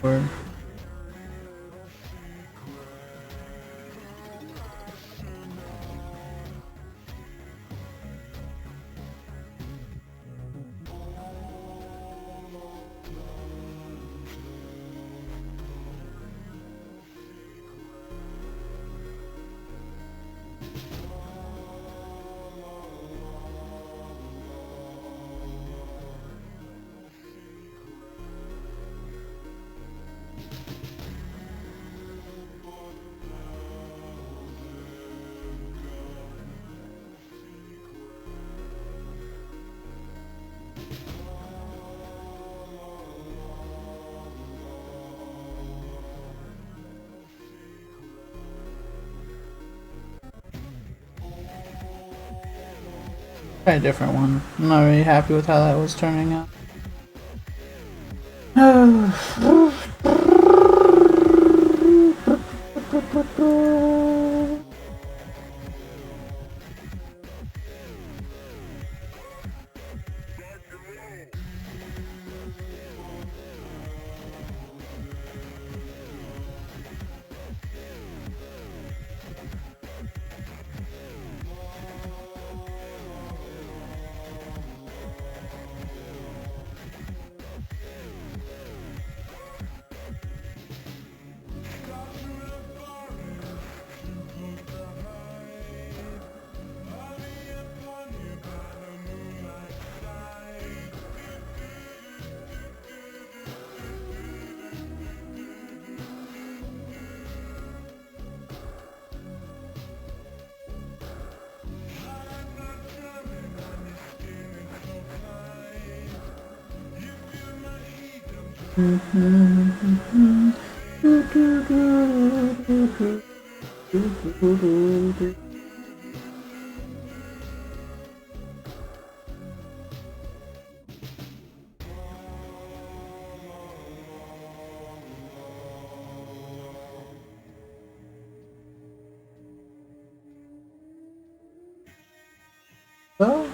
Word. Try a different one. I'm not really happy with how that was turning out. Well,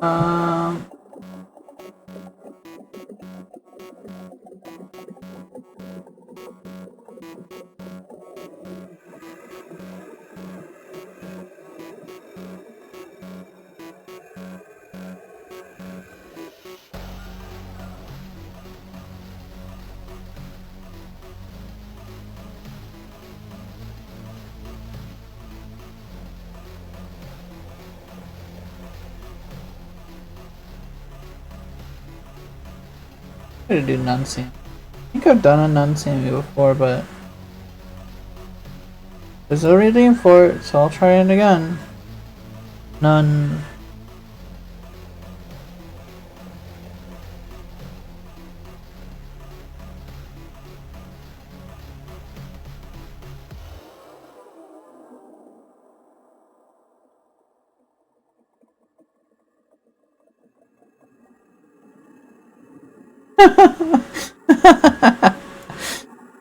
um, gonna do Nunsamy. I think I've done a Nunsamy before, but there's no reading for it, so I'll try it again. None.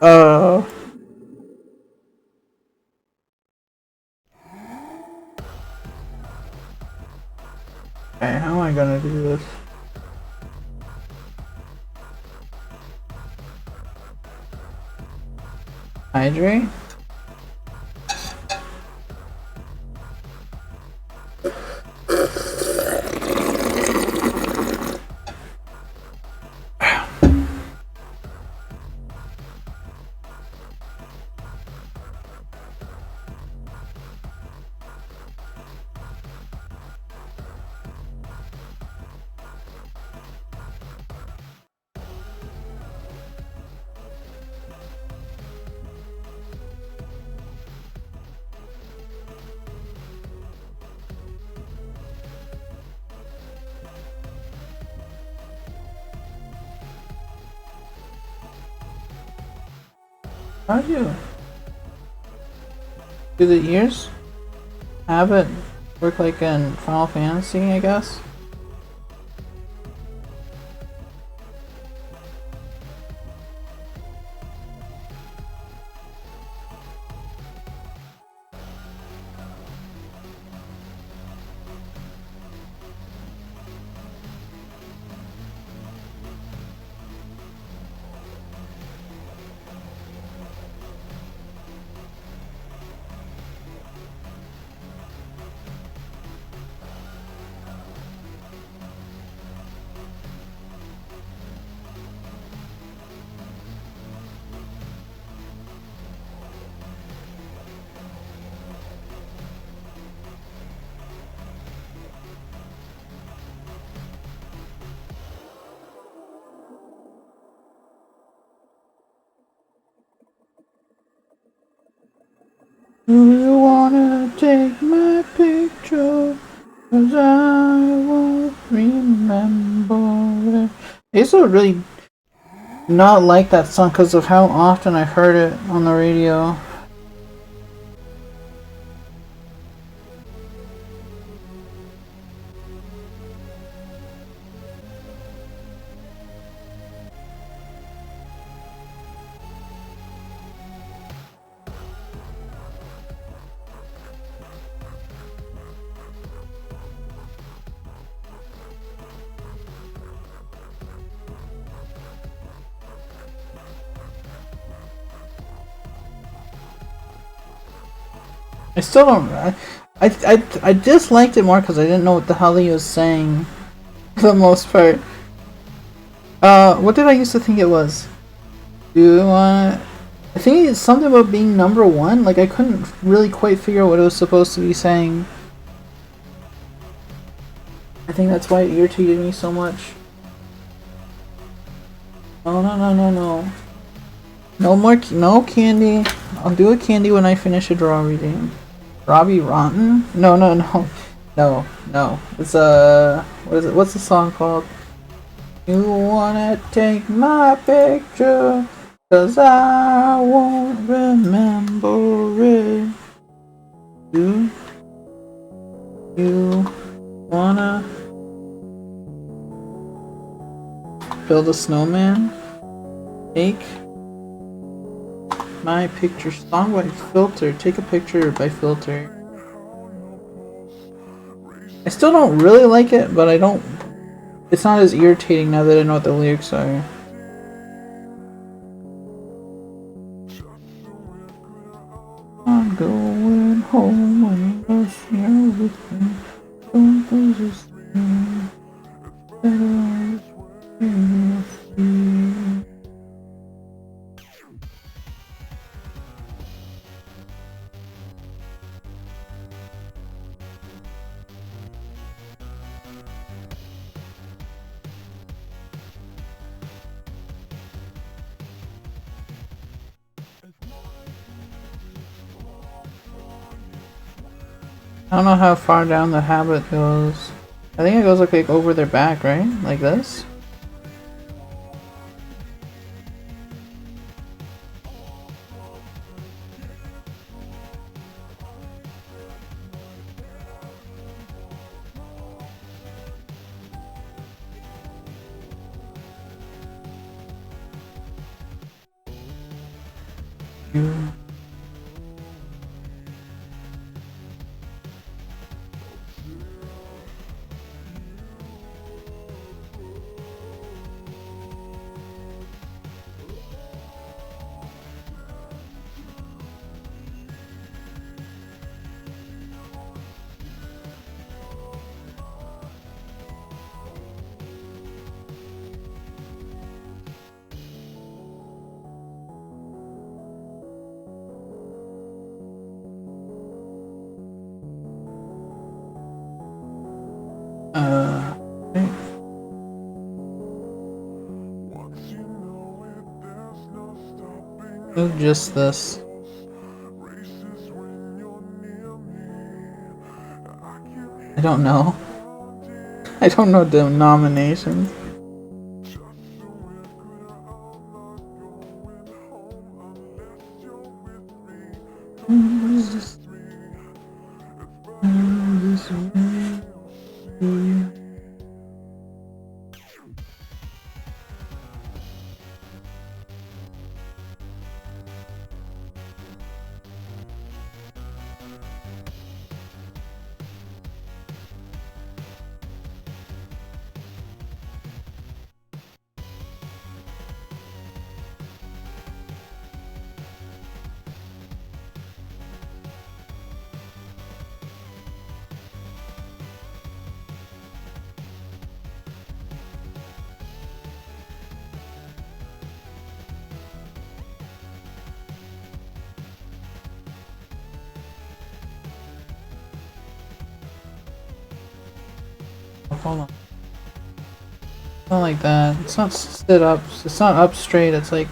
Oh. Okay, how am I gonna do this? Hydrate? How do you do the ears have it work like in Final Fantasy, I guess? Do you wanna take my picture? 'Cause I won't remember it. I used to really not like that song because of how often I heard it on the radio. I still don't. I disliked it more because I didn't know what the hell he was saying, for the most part. What did I used to think it was? Do you want? I think it's something about being number one. Like I couldn't really quite figure out what it was supposed to be saying. I think that's why it irritated me so much. Oh no. No more, no candy. I'll do a candy when I finish a draw reading. Robbie Rotten? No. It's what is it? What's the song called? You wanna take my picture? 'Cause I won't remember it. Do you wanna build a snowman? Take my picture. Song by Filter. Take a picture by Filter. I still don't really like it, but I don't. It's not as irritating now that I know what the lyrics are. I'm going home when you're here with me. Don't lose this thing that I was waiting with you. I don't know how far down the habit goes. I think it goes like over their back, right? Like this? Okay. Oh, just this. I don't know. I don't know denominations. Hold on. Not like that. It's not stood up. It's not up straight. It's like.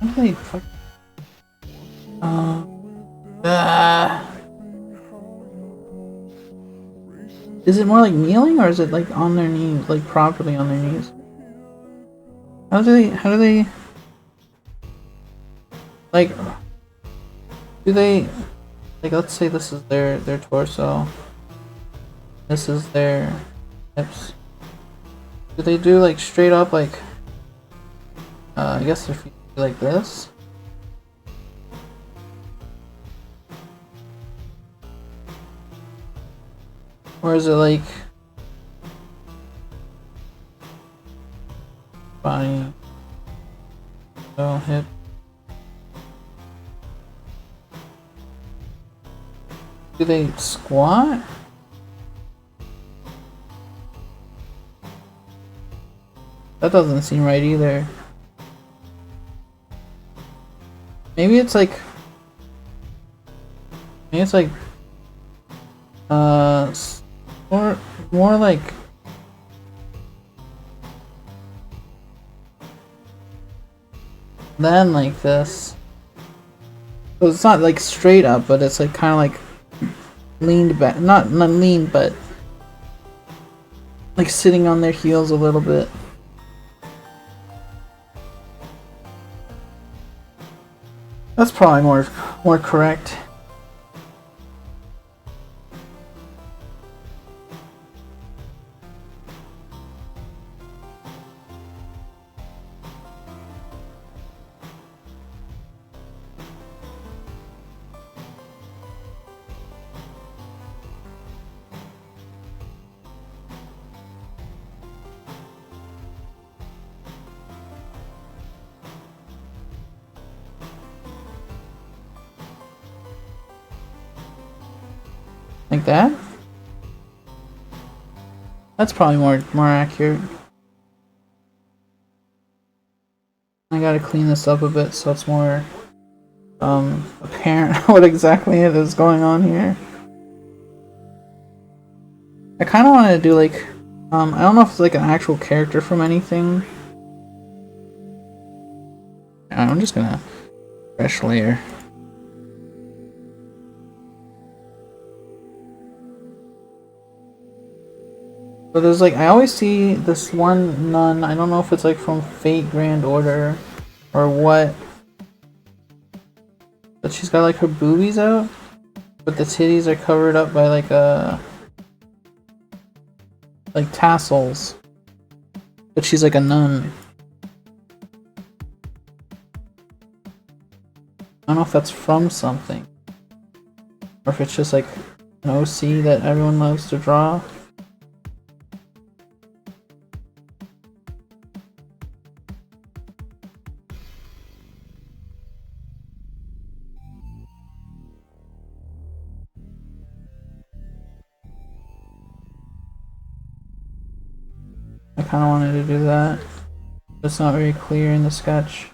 How do they fuck? Is it more like kneeling, or is it like on their knees, like properly on their knees? How do they? Like, do they, like, let's say this is their torso, this is their hips. Do they do like straight up, like, I guess their feet like this? Or is it like body, so hip? Do they squat? That doesn't seem right either. Maybe it's like more like than like this. So it's not like straight up, but it's like kind of like leaned back, not lean, but like sitting on their heels a little bit. That's probably more correct. Like that? That's probably more accurate. I gotta clean this up a bit so it's more apparent what exactly it is going on here. I kinda wanna do like I don't know if it's like an actual character from anything. fine. I'm just gonna fresh layer. But there's like, I always see this one nun, I don't know if it's like from Fate Grand Order or what, but she's got like her boobies out, but the titties are covered up by like tassels, but she's like a nun. I don't know if that's from something, or if it's just like an OC that everyone loves to draw. I kind of wanted to do that. It's not very clear in the sketch.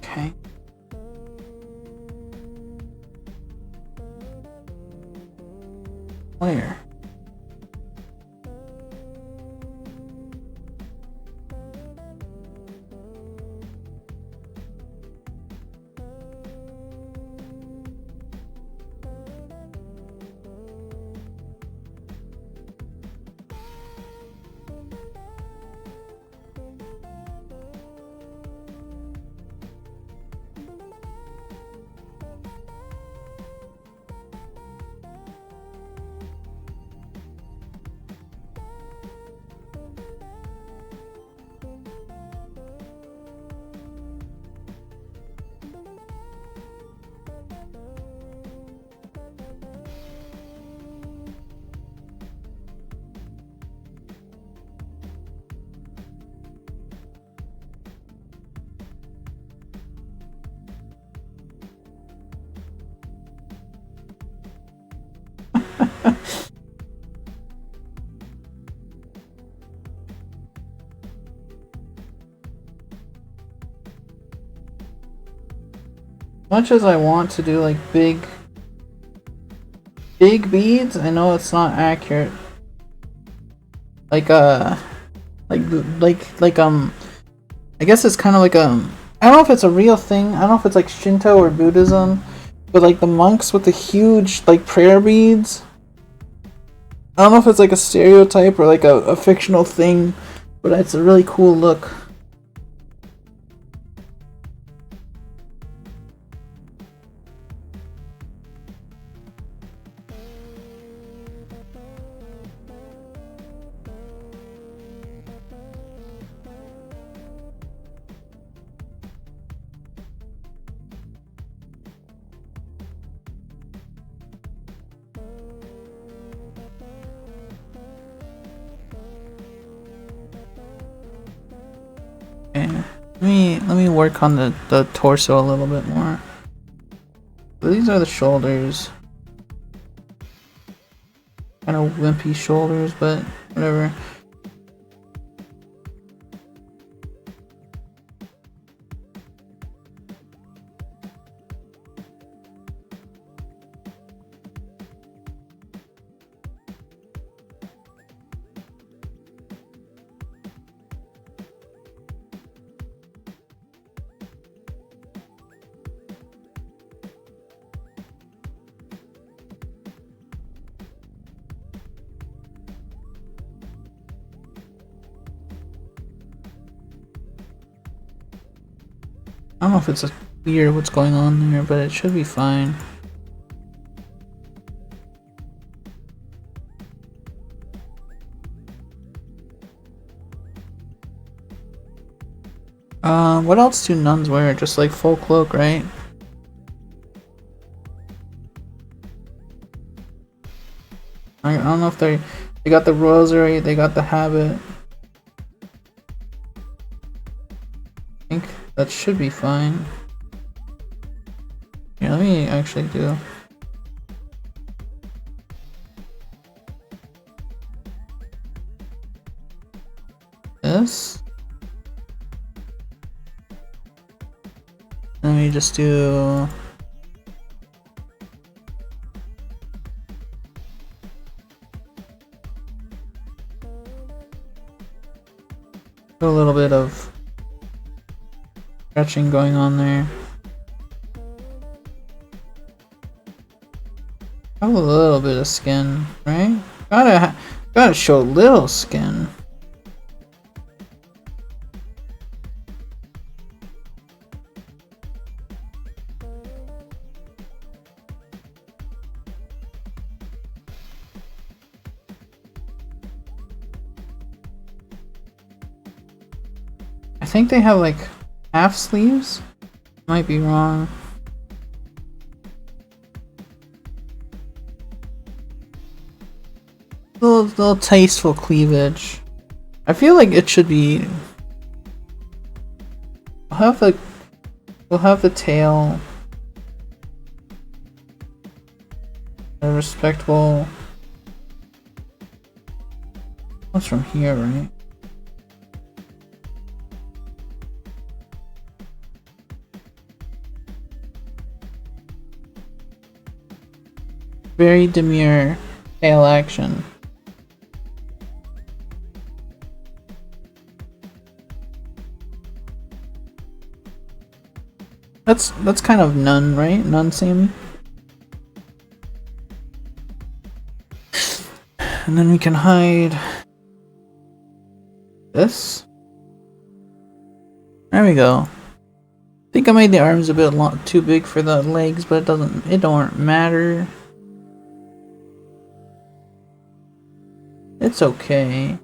Okay. Where? Much as I want to do like big beads, I know it's not accurate. Like I guess it's kind of like I don't know if it's a real thing. I don't know if it's like Shinto or Buddhism, but like the monks with the huge like prayer beads. I don't know if it's like a stereotype or like a fictional thing, but it's a really cool look. Let me work on the torso a little bit more. These are the shoulders. Kind of wimpy shoulders, but whatever. I don't know if it's weird what's going on there, but it should be fine. What else do nuns wear? Just like full cloak, right? I don't know if they got the rosary, they got the habit. I think that should be fine. Yeah, let me actually do. This. Let me just do. A little bit of stretching going on there. Have a little bit of skin, right? Gotta show a little skin. I think they have like half sleeves. Might be wrong. Little tasteful cleavage. I feel like it should be. We'll have the tail. A respectable. What's from here, right? Very demure tail action. That's kind of nun, right? Nun Sammy. And then we can hide this. There we go. I think I made the arms a bit too big for the legs, but it don't matter. It's okay.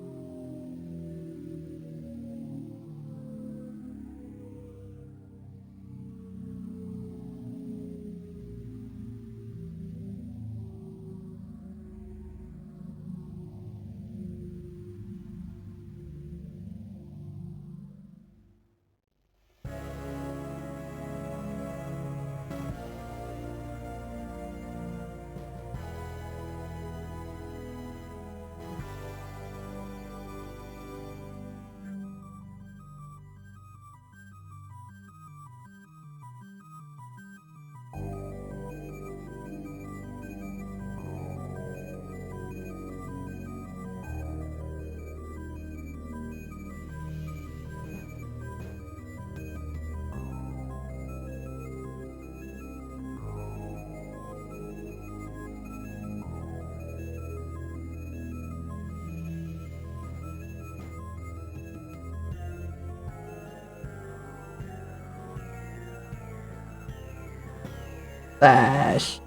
Slash.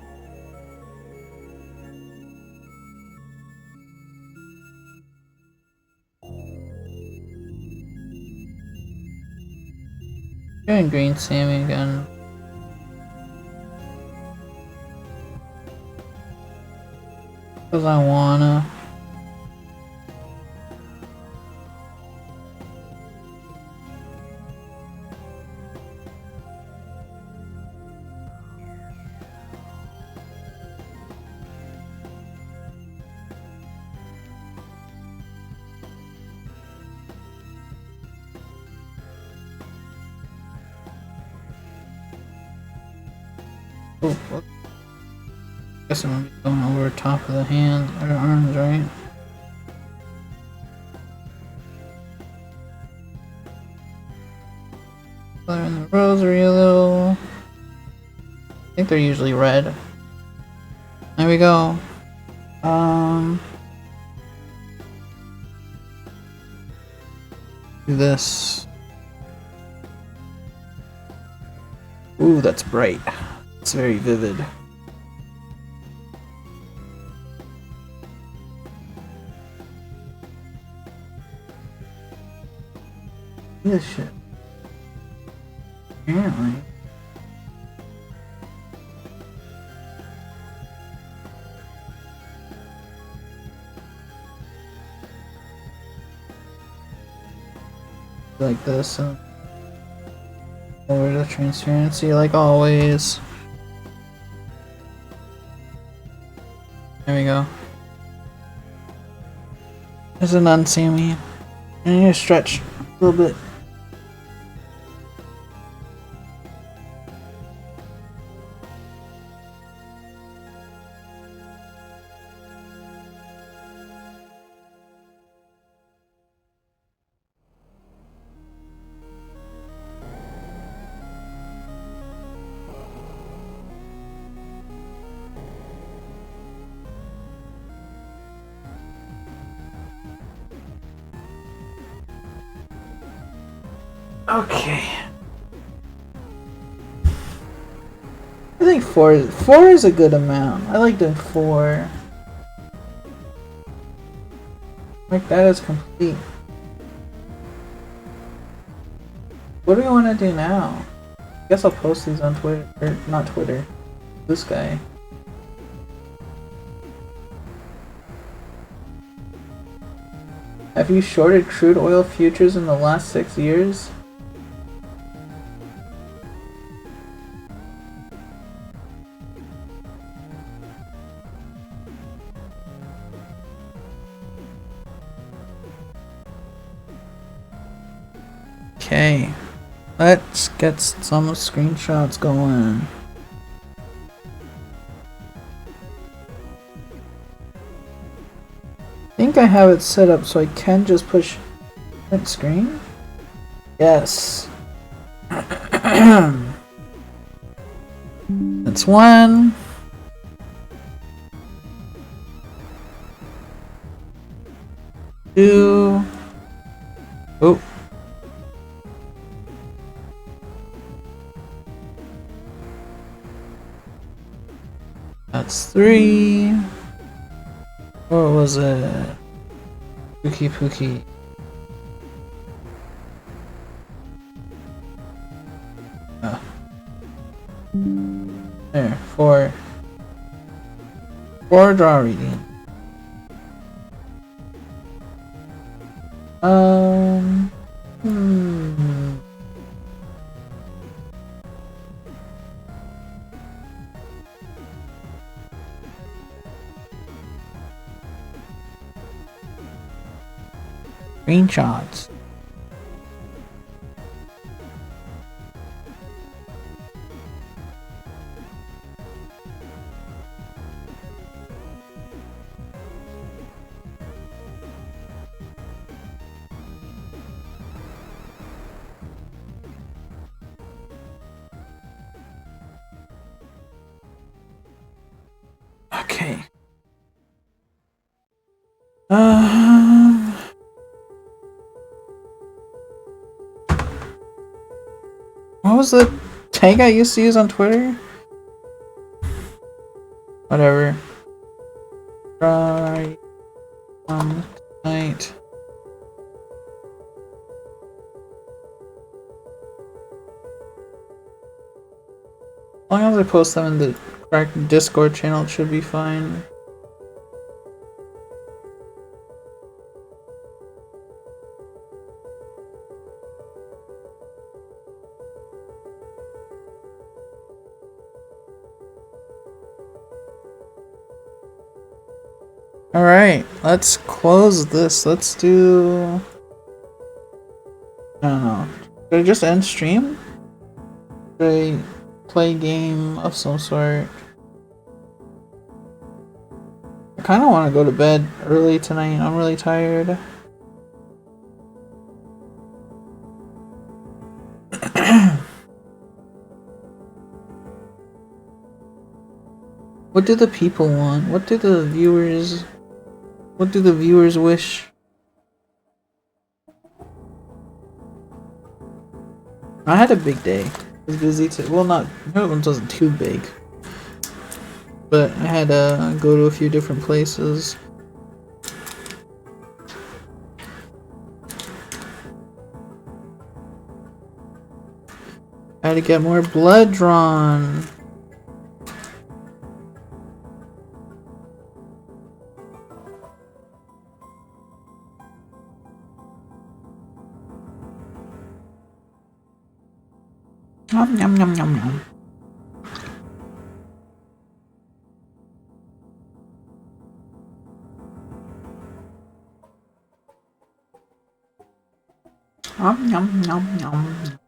Doing green Sammy again. Cause I wanna. Oh, what? Guess I'm gonna be going over top of the hands or arms, right? Color in the rosary a little. I think they're usually red. There we go. Do this. Ooh, that's bright. It's very vivid. This shit. Apparently. Like this, and over the transparency like always. There we go. There's an unsee me. I need to stretch a little bit. Okay. I think four is a good amount. I like doing 4. Like that is complete. What do we want to do now? I guess I'll post these on Twitter, or not Twitter. This guy. Have you shorted crude oil futures in the last 6 years? Okay, let's get some screenshots going. I think I have it set up so I can just push print screen. Yes. That's 1. Two. Oh. That's 3. What was it? Pookie. There, 4. 4 draw reading. Screenshots. Okay. What was the tag I used to use on Twitter? Whatever. Try tonight. As long as I post them in the correct Discord channel, it should be fine. Alright, let's close this. Let's do... I don't know. Should I just end stream? Should I play a game of some sort? I kind of want to go to bed early tonight. I'm really tired. What do the people want? What do the viewers wish? I had a big day. I was busy too. Well, not. It wasn't too big. But I had to go to a few different places. I try to get more blood drawn. Yum yum yum yum yum. Yum yum yum yum.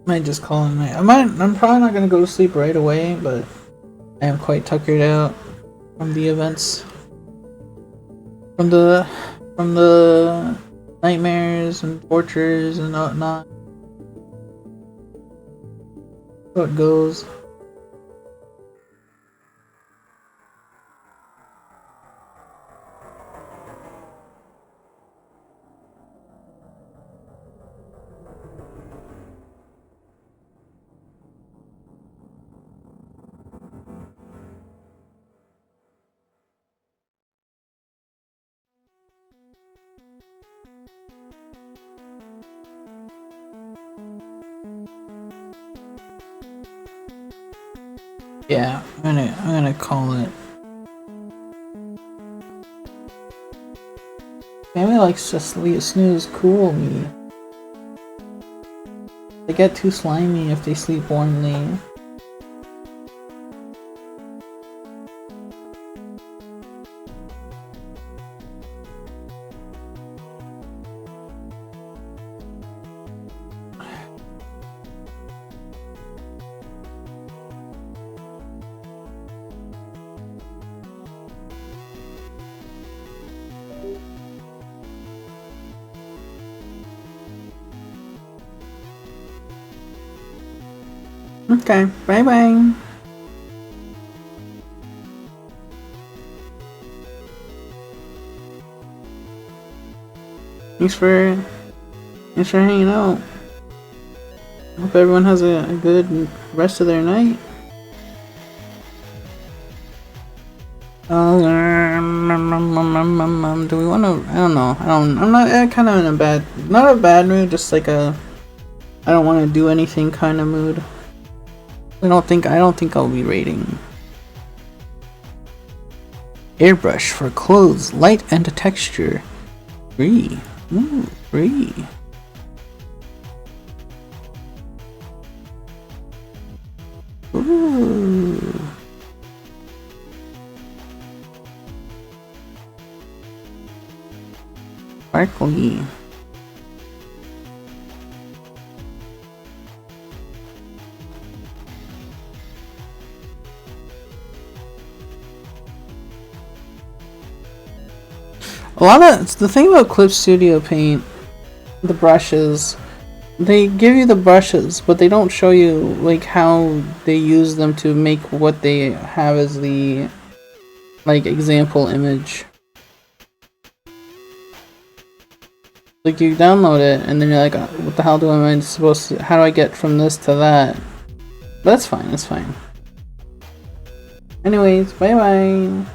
Might just call it night. I'm probably not gonna go to sleep right away, but I am quite tuckered out from the events. From the nightmares and tortures and whatnot. So it goes. Yeah, I'm gonna call it. Family likes to snooze cool me. They get too slimy if they sleep warmly. Okay, bye bye. Thanks for hanging out. Hope everyone has a good rest of their night. Do we want to? I don't know. I'm not kind of in a not a bad mood. Just like I don't want to do anything kind of mood. I don't think I'll be rating. Airbrush for clothes, light and texture. Free. Ooh, free. Ooh. Sparkly. A lot of the thing about Clip Studio Paint, the brushes, they give you the brushes, but they don't show you like how they use them to make what they have as the like example image. Like you download it and then you're like, what the hell do I supposed to? How do I get from this to that? But that's fine. That's fine. Anyways, bye bye.